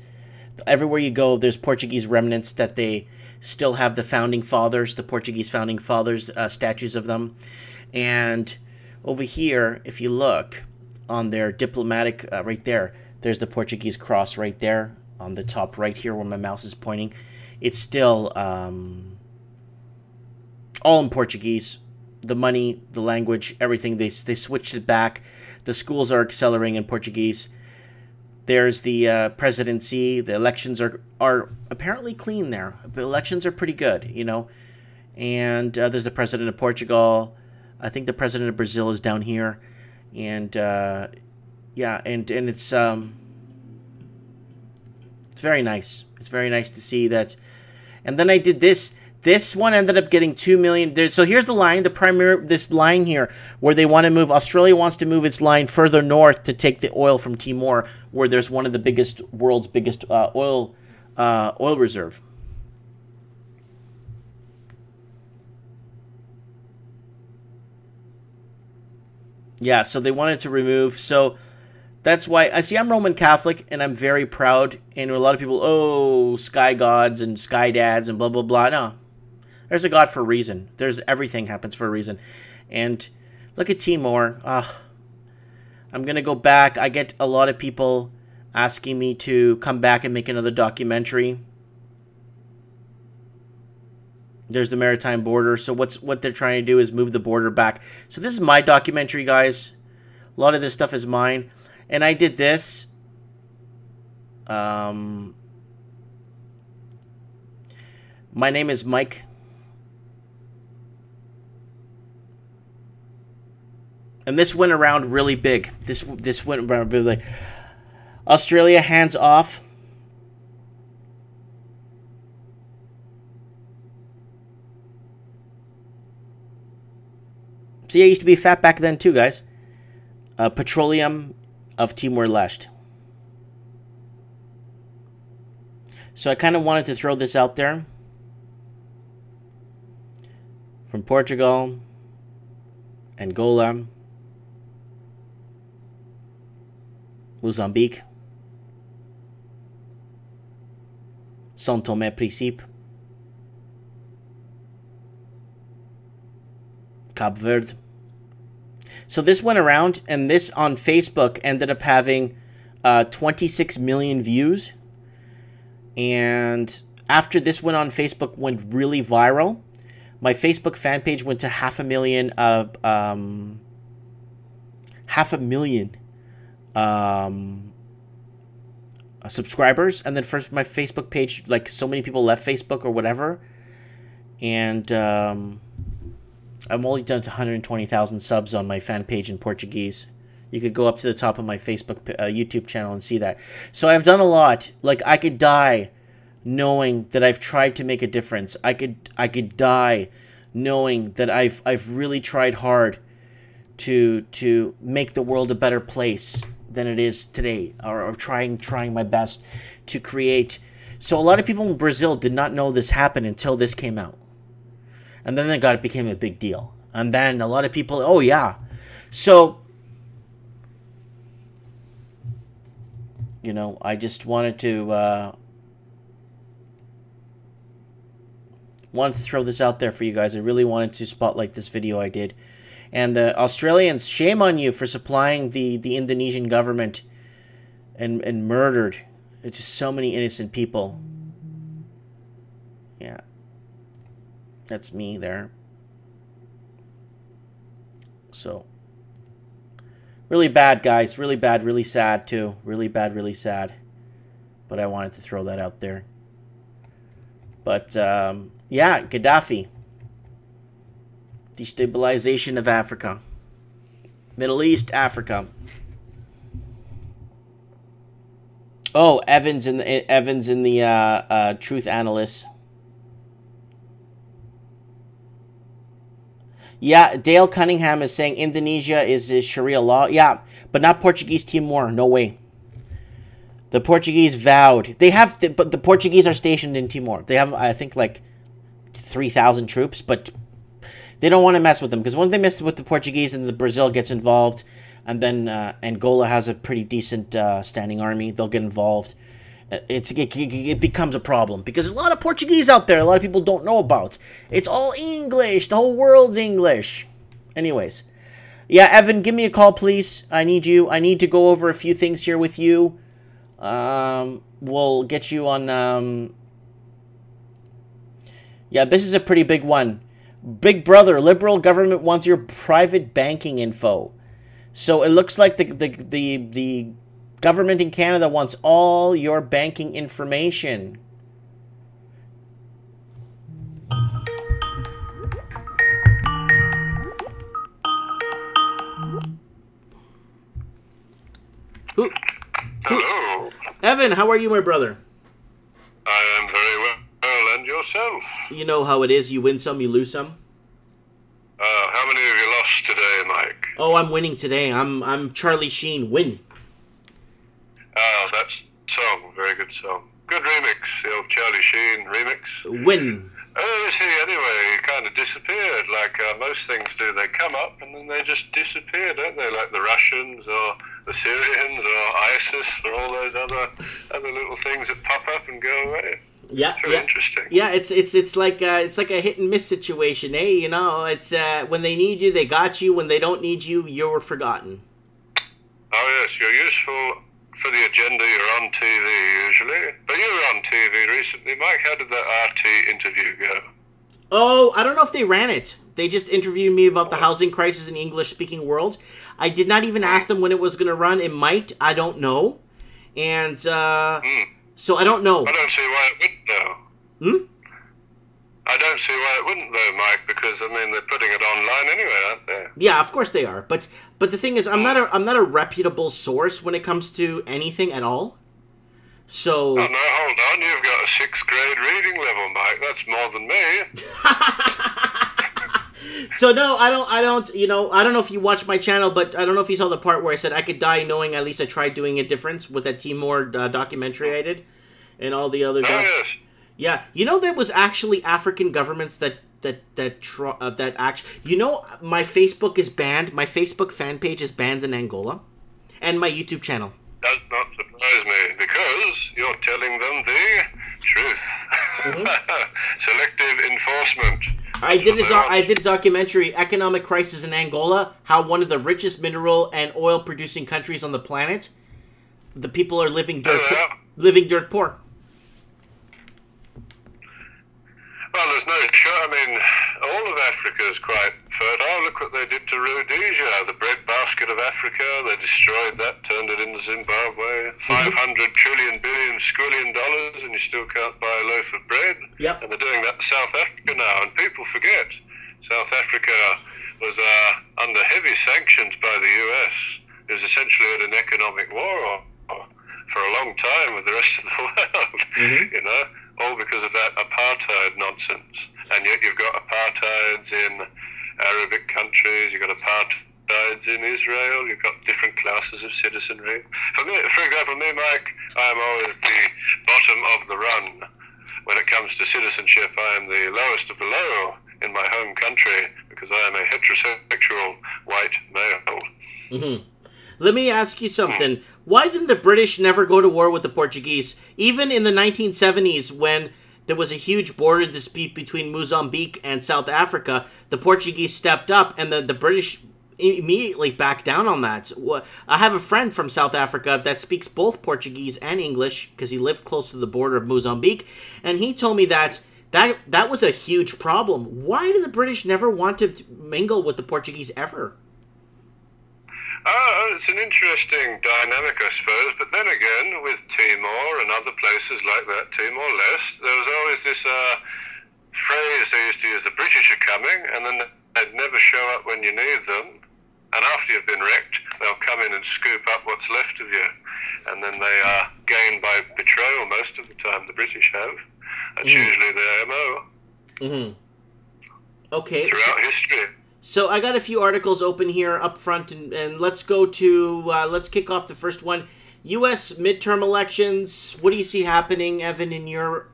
Everywhere you go, there's Portuguese remnants that they still have the founding fathers, the Portuguese founding fathers, statues of them. And over here, if you look on their diplomatic, right there, there's the Portuguese cross right there on the top right here where my mouse is pointing. It's still all in Portuguese. The money, the language, everything, they switched it back. The schools are accelerating in Portuguese. There's the presidency. The elections are apparently clean there. The elections are pretty good, you know. And there's the president of Portugal. I think the president of Brazil is down here, and yeah, and it's very nice. It's very nice to see that. And then I did this. This one ended up getting 2 million. So here's the line, this line here, where they want to move. Australia wants to move its line further north to take the oil from Timor, where there's one of the world's biggest oil reserve. Yeah, so they wanted to remove. So that's why I see I'm Roman Catholic and I'm very proud. And a lot of people, oh, sky gods and sky dads and blah blah blah. No. There's a God for a reason. There's everything happens for a reason. And look at Timor. I'm going to go back. I get a lot of people asking me to come back and make another documentary. There's the maritime border. So what they're trying to do is move the border back. So this is my documentary, guys. A lot of this stuff is mine. And I did this. My name is Mike. And this went around really big. This went around really big. Australia, hands off. See, I used to be fat back then too, guys. Petroleum of Timor-Leste. So I kind of wanted to throw this out there. From Portugal, Angola, Mozambique, São Tomé Príncipe, Cabo Verde. So this went around, and this on Facebook ended up having 26 million views. And after this went on Facebook, went really viral. My Facebook fan page went to 500,000 subscribers, and then first my Facebook page, like so many people left Facebook or whatever, and I'm only down to 120,000 subs on my fan page in Portuguese. You could go up to the top of my Facebook YouTube channel and see that. So I've done a lot. Like, I could die knowing that I've tried to make a difference. I could die knowing that I've really tried hard to make the world a better place than it is today, or trying my best to create. So a lot of people in Brazil did not know this happened until this came out, and then it became a big deal, and then a lot of people, oh yeah. So you know, I just wanted to throw this out there for you guys. I really wanted to spotlight this video I did. And the Australians, shame on you for supplying the Indonesian government and murdered just so many innocent people. Yeah. That's me there. So, really bad, guys. Really bad, really sad, too. Really bad, really sad. But I wanted to throw that out there. But, yeah, Gaddafi. Destabilization of Africa. Middle East, Africa. Oh, Evans in the Truth Analyst. Yeah, Dale Cunningham is saying Indonesia is Sharia law. Yeah, but not Portuguese Timor. No way. The Portuguese vowed. They have, but the Portuguese are stationed in Timor. They have, I think, like 3,000 troops, but they don't want to mess with them, because when they mess with the Portuguese and the Brazil gets involved, and then Angola has a pretty decent standing army, they'll get involved. It becomes a problem, because there's a lot of Portuguese out there a lot of people don't know about. It's all English. The whole world's English. Anyways. Yeah, Evan, give me a call, please. I need you. I need to go over a few things here with you. We'll get you on... Yeah, this is a pretty big one. Big Brother, liberal government wants your private banking info. So it looks like the government in Canada wants all your banking information. Hello. Evan, how are you, my brother? I am very well, and yourself? You know how it is. You win some, you lose some. How many have you lost today, Mike? Oh, I'm winning today. I'm Charlie Sheen. Win. Oh, that's song. Very good song. Good remix. The old Charlie Sheen remix. Win. Oh, is he anyway? He kind of disappeared, like most things do. They come up and then they just disappear, don't they? Like the Russians or the Syrians or ISIS or all those other little things that pop up and go away. Yeah, Very interesting. Yeah, it's like a hit and miss situation, eh? You know, it's when they need you, they got you. When they don't need you, you're forgotten. Oh yes, you're useful for the agenda. You're on TV usually, but you were on TV recently, Mike. How did that RT interview go? Oh, I don't know if they ran it. They just interviewed me about the housing crisis in the English-speaking world. I did not even ask them when it was going to run. It might. I don't know. And so I don't know. I don't see why it wouldn't, though. I don't see why it wouldn't, though, Mike, because, I mean, they're putting it online anyway, aren't they? Yeah, of course they are. But the thing is, I'm not a reputable source when it comes to anything at all. So. Oh, no, hold on. You've got a 6th grade reading level, Mike. That's more than me. So no, I don't. You know, I don't know if you watched my channel, but I don't know if you saw the part where I said I could die knowing at least I tried doing a difference with that Timor documentary I did, and all the other. Yes. Yeah, you know there was actually African governments that actually. You know, my Facebook is banned. My Facebook fan page is banned in Angola, and my YouTube channel. Does not surprise me, because you're telling them the truth. Selective enforcement. I did a documentary, Economic Crisis in Angola, how one of the richest mineral and oil producing countries on the planet, the people are living dirt poor. Well, there's no shot. I mean, all of Africa is quite fertile. Look what they did to Rhodesia, the breadbasket of Africa. They destroyed that, turned it into Zimbabwe. 500 trillion billion squillion dollars, and you still can't buy a loaf of bread. Yep. And they're doing that to South Africa now, and people forget. South Africa was under heavy sanctions by the US. It was essentially at an economic war for a long time with the rest of the world, you know, all because of that apartheid nonsense. And yet you've got apartheids in Arabic countries, you've got apartheids in Israel, you've got different classes of citizenry. For example, me, Mike, I am always the bottom of the run. When it comes to citizenship, I am the lowest of the low in my home country because I am a heterosexual white male. Let me ask you something. Why didn't the British never go to war with the Portuguese? Even in the 1970s, when there was a huge border dispute between Mozambique and South Africa, the Portuguese stepped up and the British immediately backed down on that. I have a friend from South Africa that speaks both Portuguese and English because he lived close to the border of Mozambique, and he told me that was a huge problem. Why did the British never want to mingle with the Portuguese ever? It's an interesting dynamic, I suppose, but then again, with Timor and other places like that, Timor-Leste, there was always this phrase they used to use, the British are coming, and then they'd never show up when you need them, and after you've been wrecked, they'll come in and scoop up what's left of you, and then they are gained by betrayal most of the time, the British have. That's usually their MO. Okay. Throughout history. So I got a few articles open here up front, and let's go to, let's kick off the first one. U.S. midterm elections. What do you see happening, Evan, in your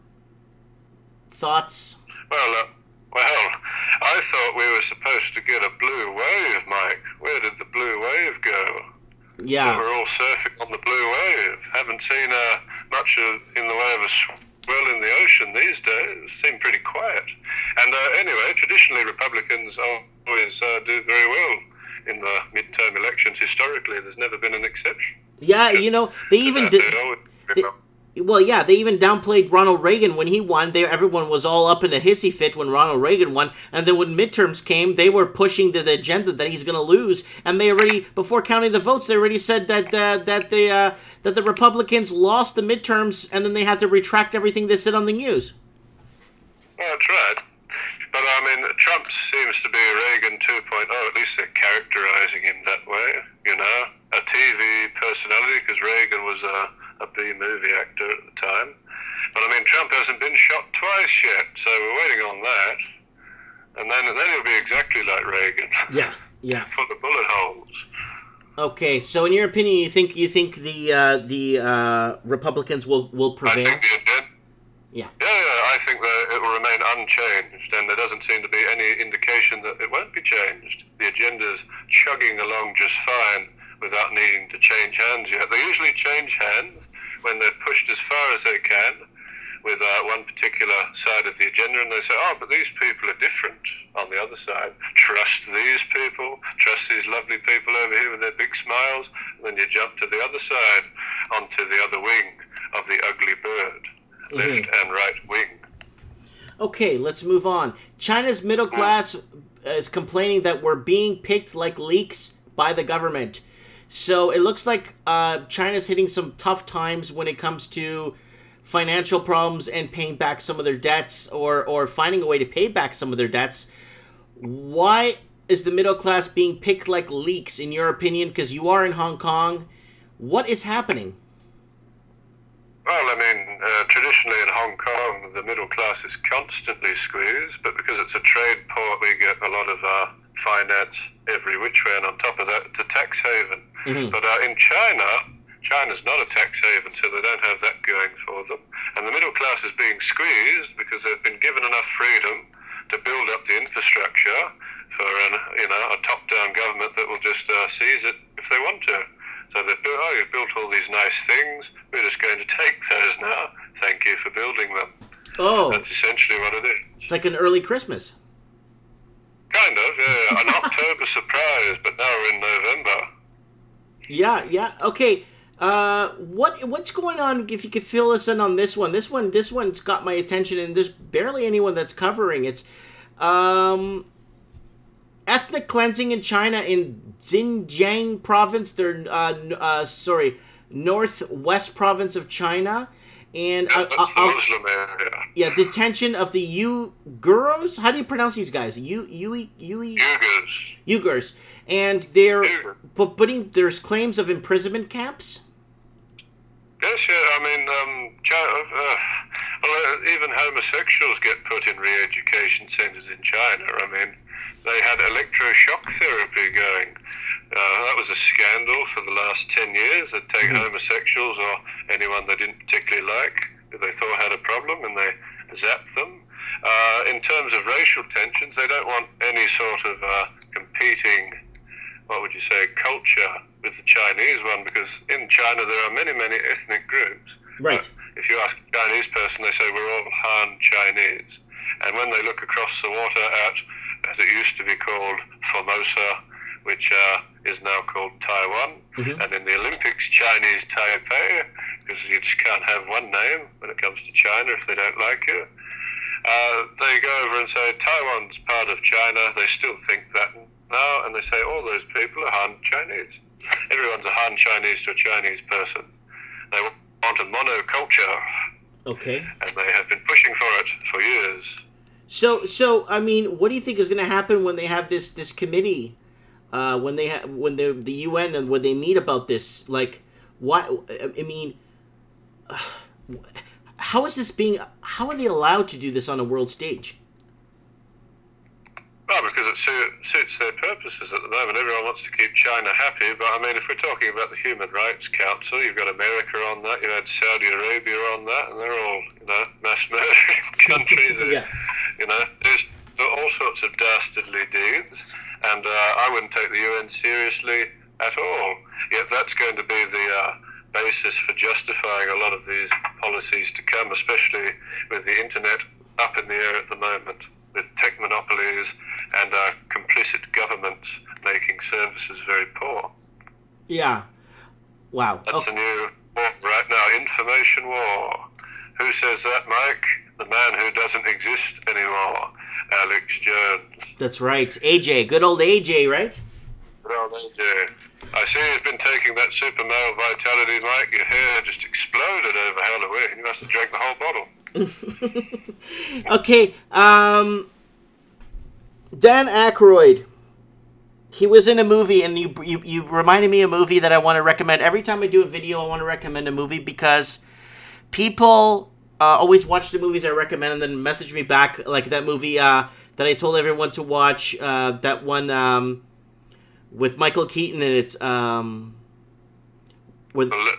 thoughts? Well, I thought we were supposed to get a blue wave, Mike. Where did the blue wave go? Yeah. We're all surfing on the blue wave. Haven't seen much in the way of a swell in the ocean these days. Seem pretty quiet. And anyway, traditionally Republicans always do very well in the midterm elections. Historically, there's never been an exception. Yeah, you know, they even did. Well, yeah, they even downplayed Ronald Reagan when he won. Everyone was all up in a hissy fit when Ronald Reagan won. And then when midterms came, they were pushing the agenda that he's going to lose. And they already, before counting the votes, they already said that the Republicans lost the midterms, and then they had to retract everything they said on the news. Well, that's right. But, I mean, Trump seems to be Reagan 2.0. At least they're characterizing him that way, you know. A TV personality because Reagan was a B-movie actor at the time. But I mean, Trump hasn't been shot twice yet, so we're waiting on that. And then he'll be exactly like Reagan. Yeah, yeah. Full of bullet holes. Okay, so in your opinion, you think the Republicans will prevail? I think the agenda. Yeah. Yeah, I think that it will remain unchanged, and there doesn't seem to be any indication that it won't be changed. The agenda's chugging along just fine without needing to change hands yet. They usually change hands when they're pushed as far as they can with one particular side of the agenda, and they say, oh, but these people are different on the other side. Trust these people, trust these lovely people over here with their big smiles, and then you jump to the other side, onto the other wing of the ugly bird, left and right wing. Okay, let's move on. China's middle class is complaining that we're being picked like leeks by the government. So it looks like China's hitting some tough times when it comes to financial problems and paying back some of their debts, or finding a way to pay back some of their debts. Why is the middle class being picked like leeks, in your opinion? Because you are in Hong Kong. What is happening? Well, I mean, traditionally in Hong Kong, the middle class is constantly squeezed, but because it's a trade port, we get a lot of finance every which way, and on top of that, it's a tax haven. But in China's not a tax haven, so they don't have that going for them. And the middle class is being squeezed because they've been given enough freedom to build up the infrastructure for a top-down government that will just seize it if they want to. So they've built, you've built all these nice things, we're just going to take those now. Thank you for building them. Oh. That's essentially what it is. It's like an early Christmas. Kind of, yeah. An October surprise, but now we're in November. Yeah. Okay. What's going on? If you could fill us in on this one. This one's got my attention, and there's barely anyone that's covering. It's ethnic cleansing in China in Xinjiang province. Northwest province of China, and Muslim area. Yeah, detention of the Uyghurs. How do you pronounce these guys? Uyghurs. And they're putting, there's claims of imprisonment camps. Yes, yeah. I mean, even homosexuals get put in re-education centers in China. I mean, they had electroshock therapy going. That was a scandal for the last 10 years. They'd take homosexuals or anyone they didn't particularly like, who they thought had a problem, and they zapped them. In terms of racial tensions, they don't want any sort of competing, what would you say, culture with the Chinese one, because in China there are many, many ethnic groups. Right. If you ask a Chinese person, they say we're all Han Chinese. And when they look across the water at, as it used to be called, Formosa, which is now called Taiwan, and in the Olympics, Chinese Taipei, because you just can't have one name when it comes to China if they don't like you. They go over and say Taiwan's part of China. They still think that now, and they say all those people are Han Chinese. Everyone's a Han Chinese to a Chinese person. They want a monoculture. Okay. And they have been pushing for it for years. So I mean, what do you think is going to happen when they have this committee, when the UN and when they meet about this? Like, why? I mean, how is this being? How are they allowed to do this on a world stage? Well, because it suits their purposes at the moment. Everyone wants to keep China happy, but I mean, if we're talking about the Human Rights Council, you've got America on that, you had Saudi Arabia on that, and they're all, mass murdering countries. Yeah. There's all sorts of dastardly deeds, and I wouldn't take the UN seriously at all. Yet that's going to be the basis for justifying a lot of these policies to come, especially with the internet up in the air at the moment, with tech monopolies and complicit governments making services very poor. Yeah. Wow. That's the new war right now, information war. Who says that, Mike? The man who doesn't exist anymore, Alex Jones. That's right. AJ. Good old AJ, right? Good old AJ. I see you've been taking that super male vitality, Mike. Your hair just exploded over Halloween. You must have drank the whole bottle. Okay, Dan Aykroyd. He was in a movie, and you reminded me of a movie that I want to recommend. Every time I do a video, I want to recommend a movie because people always watch the movies I recommend and then message me back, like that movie that I told everyone to watch, that one with Michael Keaton, and it's with the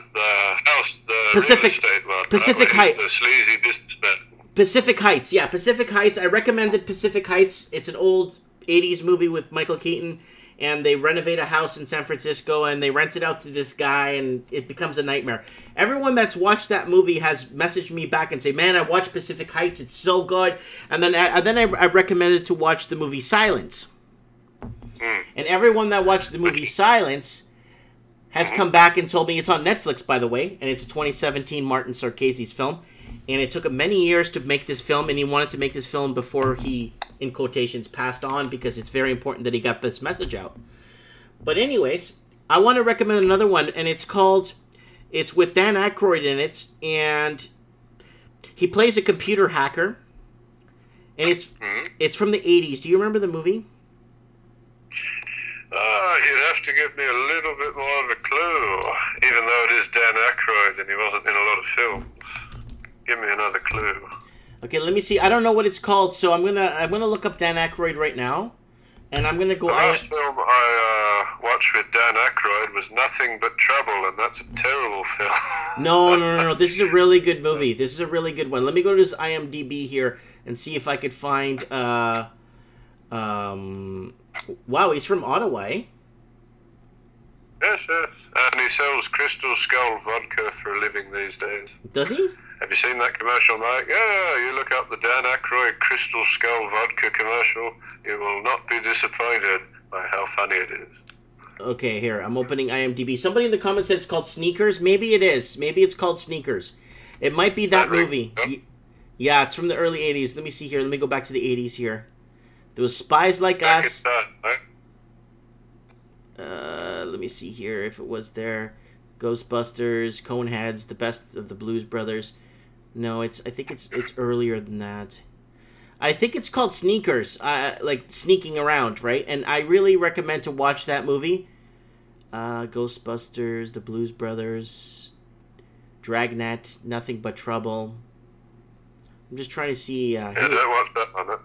house, the Pacific real estate one, Pacific right? Heights. The sleazy businessman. Pacific Heights, yeah, Pacific Heights. I recommended Pacific Heights. It's an old 80s movie with Michael Keaton, and they renovate a house in San Francisco, and they rent it out to this guy, and it becomes a nightmare. Everyone that's watched that movie has messaged me back and say, man, I watched Pacific Heights, it's so good. And then I recommended to watch the movie Silence. And everyone that watched the movie Silence has come back and told me, it's on Netflix, by the way, and it's a 2017 Martin Scorsese's film. And it took him many years to make this film, and he wanted to make this film before he, in quotations, passed on, because it's very important that he got this message out. But anyways, I want to recommend another one, and it's with Dan Aykroyd in it, and he plays a computer hacker, and it's from the 80s. Do you remember the movie? You'd have to give me a little bit more of a clue, even though it is Dan Aykroyd and he wasn't in a lot of films. Give me another clue. Okay, let me see. I don't know what it's called, so I'm gonna look up Dan Aykroyd right now, and I'm gonna go. The last film I watched with Dan Aykroyd was Nothing But Trouble, and that's a terrible film. No. This is a really good movie. This is a really good one. Let me go to his IMDb here and see if I could find. Wow, he's from Ottawa. Eh? Yes, and he sells Crystal Skull vodka for a living these days. Does he? Have you seen that commercial, Mike? Yeah, you look up the Dan Aykroyd Crystal Skull vodka commercial, you will not be disappointed by how funny it is. Okay, here, I'm opening IMDb. Somebody in the comments said it's called Sneakers. Maybe it is. Maybe it's called Sneakers. It might be that movie. Yeah, it's from the early 80s. Let me see here. Let me go back to the 80s here. There was Spies Like Us. Let me see here if it was there. Ghostbusters, Coneheads, The Best of the Blues Brothers. No, I think it's earlier than that. I think it's called Sneakers, like sneaking around, right? And I really recommend to watch that movie. Ghostbusters, The Blues Brothers, Dragnet, Nothing But Trouble. I'm just trying to see. Yeah, don't watch that one.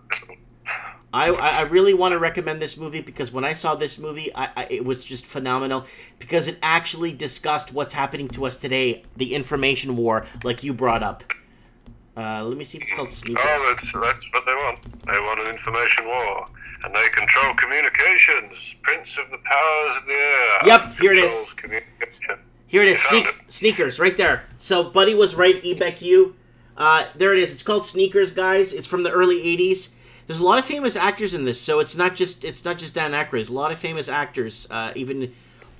I really want to recommend this movie because when I saw this movie, it was just phenomenal because it actually discussed what's happening to us today, the information war, like you brought up. Let me see if it's called Sneakers. Oh, that's what they want. They want an information war. And they control communications. Prince of the powers of the air. Yep, here it is. Here it is, it. Sneakers, right there. So Buddy was right, EBECU. There it is. It's called Sneakers, guys. It's from the early 80s. There's a lot of famous actors in this, so it's not just Dan Aykroyd. There's a lot of famous actors. Even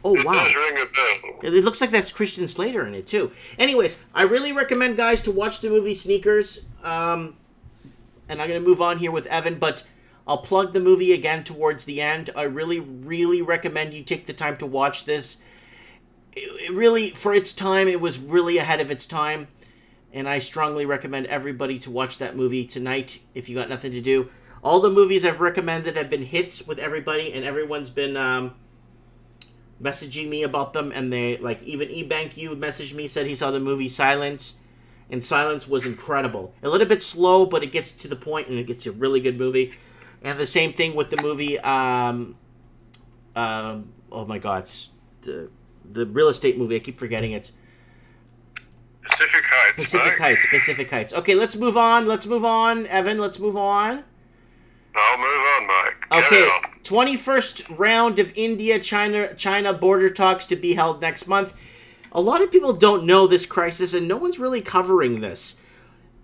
oh wow, it does ring a bell. It looks like that's Christian Slater in it too. Anyways, I really recommend guys to watch the movie Sneakers. And I'm gonna move on here with Evan, but I'll plug the movie again towards the end. I really recommend you take the time to watch this. It really, for its time, it was really ahead of its time. And I strongly recommend everybody to watch that movie tonight if you got nothing to do. All the movies I've recommended have been hits with everybody, and everyone's been messaging me about them. And they, like, even EBank messaged me, said he saw the movie Silence, and Silence was incredible. A little bit slow, but it gets to the point, and it gets a really good movie. And the same thing with the movie, oh my God, it's the real estate movie. I keep forgetting it. Pacific Heights. Okay, let's move on. Evan, let's move on. I'll move on, Mike. Okay, 21st round of India-China border talks to be held next month. A lot of people don't know this crisis, and no one's really covering this.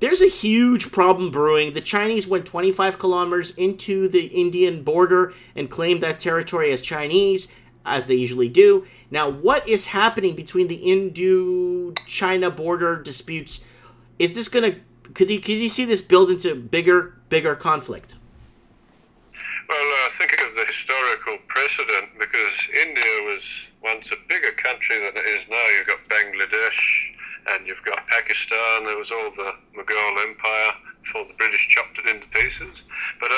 There's a huge problem brewing. The Chinese went 25 kilometers into the Indian border and claimed that territory as Chinese, as they usually do. Now, what is happening between the Indo-China border disputes? Is this going to... Could you see this build into bigger conflict? Well, think of the historical precedent, because India was once a bigger country than it is now. You've got Bangladesh, and you've got Pakistan. There was all the Mughal Empire before the British chopped it into pieces. But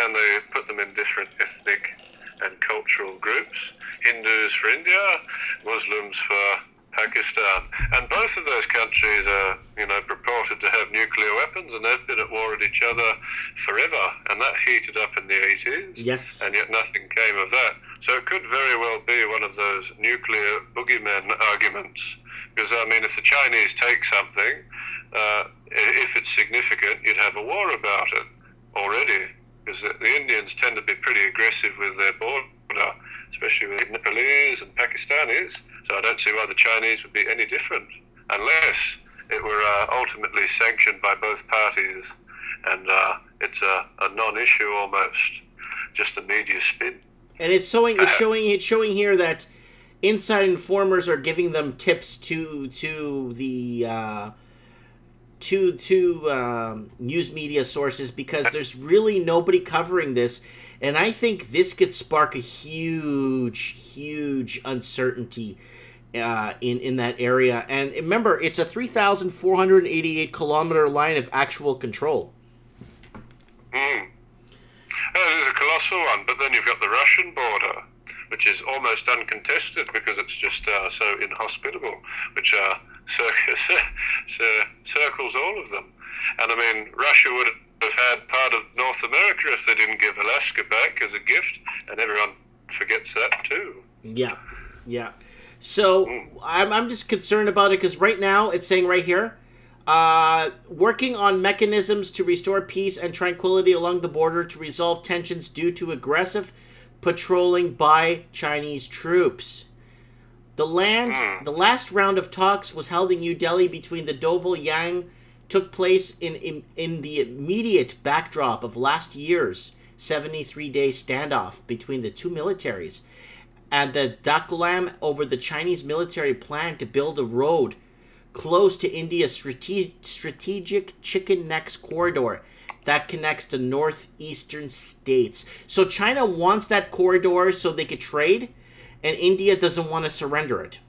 and they put them in different ethnic and cultural groups. Hindus for India, Muslims for Pakistan. And both of those countries are, purported to have nuclear weapons, and they've been at war with each other forever. And that heated up in the 80s. Yes. And yet nothing came of that. So it could very well be one of those nuclear boogeyman arguments. Because, if the Chinese take something, if it's significant, you'd have a war about it already. Because the Indians tend to be pretty aggressive with their border, especially with Nepalese and Pakistanis. So I don't see why the Chinese would be any different, unless it were ultimately sanctioned by both parties, and it's a non-issue almost, just a media spin. And it's showing here that inside informers are giving them tips to the news media sources, because there's really nobody covering this, and I think this could spark a huge uncertainty in that area. And remember, it's a 3,488 kilometer line of actual control. It is a colossal one, but then you've got the Russian border, which is almost uncontested because it's just so inhospitable, which circles all of them. And Russia would have had part of North America if they didn't give Alaska back as a gift, and everyone forgets that too. Yeah. So I'm just concerned about it because right now it's saying right here, working on mechanisms to restore peace and tranquility along the border to resolve tensions due to aggressive patrolling by Chinese troops. The last round of talks was held in New Delhi between the Doval Yang, took place in the immediate backdrop of last year's 73-day standoff between the two militaries, and the Daklam over the Chinese military plan to build a road close to India's strategic Chicken Necks corridor that connects the northeastern states. So China wants that corridor so they could trade, and India doesn't want to surrender it.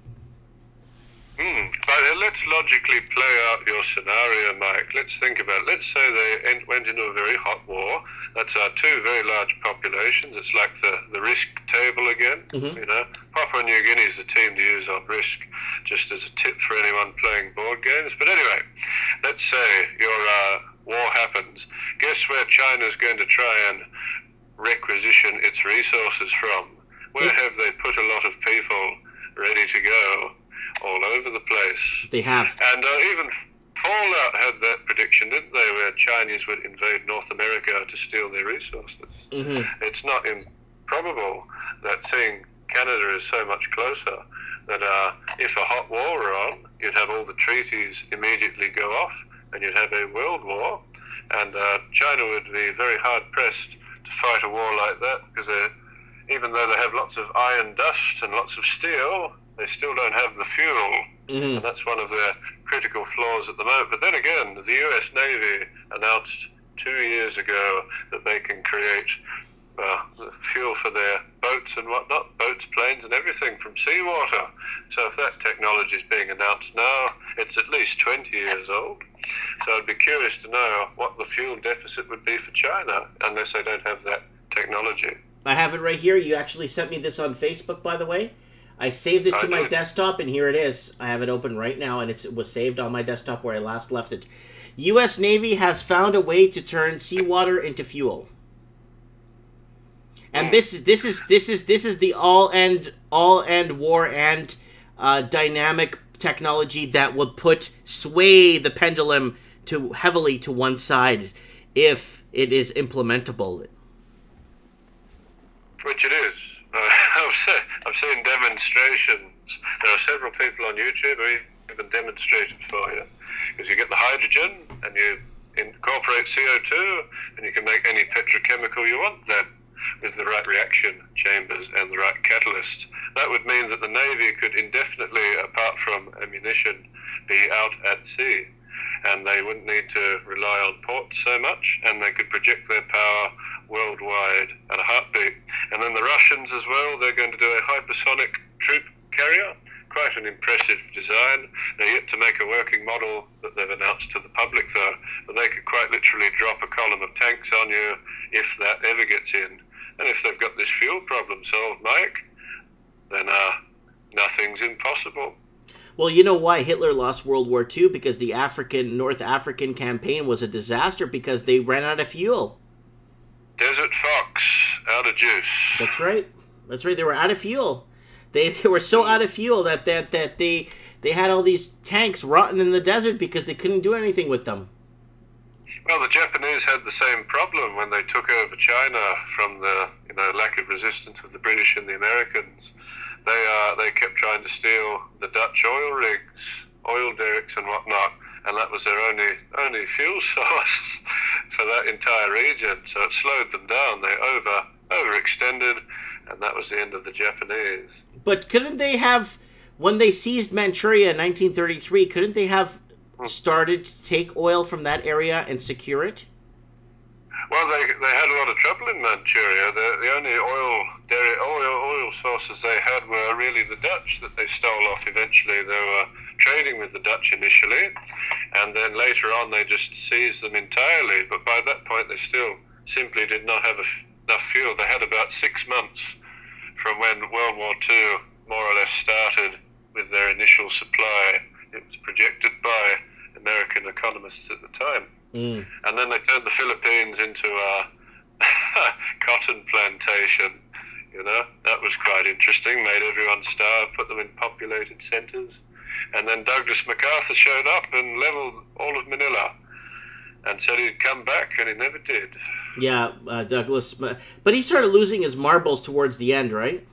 But let's logically play out your scenario, Mike. Let's think about it. Let's say they went into a very hot war. That's two very large populations. It's like the risk table again. Papua New Guinea is the team to use on risk, just as a tip for anyone playing board games. But anyway, let's say your war happens. Guess where China's going to try and requisition its resources from? Where have they put a lot of people ready to go? All over the place. They have. And even Fallout had that prediction, didn't they, where Chinese would invade North America to steal their resources. It's not improbable that seeing Canada is so much closer, that if a hot war were on, you'd have all the treaties immediately go off, and you'd have a world war, and China would be very hard-pressed to fight a war like that, because even though they have lots of iron dust and lots of steel, they still don't have the fuel, and that's one of their critical flaws at the moment. But then again, the US Navy announced 2 years ago that they can create the fuel for their boats and whatnot, boats, planes and everything from seawater. So if that technology is being announced now, it's at least 20 years old. So I'd be curious to know what the fuel deficit would be for China, unless they don't have that technology. I have it right here. You actually sent me this on Facebook, by the way. I saved it to my desktop, and here it is. I have it open right now, and it was saved on my desktop where I last left it. U.S. Navy has found a way to turn seawater into fuel, and this is the all end war and dynamic technology that would sway the pendulum heavily to one side if it is implementable. Which it is. I've seen demonstrations. There are several people on YouTube who even demonstrate it for you. Because you get the hydrogen and you incorporate CO2 and you can make any petrochemical you want then with the right reaction chambers and the right catalyst. That would mean that the Navy could indefinitely, apart from ammunition, be out at sea. And they wouldn't need to rely on ports so much, and they could project their power worldwide at a heartbeat. And then the Russians as well, they're going to do a hypersonic troop carrier. Quite an impressive design. They're yet to make a working model that they've announced to the public though, but they could quite literally drop a column of tanks on you if that ever gets in. And if they've got this fuel problem solved, Mike, then nothing's impossible. Well, you know why Hitler lost World War II? Because the North African campaign was a disaster because they ran out of fuel. Desert fox, out of juice. That's right. That's right. They were out of fuel. They were so out of fuel that they had all these tanks rotting in the desert because they couldn't do anything with them. Well, the Japanese had the same problem when they took over China from the lack of resistance of the British and the Americans. They kept trying to steal the Dutch oil rigs, oil derricks and whatnot, and that was their only fuel source for that entire region. So it slowed them down. They overextended, and that was the end of the Japanese. But couldn't they have, when they seized Manchuria in 1933, couldn't they have started to take oil from that area and secure it? Well, they had a lot of trouble in Manchuria. The only oil sources they had were really the Dutch that they stole off eventually. They were trading with the Dutch initially, and then later on they just seized them entirely. But by that point they still simply did not have enough fuel. They had about 6 months from when World War II more or less started with their initial supply. It was projected by American economists at the time. And then they turned the Philippines into a cotton plantation. That was quite interesting, made everyone starve, put them in populated centres. And then Douglas MacArthur showed up and levelled all of Manila and said he'd come back, and he never did. Yeah, Douglas. But he started losing his marbles towards the end, right?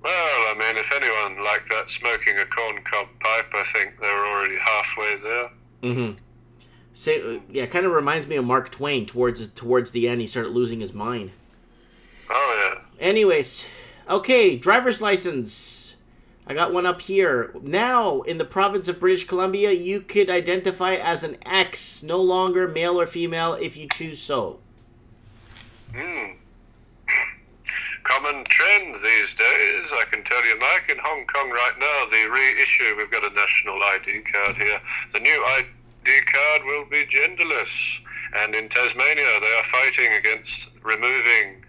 Well, I mean, if anyone like that smoking a corncob pipe, I think they were already halfway there. Mm-hmm. Yeah, kind of reminds me of Mark Twain. Towards the end, he started losing his mind. Oh, yeah. Anyways, okay, driver's license. I got one up here. Now, in the province of British Columbia, you could identify as an X, no longer male or female, if you choose so. Common trend these days, I can tell you, Mike. In Hong Kong right now, the reissue, we've got a national ID card here. The new ID card will be genderless. And in Tasmania, they are fighting against removing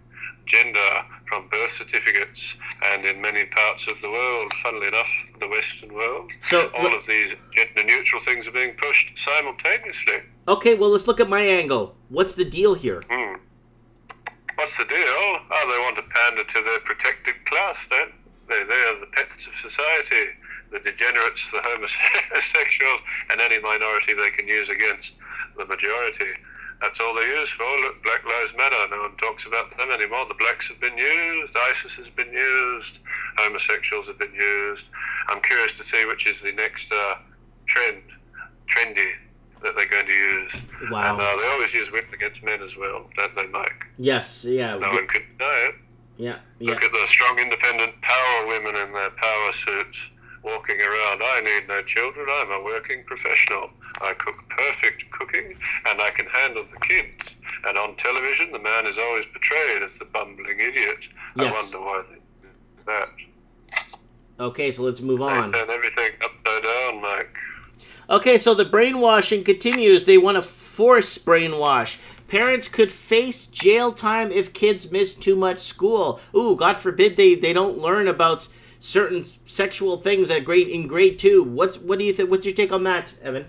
gender from birth certificates, and in many parts of the world, funnily enough, the Western world. So all of these gender-neutral things are being pushed simultaneously. Okay, well, let's look at my angle. What's the deal here? What's the deal? Oh, they want to pander to their protected class, don't they? They are the pets of society, the degenerates, the homosexuals, and any minority they can use against the majority. That's all they're used for. Look, Black Lives Matter. No one talks about them anymore. The blacks have been used. ISIS has been used. Homosexuals have been used. I'm curious to see which is the next trendy that they're going to use. Wow. And they always use women against men as well, don't they, Mike? Yes, yeah. No one could deny it. Yeah. Look at the strong, independent power women in their power suits walking around. I need no children. I'm a working professional. I cook perfect cooking, and I can handle the kids. And on television, the man is always portrayed as the bumbling idiot. Yes. I wonder why they do that. Okay, so let's move on. They turn everything upside down, Mike. Okay, so the brainwashing continues. They want to force brainwash. Parents could face jail time if kids miss too much school. Ooh, God forbid they don't learn about certain sexual things in grade 2. What do you think? What's your take on that, Evan?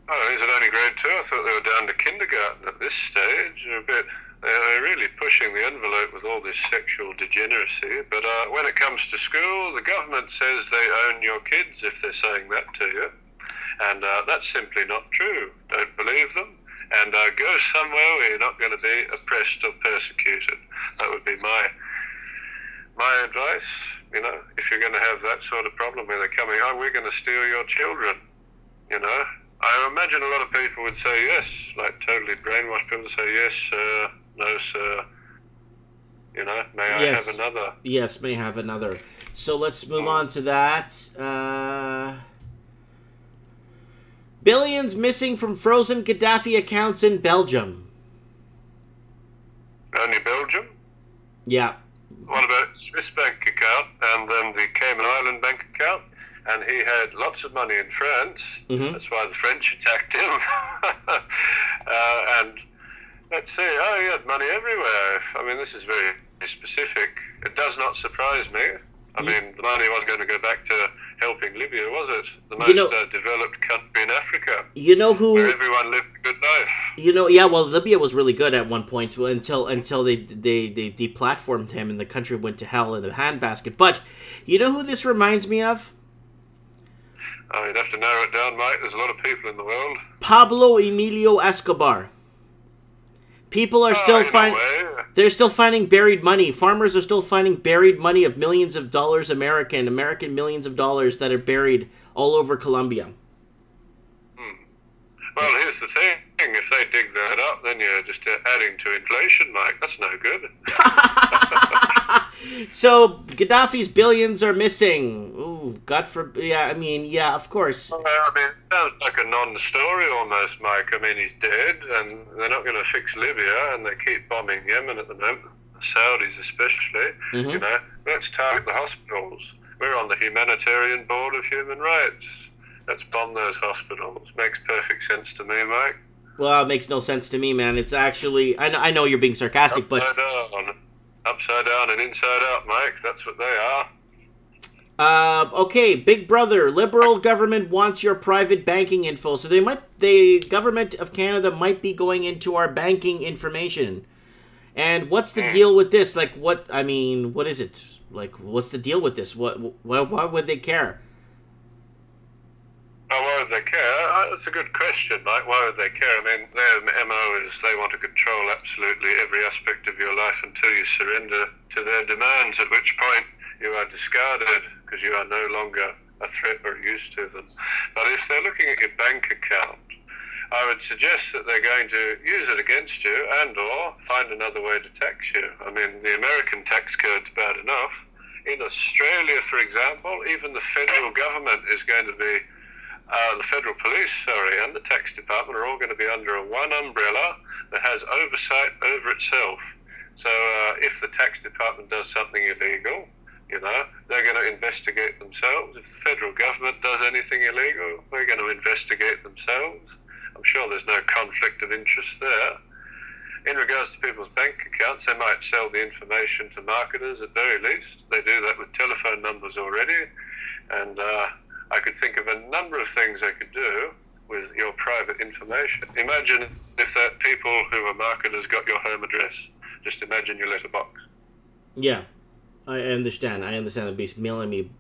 Oh, is it only grade 2? I thought they were down to kindergarten at this stage. They're really pushing the envelope with all this sexual degeneracy. But when it comes to school, the government says they own your kids if they're saying that to you. And that's simply not true. Don't believe them. And go somewhere where you're not going to be oppressed or persecuted. That would be my advice. You know, if you're going to have that sort of problem where they're coming, oh, we're going to steal your children, you know. I imagine a lot of people would say yes, like totally brainwashed people say yes, sir, no, sir. You know, may I have another? Yes, may have another. So let's move on to that. Billions missing from frozen Gaddafi accounts in Belgium. Only Belgium? Yeah. What about Swiss bank account and then the Cayman Island bank account? And he had lots of money in France. Mm-hmm. That's why the French attacked him. And let's see. Oh, he had money everywhere. I mean, this is very specific. It does not surprise me. I mean, the money wasn't going to go back to helping Libya, was it? The most developed country in Africa. You know who? Where everyone lived a good life. You know, yeah. Well, Libya was really good at one point until they deplatformed him and the country went to hell in a handbasket. But you know who this reminds me of? Oh, you'd have to narrow it down, Mike. There's a lot of people in the world. Pablo Emilio Escobar. People are still finding. They're still finding buried money. Farmers are still finding buried money of millions of dollars, American millions of dollars that are buried all over Colombia. Well, here's the thing. If they dig that up, then you're just adding to inflation, Mike. That's no good. So, Gaddafi's billions are missing. Ooh, God forbid. Yeah, I mean, yeah, of course. Well, I mean, it sounds like a non-story almost, Mike. I mean, he's dead, and they're not going to fix Libya, and they keep bombing Yemen at the moment, the Saudis especially. You know, let's target the hospitals. We're on the Humanitarian Board of Human Rights. Let's bomb those hospitals. Makes perfect sense to me, Mike. Well, it makes no sense to me, man. It's actually... I know you're being sarcastic, but... Upside down and inside out, Mike. That's what they are. Okay, Big Brother. Liberal government wants your private banking info. So the government of Canada might be going into our banking information. And what's the deal with this? Like, what is it? Like, what's the deal with this? Why would they care? Oh, why would they care? That's a good question, Mike. Why would they care? I mean, their MO is they want to control absolutely every aspect of your life until you surrender to their demands, at which point you are discarded because you are no longer a threat or use to them. But if they're looking at your bank account, I would suggest that they're going to use it against you and or find another way to tax you. I mean, the American tax code's bad enough. In Australia, for example, even the federal government is going to be the federal police, and the tax department are all going to be under one umbrella that has oversight over itself. So if the tax department does something illegal, you know, they're going to investigate themselves. If the federal government does anything illegal, they're going to investigate themselves. I'm sure there's no conflict of interest there. In regards to people's bank accounts, they might sell the information to marketers at very least. They do that with telephone numbers already. And I could think of a number of things they could do with your private information. Imagine if that people who are marketers got your home address. Just imagine your letterbox. Yeah, I understand. They'll be mailing me.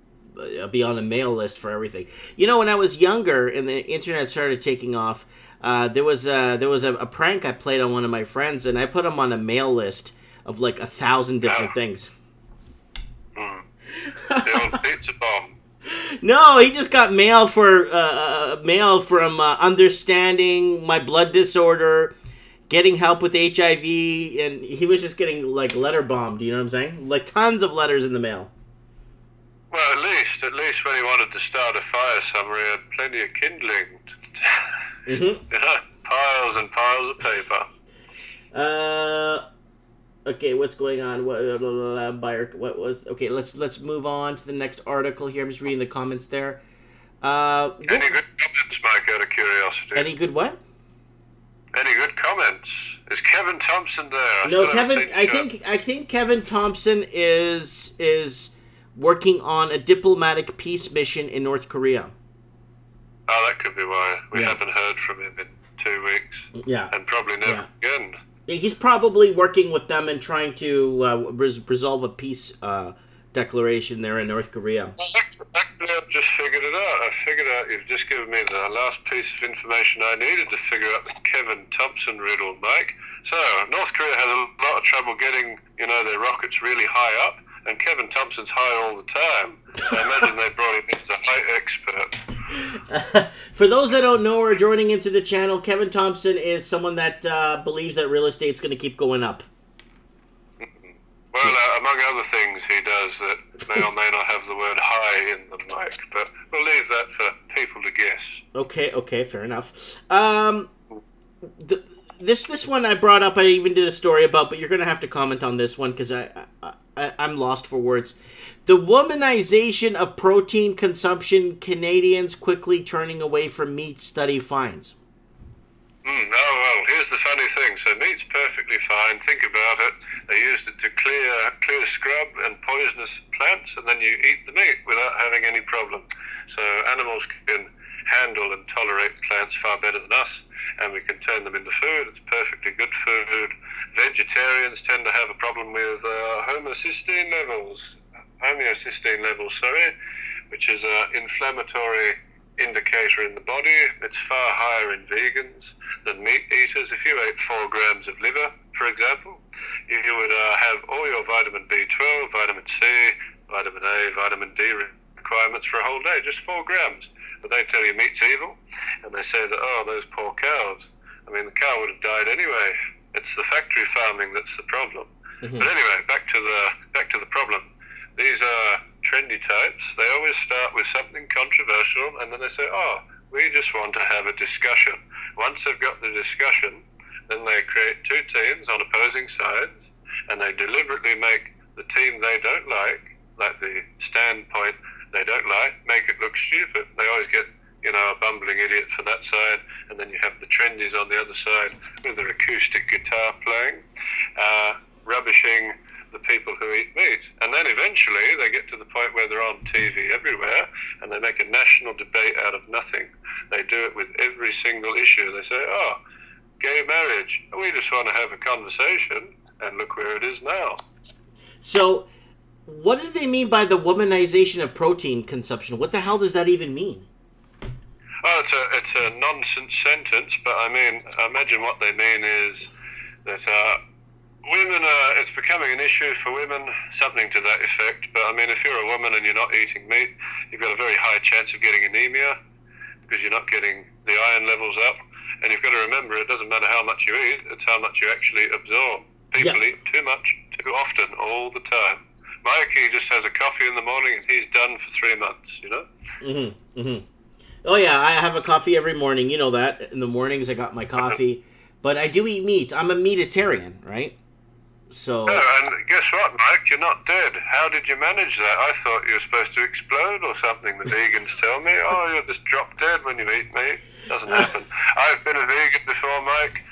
I'll be on a mail list for everything. You know, when I was younger and the internet started taking off, there was a prank I played on one of my friends, and I put him on a mail list of like 1,000 different things. The old pizza bomb. No, he just got mail from understanding my blood disorder, getting help with HIV, and he was just getting like letter bombed. You know what I'm saying? Like tons of letters in the mail. Well, at least when he wanted to start a fire somewhere, he had plenty of kindling. You know, piles and piles of paper. Okay, what's going on? Let's move on to the next article here. I'm just reading the comments there. Any good comments, Mike, out of curiosity? Any good what? Any good comments? Is Kevin Thompson there? No, Kevin. I think Kevin Thompson is working on a diplomatic peace mission in North Korea. Oh, that could be why we haven't heard from him in 2 weeks. Yeah, and probably never again. He's probably working with them and trying to resolve a peace declaration there in North Korea. Actually, I've just figured it out. I figured out you've just given me the last piece of information I needed to figure out the Kevin Thompson riddle, Mike. So, North Korea has a lot of trouble getting, their rockets really high up, and Kevin Thompson's high all the time. So I imagine they brought him in as a high expert. For those that don't know or are joining into the channel, Kevin Thompson is someone that believes that real estate's going to keep going up. Well, among other things he does that may or may not have the word high in them, Mike, but we'll leave that for people to guess. Okay, fair enough. This one I brought up, I even did a story about, but you're going to have to comment on this one because I'm lost for words. The womanization of protein consumption, Canadians quickly turning away from meat, study finds. Oh, well, here's the funny thing. So meat's perfectly fine. Think about it. They used it to clear scrub and poisonous plants, and then you eat the meat without having any problem. So animals can handle and tolerate plants far better than us, and we can turn them into food. It's perfectly good food. Vegetarians tend to have a problem with homocysteine levels, which is an inflammatory indicator in the body. It's far higher in vegans than meat eaters. If you ate 4 grams of liver, for example, you would have all your vitamin B12, vitamin C, vitamin A, vitamin D requirements for a whole day, just 4 grams. But they tell you meat's evil, and they say that, oh, those poor cows. I mean, the cow would have died anyway. It's the factory farming that's the problem. But anyway, back to the problem. These are trendy types. They always start with something controversial, and then they say, oh, we just want to have a discussion. Once they've got the discussion, then they create 2 teams on opposing sides, and they deliberately make the team they don't like the standpoint they don't like, make it look stupid. They always get, a bumbling idiot for that side, and then you have the trendies on the other side with their acoustic guitar playing, rubbishing the people who eat meat. And then eventually they get to the point where they're on TV everywhere, and they make a national debate out of nothing. They do it with every single issue. They say, oh, gay marriage, we just want to have a conversation, and look where it is now. So, what do they mean by the womanization of protein consumption? What the hell does that even mean? Oh, it's a nonsense sentence, but I mean, imagine what they mean is that women it's becoming an issue for women, something to that effect. But I mean, if you're a woman and you're not eating meat, you've got a very high chance of getting anemia because you're not getting the iron levels up. And you've got to remember, it doesn't matter how much you eat, it's how much you actually absorb. People eat too much, too often, all the time. Mikey just has a coffee in the morning and he's done for 3 months, Oh, yeah, I have a coffee every morning. You know that. In the mornings, I got my coffee. But I do eat meat. I'm a meatitarian, right? So. Yeah, and guess what, Mike? You're not dead. How did you manage that? I thought you were supposed to explode or something. The vegans tell me, oh, you'll just drop dead when you eat meat. Doesn't happen. I've been a vegan before, Mike,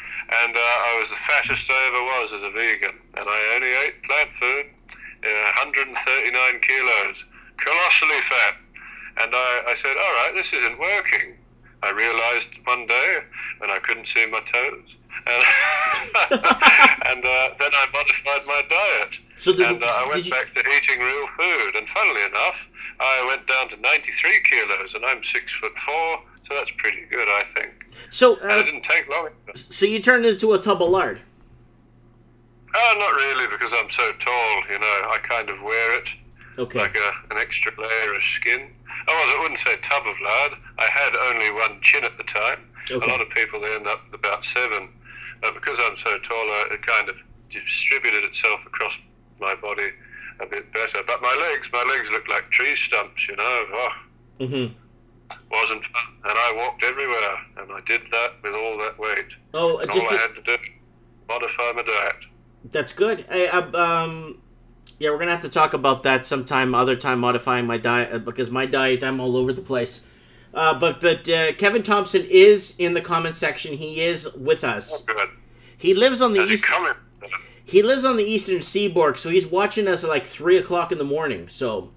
and I was the fattest I ever was as a vegan. And I only ate plant food, 139 kilos, colossally fat. And I said, all right, this isn't working. I realized one day when I couldn't see my toes. And, and then I modified my diet. I went back to eating real food. And funnily enough, I went down to 93 kilos, and I'm 6'4", so that's pretty good, I think. So and it didn't take long. So you turned into a tub of lard? Oh, not really, because I'm so tall, I kind of wear it. Okay. Like an extra layer of skin. I wouldn't say tub of lard. I had only 1 chin at the time. Okay. A lot of people, they end up with about 7. But because I'm so tall, it kind of distributed itself across my body a bit better. But my legs look like tree stumps, Oh, wasn't fun. And I walked everywhere, and I did that with all that weight. Oh, and all I had to do, modify my diet. That's good. Yeah, we're going to have to talk about that other time, modifying my diet, because my diet, I'm all over the place. But Kevin Thompson is in the comment section. He is with us. Oh, good. He lives on the He lives on the eastern seaboard, so he's watching us at like 3 o'clock in the morning. So,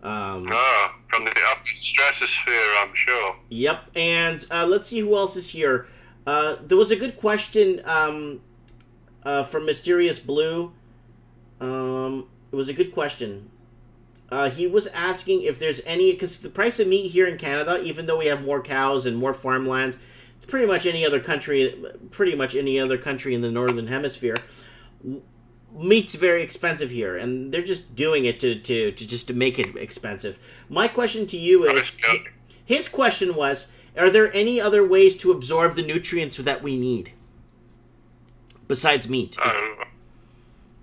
from the upper stratosphere, I'm sure. Yep, and let's see who else is here. There was a good question from Mysterious Blue. It was a good question. He was asking if there's any, because the price of meat here in Canada, even though we have more cows and more farmland, pretty much any other country in the northern hemisphere, meat's very expensive here, and they're just doing it to make it expensive. My question to you is, his question was, are there any other ways to absorb the nutrients that we need besides meat?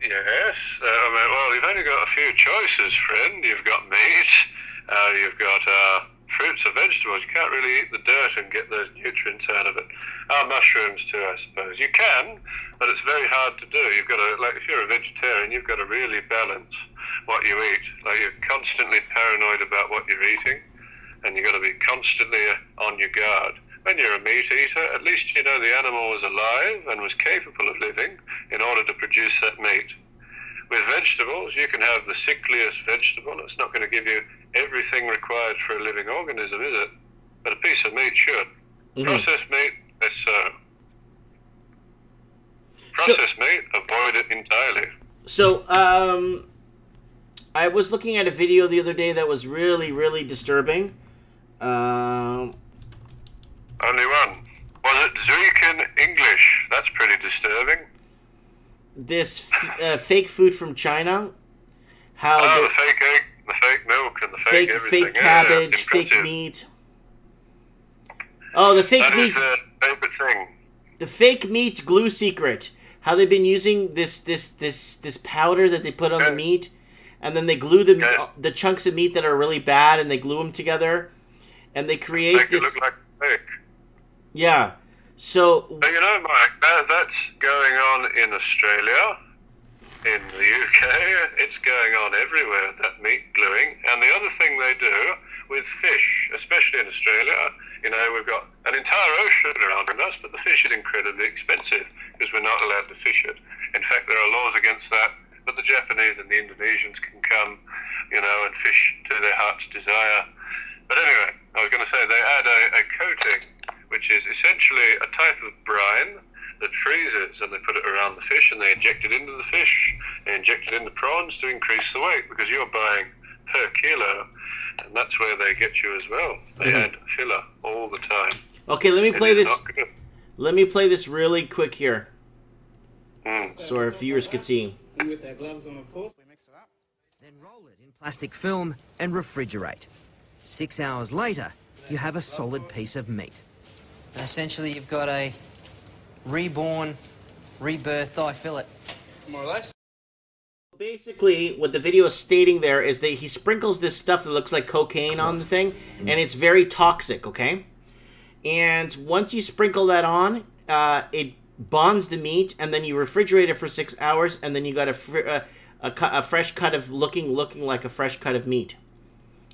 Yes. Well, you've only got a few choices, friend. You've got meat, you've got fruits or vegetables. You can't really eat the dirt and get those nutrients out of it. Mushrooms too, I suppose. You can, but it's very hard to do. You've got to, if you're a vegetarian, you've got to really balance what you eat. You're constantly paranoid about what you're eating, and you've got to be constantly on your guard. when you're a meat eater, at least you know the animal was alive and was capable of living in order to produce that meat. With vegetables, you can have the sickliest vegetable. It's not going to give you everything required for a living organism, is it? But a piece of meat should. Processed meat, less so. Processed meat, avoid it entirely. So, I was looking at a video the other day that was really, really disturbing. Only one. Was it Zurich in English? That's pretty disturbing. This fake food from China. How the fake egg, the fake milk, and the fake everything. Fake cabbage, fake meat. Oh, the fake meat. That is the favorite thing. The fake meat glue secret. How they've been using this powder that they put on the meat, and then they glue the chunks of meat that are really bad, and they glue them together, and they create Make this. it look like fake. Yeah. So. But you know, Mike, that's going on in Australia, in the UK. It's going on everywhere. That meat gluing, and the other thing they do with fish, especially in Australia. You know, we've got an entire ocean around us, but the fish is incredibly expensive because we're not allowed to fish it. In fact, there are laws against that, but the Japanese and the Indonesians can come, you know, and fish to their heart's desire. But anyway, I was going to say they add a coating, which is essentially a type of brine that freezes, and they put it around the fish, and they inject it into the fish, they inject it into prawns to increase the weight, because you're buying per kilo. And that's where they get you as well. They add filler all the time. Okay, let me play this. Let me play this really quick here, so our viewers could see. With our gloves on, of course, we mix it up. Then roll it in plastic film and refrigerate. 6 hours later, you have a solid piece of meat. And essentially, you've got a reborn, rebirthed thigh fillet. More or less. Basically, what the video is stating there is that he sprinkles this stuff that looks like cocaine on the thing, and it's very toxic, okay? And once you sprinkle that on, it bonds the meat, and then you refrigerate it for 6 hours, and then you got a fresh cut of looking like a fresh cut of meat.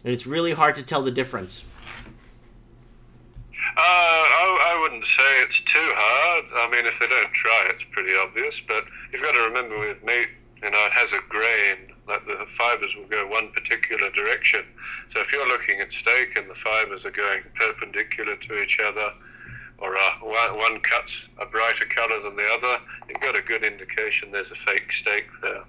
And it's really hard to tell the difference. I wouldn't say it's too hard. I mean, if they don't try, it's pretty obvious. But you've got to remember with meat, you know, it has a grain, like the fibers will go one particular direction. So if you're looking at steak and the fibers are going perpendicular to each other, or one cuts a brighter colour than the other, you've got a good indication there's a fake steak there.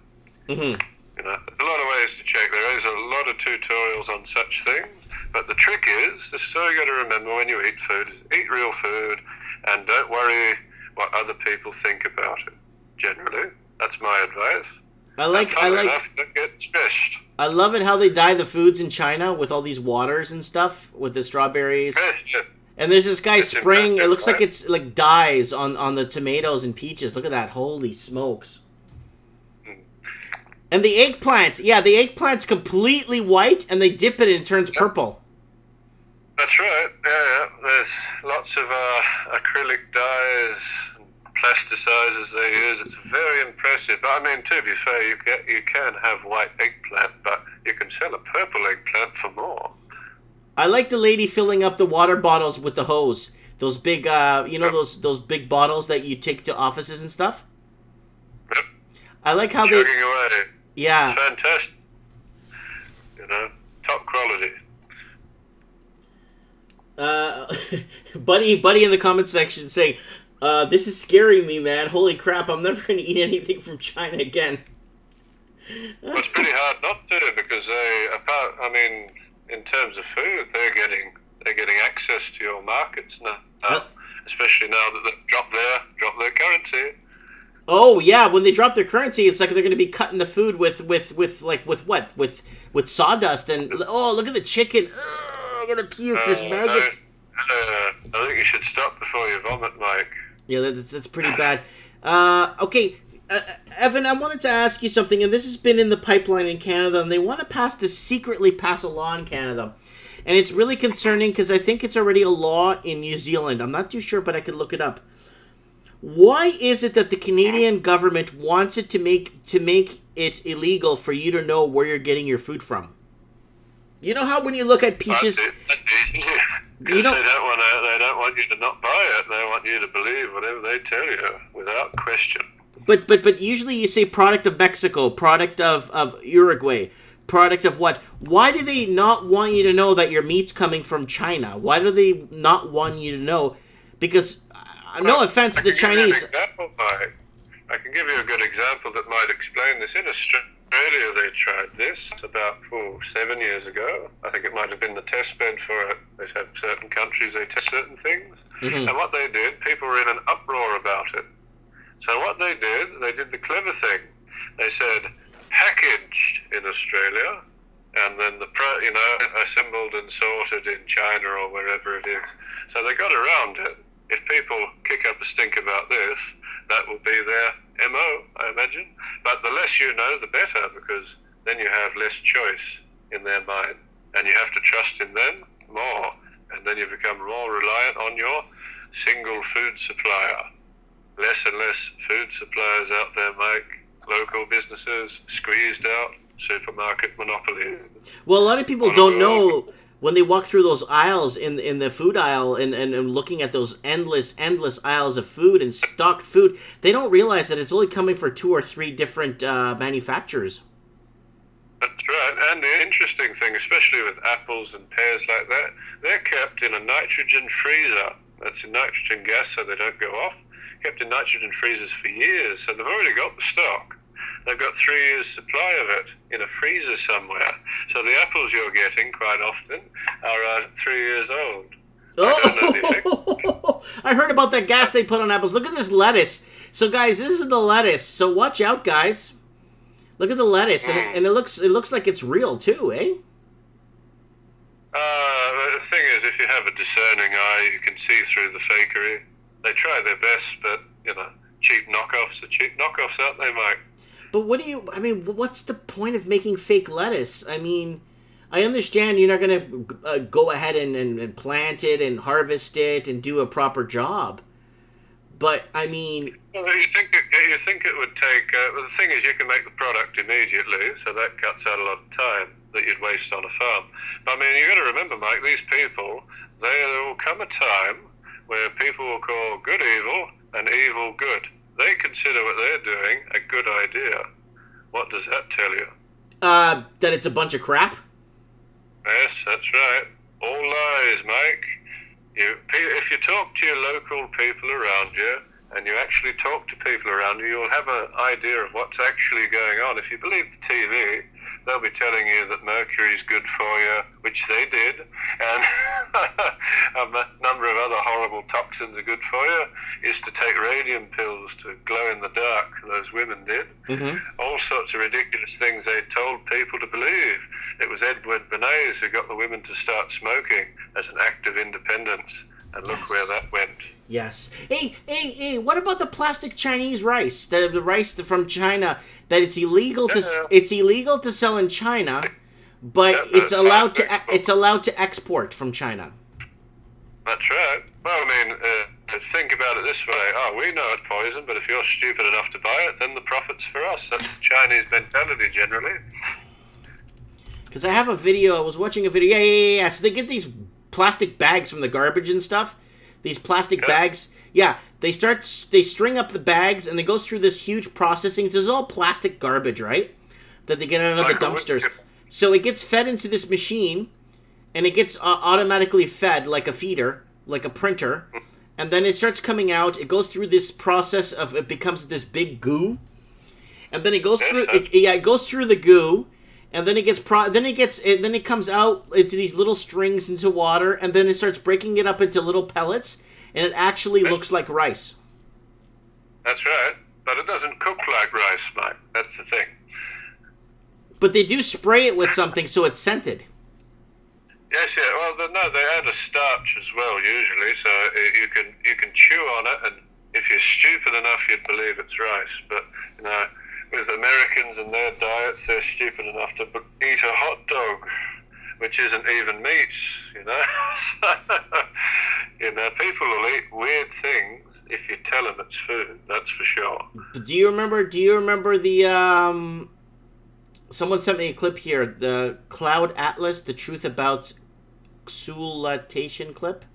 You know, there's a lot of ways to check. There is a lot of tutorials on such things, but the trick is, this is all you got to remember when you eat food, is eat real food, and don't worry what other people think about it, generally. That's my advice. I love it how they dye the foods in China with all these waters and stuff with the strawberries. And there's this guy spraying. It looks like it's like dyes on the tomatoes and peaches. Look at that! Holy smokes! And the eggplants, yeah, the eggplant's completely white, and they dip it and it turns purple. That's right. Yeah. There's lots of acrylic dyes. Plasticizers they use. It's very impressive. But I mean, to be fair, you can have white eggplant, but you can sell a purple eggplant for more. I like the lady filling up the water bottles with the hose. Those big, you know, those big bottles that you take to offices and stuff. Yep. I like how chugging away. Yeah. It's fantastic. You know, top quality. Buddy in the comment section saying, this is scaring me, man. Holy crap, I'm never going to eat anything from China again. Well, it's pretty hard not to, because I mean, in terms of food, they're getting access to your markets now, especially now that they've dropped their currency. Oh yeah, when they drop their currency, it's like they're going to be cutting the food with what? With sawdust and look at the chicken. I'm going to puke. There's maggots. I think you should stop before you vomit, Mike. Yeah, that's pretty bad. Okay, Evan, I wanted to ask you something, and this has been in the pipeline in Canada, and they want to secretly pass a law in Canada. And it's really concerning because I think it's already a law in New Zealand. I'm not too sure, but I could look it up. Why is it that the Canadian government wants it to make it illegal for you to know where you're getting your food from? You know how when you look at peaches... Because they don't want you to not buy it. They want you to believe whatever they tell you without question. But usually you say product of Mexico, product of Uruguay, product of what? Why do they not want you to know that your meat's coming from China? Why do they not want you to know? Because, no offense to the Chinese. I can give you a good example that might explain this. In Australia, they tried this about 7 years ago. I think it might have been the test bed for it. They have certain countries, they test certain things. Mm-hmm. And what they did, people were in an uproar about it. So what they did the clever thing. They said, packaged in Australia, and then assembled and sorted in China or wherever it is. So they got around it. If people kick up a stink about this, that will be their MO, I imagine. But the less you know, the better, because then you have less choice in their mind, and you have to trust in them more, and then you become more reliant on your single food supplier. Less and less food suppliers out there make local businesses squeezed out, supermarket monopoly. Well, a lot of people don't know when they walk through those aisles in the food aisle and looking at those endless aisles of food and stocked food, they don't realize that it's only coming from 2 or 3 different manufacturers. That's right. And the interesting thing, especially with apples and pears like that, they're kept in a nitrogen freezer. That's in nitrogen gas so they don't go off. Kept in nitrogen freezers for years, so they've already got the stock. They've got 3 years' supply of it in a freezer somewhere. So the apples you're getting quite often are 3 years old. Oh, I heard about that gas they put on apples. Look at this lettuce. So, guys, this is the lettuce. So watch out, guys. Look at the lettuce, and it looks like it's real too, eh? The thing is, if you have a discerning eye, you can see through the fakery. They try their best, but, cheap knockoffs are cheap knockoffs, aren't they, Mike? But what's the point of making fake lettuce? I mean, I understand you're not going to go ahead and plant it and harvest it and do a proper job. But, I mean... Well, you think it would take... the thing is, you can make the product immediately, so that cuts out a lot of time that you'd waste on a farm. But, I mean, you've got to remember, Mike, these people, there will come a time where people will call good evil and evil good. They consider what they're doing a good idea. What does that tell you? That it's a bunch of crap? Yes, that's right. All lies, Mike. If you talk to your local people around you, and you actually talk to people around you, you'll have an idea of what's actually going on. If you believe the TV, they'll be telling you that mercury's good for you, which they did, and a number of other horrible toxins are good for you. Is to take radium pills to glow in the dark, those women did. Mm-hmm. All sorts of ridiculous things they told people to believe. It was Edward Bernays who got the women to start smoking as an act of independence, and look where that went. Yes. Hey, what about the plastic Chinese rice? The rice from China, that it's illegal to sell in China, but it's allowed to export from China. That's right. Well, I mean, think about it this way. We know it's poison, but if you're stupid enough to buy it, then the profit's for us. That's the Chinese mentality generally. Because I have a video, I was watching a video, yeah. So they get these plastic bags from the garbage and stuff. These plastic bags, they string up the bags, and it goes through this huge processing. This is all plastic garbage, right? That they get out of the dumpsters. So it gets fed into this machine, and it gets automatically fed like a feeder, like a printer, and then it starts coming out. It goes through this process of it becomes this big goo, and then it goes through. It goes through the goo. And then it comes out into these little strings into water, and then it starts breaking it up into little pellets, and it actually looks like rice. That's right, but it doesn't cook like rice, Mike. That's the thing. But they do spray it with something so it's scented. Yes, yeah. Well, no, they add a starch as well usually, so you can chew on it, and if you're stupid enough, you'd believe it's rice. But with Americans and their diets, they're stupid enough to eat a hot dog, which isn't even meat, people will eat weird things if you tell them it's food, that's for sure. Do you remember the, someone sent me a clip here, the Cloud Atlas, the truth about exultation clip.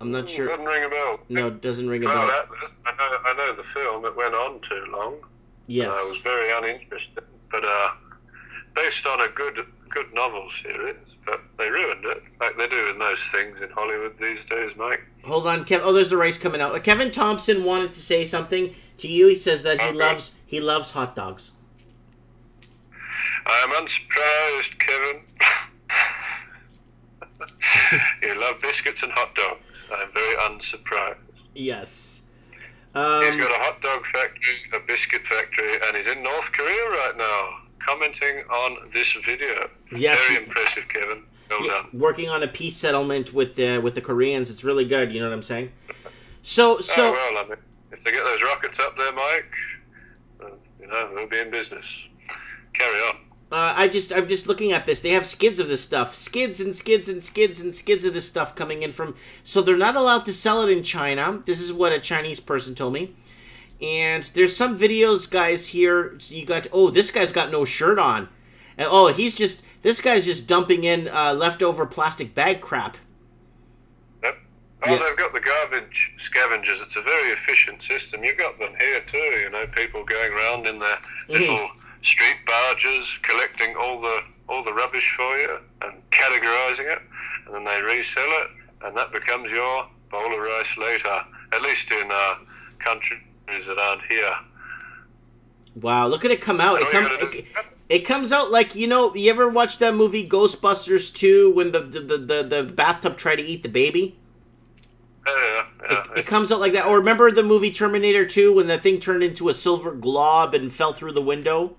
I'm not sure. Doesn't ring a bell. No, it doesn't ring a Well, bell. I know the film. It went on too long. Yes. I was very uninterested. But based on a good novel series, but they ruined it, like they do with most things in Hollywood these days, Mike. Hold on, Kev. Oh, there's the race coming out. Kevin Thompson wanted to say something to you. He says that he loves hot dogs. I'm unsurprised, Kevin. You love biscuits and hot dogs. I'm very unsurprised. Yes. He's got a hot dog factory, a biscuit factory, and he's in North Korea right now, commenting on this video. Yes. Very impressive, Kevin. Well done. Working on a peace settlement with the Koreans. It's really good. You know what I'm saying? So. Oh, well, I mean, if they get those rockets up there, Mike, they'll be in business. Carry on. I'm just looking at this. They have skids of this stuff. Skids and skids and skids and skids of this stuff coming in from... So they're not allowed to sell it in China. This is what a Chinese person told me. And there's some videos, guys, here. So you got... Oh, this guy's got no shirt on. And this guy's just dumping in leftover plastic bag crap. Yep. Oh, yeah. They've got the garbage scavengers. It's a very efficient system. You've got them here too, people going around in their little... street barges collecting all the rubbish for you and categorizing it, and then they resell it, and that becomes your bowl of rice later, at least in countries that aren't here. Wow, look at it come out. It comes out like, you ever watch that movie Ghostbusters 2 when the bathtub tried to eat the baby? Yeah. It comes out like that. Or remember the movie Terminator 2 when the thing turned into a silver glob and fell through the window?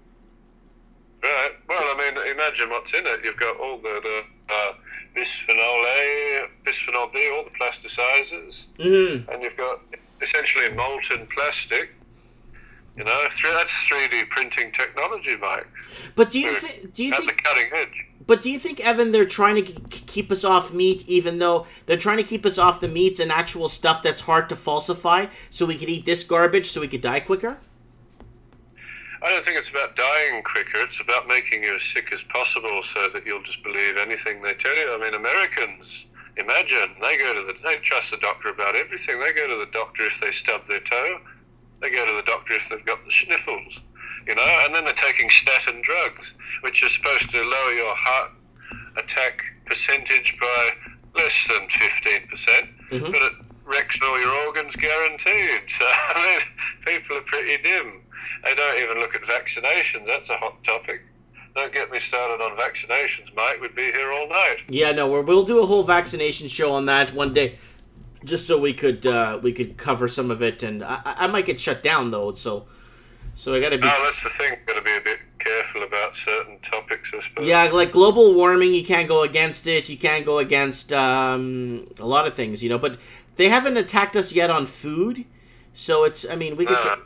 Right. Well, I mean, imagine what's in it. You've got all the bisphenol A, bisphenol B, all the plasticizers, and you've got essentially molten plastic. That's 3D printing technology, Mike. But do you think at the cutting edge? But do you think, Evan, they're trying to keep us off meat, even though they're trying to keep us off the meats and actual stuff that's hard to falsify, so we could eat this garbage, so we could die quicker? I don't think it's about dying quicker. It's about making you as sick as possible so that you'll just believe anything they tell you. I mean, Americans, imagine, they trust the doctor about everything. They go to the doctor if they stub their toe. They go to the doctor if they've got the sniffles, and then they're taking statin drugs, which are supposed to lower your heart attack percentage by less than 15%, but it wrecks all your organs guaranteed. So, I mean, people are pretty dim. They don't even look at vaccinations. That's a hot topic. Don't get me started on vaccinations, mate. We'd be here all night. Yeah, no, we'll do a whole vaccination show on that one day, just so we could cover some of it. And I might get shut down though, so I gotta be. Oh, that's the thing. Got to be a bit careful about certain topics, I suppose. Yeah, like global warming, you can't go against it. You can't go against a lot of things, But they haven't attacked us yet on food, so it's. I mean, we could.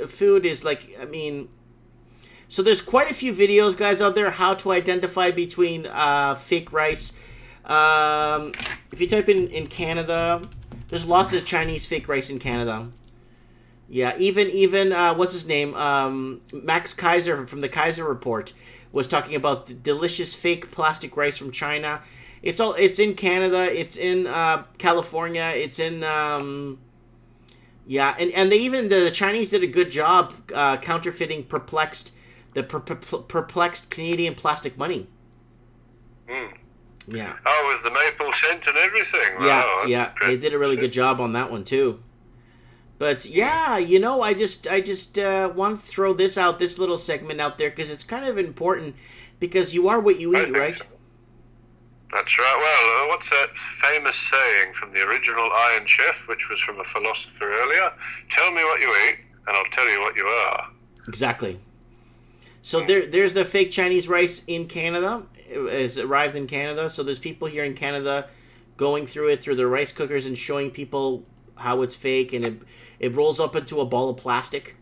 Food is like, so there's quite a few videos, guys, out there, how to identify between fake rice. If you type in Canada, there's lots of Chinese fake rice in Canada. Yeah, even what's his name? Max Kaiser from the Kaiser Report was talking about the delicious fake plastic rice from China. It's in Canada, it's in California, it's in yeah, and the Chinese did a good job counterfeiting perplexed Canadian plastic money. Yeah. Oh, with the maple scent and everything. Yeah, wow, yeah, they did a really good job on that one too. But yeah, I just want to throw this little segment out there because it's kind of important because you are what you eat, right? So. That's right. Well, what's that famous saying from the original Iron Chef, which was from a philosopher earlier? Tell me what you eat, and I'll tell you what you are. Exactly. So there's the fake Chinese rice in Canada. It has arrived in Canada. So there's people here in Canada going through it through their rice cookers and showing people how it's fake, and it rolls up into a ball of plastic.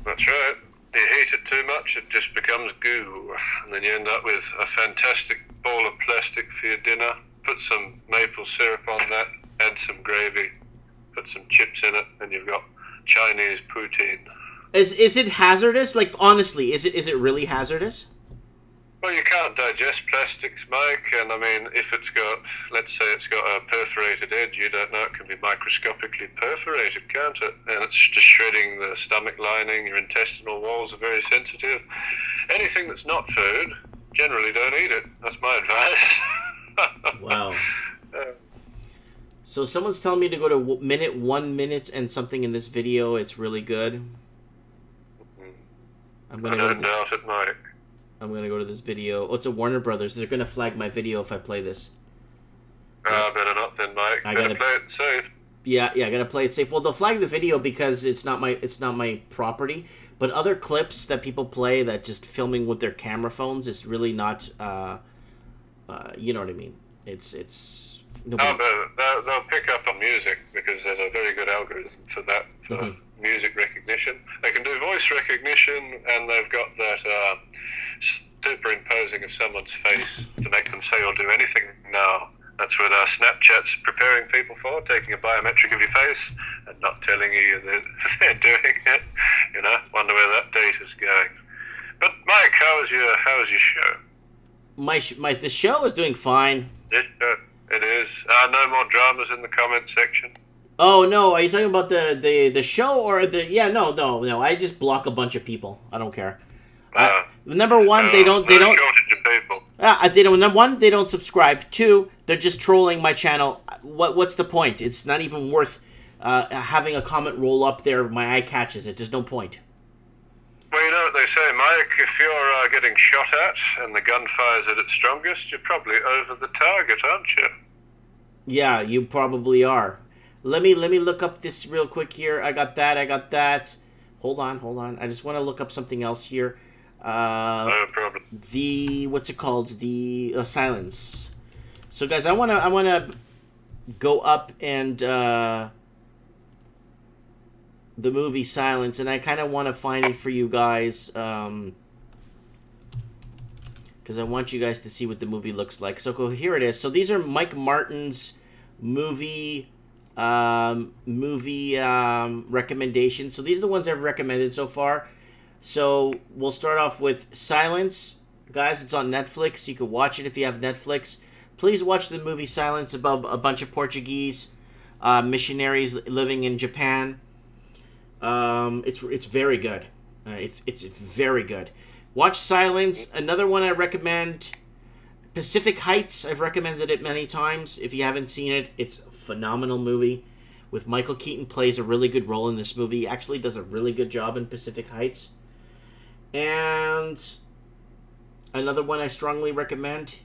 That's right. You heat it too much, it just becomes goo, and then you end up with a fantastic ball of plastic for your dinner. Put some maple syrup on that, add some gravy, put some chips in it, and you've got Chinese poutine. Is it hazardous? Like, honestly, is it really hazardous? Well, you can't digest plastics, Mike, and I mean, if it's got, let's say it's got a perforated edge, you don't know it can be microscopically perforated, can't it? And it's just shredding the stomach lining, your intestinal walls are very sensitive. Anything that's not food, generally don't eat it. That's my advice. Wow. So someone's telling me to go to 1 minute and something in this video. It's really good. I don't doubt it, Mike. I'm gonna go to this video. Oh, it's a Warner Brothers. They're gonna flag my video if I play this. Better not then, Mike. Better play it safe. Yeah, I gotta play it safe. Well, they'll flag the video because it's not my property. But other clips that people play that just filming with their camera phones is really not. You know what I mean? It's. No, but they'll pick up on music because there's a very good algorithm for that, for music recognition. They can do voice recognition, and they've got that superimposing of someone's face to make them say or do anything now. That's what Snapchat's preparing people for, taking a biometric of your face and not telling you that they're doing it. You know, wonder where that data's going. But Mike, how was your show? The show is doing fine. It is. No more dramas in the comment section. Oh no, are you talking about the show or the? Yeah, no. I just block a bunch of people. I don't care. Number one, they don't. They don't. Number one, they don't subscribe. Two, they're just trolling my channel. What's the point? It's not even worth having a comment roll up there. My eye catches it. There's no point. Well, you know what they say, Mike. If you're getting shot at and the gun fires at its strongest, you're probably over the target, aren't you? Yeah, you probably are. Let me look up this real quick here. I got that. Hold on. I just want to look up something else here. No problem. What's it called? The silence. So guys, I wanna go up and the movie Silence, and I kind of want to find it for you guys because I want you guys to see what the movie looks like. So here it is. So these are Mike Martin's movie recommendations. So these are the ones I've recommended so far. So we'll start off with Silence. Guys, it's on Netflix. You can watch it if you have Netflix. Please watch the movie Silence about a bunch of Portuguese missionaries living in Japan. It's very good. It's very good. Watch Silence. Another one I recommend, Pacific Heights. I've recommended it many times. If you haven't seen it, it's a phenomenal movie. With Michael Keaton plays a really good role in this movie. He actually does a really good job in Pacific Heights. And another one I strongly recommend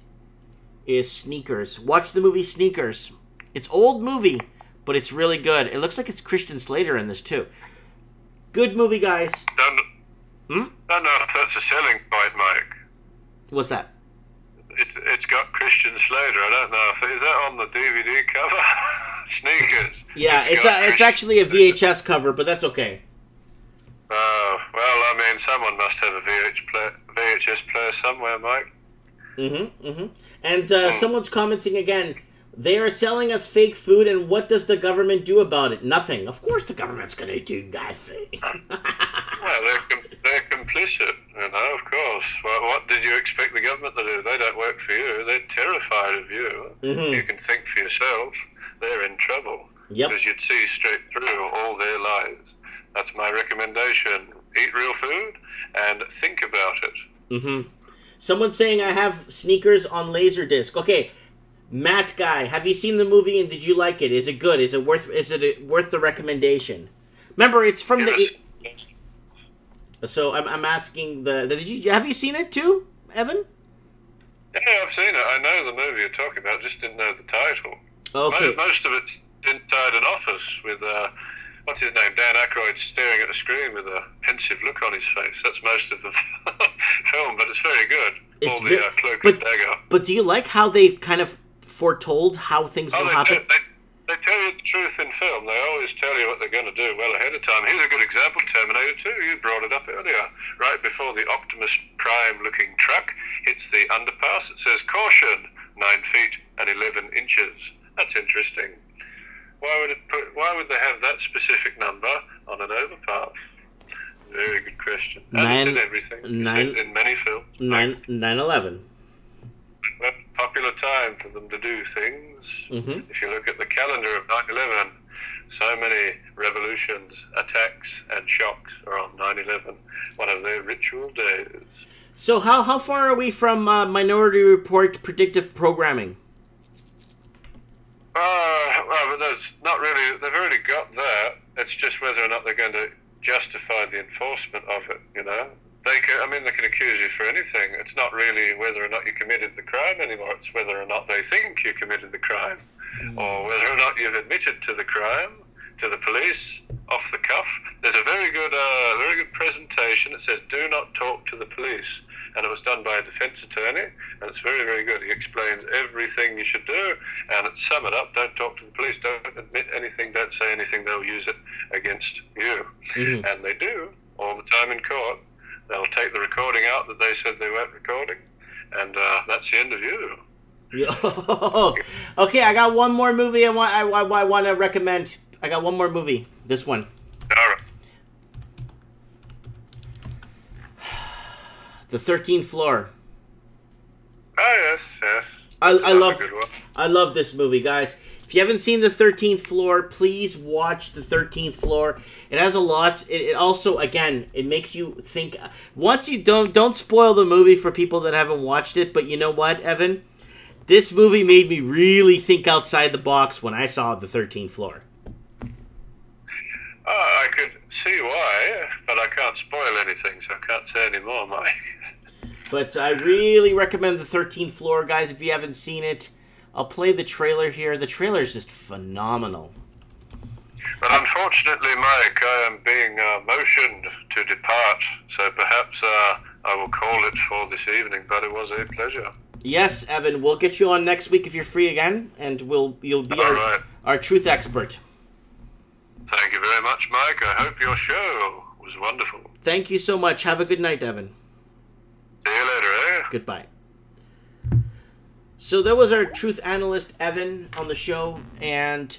is Sneakers. Watch the movie Sneakers. It's an old movie, but it's really good. It looks like it's Christian Slater in this too. Good movie, guys. Don't know if that's a selling point, Mike. What's that? It's got Christian Slater. I don't know if is that on the DVD cover. Sneakers. Yeah, it's actually a VHS cover, but that's okay. Oh, well, I mean, someone must have a VHS player somewhere, Mike. And someone's commenting again, they are selling us fake food, and what does the government do about it? Nothing. Of course the government's going to do nothing. Well, they're complicit, you know, of course. Well, what did you expect the government to do? They don't work for you. They're terrified of you. You can think for yourself. They're in trouble. Because you'd see straight through all their lies. That's my recommendation. Eat real food and think about it. Someone's saying I have Sneakers on Laserdisc. Okay, Matt Guy, have you seen the movie and did you like it? Is it good? Is it worth the recommendation? Remember, it's from the. So I'm asking have you seen it too, Evan? Yeah, I've seen it. I know the movie you're talking about. Just didn't know the title. Okay. Most of it's inside an office with what's his name? Dan Aykroyd staring at the screen with a pensive look on his face. That's most of the film, but it's very good. All the cloak and dagger. But do you like how they kind of foretold how things will happen? They tell you the truth in film. They always tell you what they're going to do well ahead of time. Here's a good example, Terminator 2. You brought it up earlier. Right before the Optimus Prime-looking truck hits the underpass, it says, "Caution, 9 feet and 11 inches." That's interesting. Why would they have that specific number on an overpass? Very good question. And it's in everything. It's in many films. 9/11. Well, popular time for them to do things. Mm-hmm. If you look at the calendar of 9/11, so many revolutions, attacks, and shocks are on 9/11, one of their ritual days. So how far are we from Minority Report predictive programming? Well, that's not really. They've already got that. It's just whether or not they're going to justify the enforcement of it. You know, they can accuse you for anything. It's not really whether or not you committed the crime anymore. It's whether or not they think you committed the crime, or whether or not you've admitted to the crime to the police off the cuff. There's a very good presentation. It says, "Do not talk to the police." And it was done by a defense attorney, and it's very, very good. He explains everything you should do, and it's sum it up. Don't talk to the police. Don't admit anything. Don't say anything. They'll use it against you. Mm-hmm. And they do all the time in court. They'll take the recording out that they said they weren't recording, and that's the end of you. Okay, I got one more movie I want to recommend. I got one more movie. This one. All right. The 13th Floor. Oh, yes. I love this movie, guys. If you haven't seen The 13th Floor, please watch The 13th Floor. It has a lot. It also, again, it makes you think. Once you don't spoil the movie for people that haven't watched it, but you know what, Evan? This movie made me really think outside the box when I saw The 13th Floor. I could see why, but I can't spoil anything, so I can't say any more, Mike. But I really recommend The 13th Floor, guys, if you haven't seen it. I'll play the trailer here. The trailer is just phenomenal. But unfortunately, Mike, I am being motioned to depart, so perhaps I will call it for this evening, but it was a pleasure. Yes, Evan, we'll get you on next week if you're free again, and you'll be our truth expert. Thank you very much, Mike. I hope your show was wonderful. Thank you so much. Have a good night, Evan. See you later, eh? Goodbye. So that was our truth analyst, Evan, on the show. And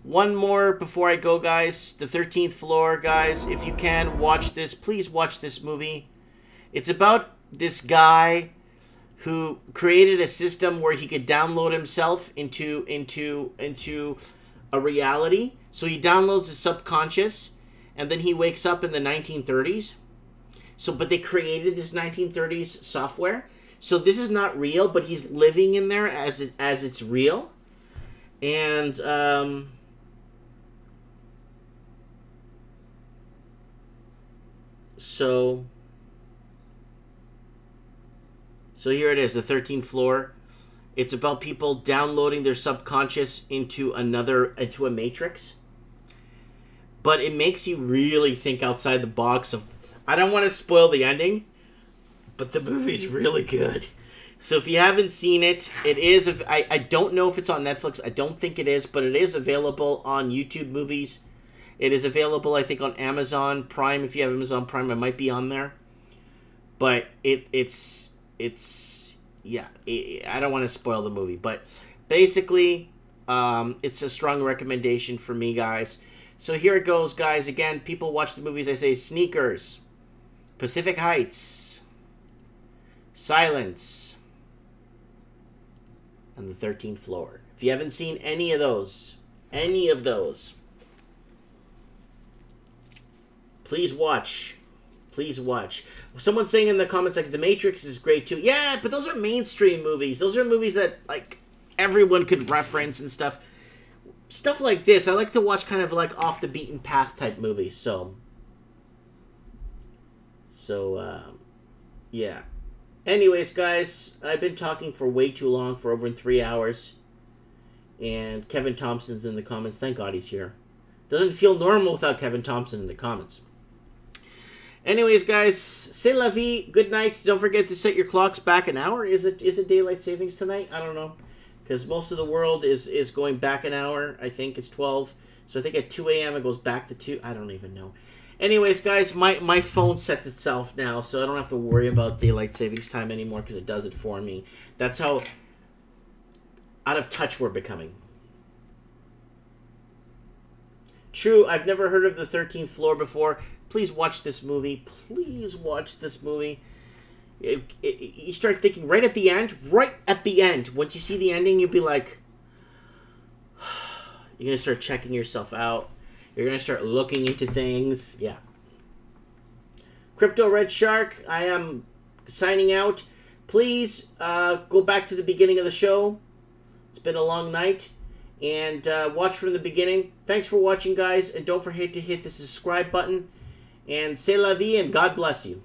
one more before I go, guys. The 13th Floor, guys. If you can, watch this. Please watch this movie. It's about this guy who created a system where he could download himself into a reality. So he downloads his subconscious, and then he wakes up in the 1930s. But they created this 1930s software. So this is not real, but he's living in there as it's real. And so here it is, the 13th Floor. It's about people downloading their subconscious into a matrix. But it makes you really think outside the box of... I don't want to spoil the ending, but the movie's really good. So if you haven't seen it, it is... I don't know if it's on Netflix. I don't think it is, but it is available on YouTube Movies. It is available, I think, on Amazon Prime. If you have Amazon Prime, it might be on there. But it's yeah, I don't want to spoil the movie, but basically, it's a strong recommendation for me, guys. So here it goes, guys. Again, people watch the movies. I say Sneakers, Pacific Heights, Silence, and The 13th Floor. If you haven't seen any of those, please watch. Please watch. Someone's saying in the comments, like, The Matrix is great too. Yeah, but those are mainstream movies. Those are movies that, like, everyone could reference and stuff. Stuff like this, I like to watch kind of, like, off the beaten path type movies. So yeah. Anyways, guys, I've been talking for way too long, for over 3 hours. And Kevin Thompson's in the comments. Thank God he's here. Doesn't feel normal without Kevin Thompson in the comments. Anyways, guys, c'est la vie. Good night. Don't forget to set your clocks back an hour. Is it daylight savings tonight? I don't know, because most of the world is going back an hour. I think it's 12. So I think at 2 a.m. it goes back to 2. I don't even know. Anyways, guys, my phone sets itself now, so I don't have to worry about daylight savings time anymore because it does it for me. That's how out of touch we're becoming. True, I've never heard of The 13th Floor before. Please watch this movie. Please watch this movie. You start thinking right at the end, once you see the ending, you'll be like, you're going to start checking yourself out. You're going to start looking into things. Yeah. Crypto Red Shark, I am signing out. Please go back to the beginning of the show. It's been a long night. And watch from the beginning. Thanks for watching, guys. And don't forget to hit the subscribe button. And c'est la vie, and God bless you.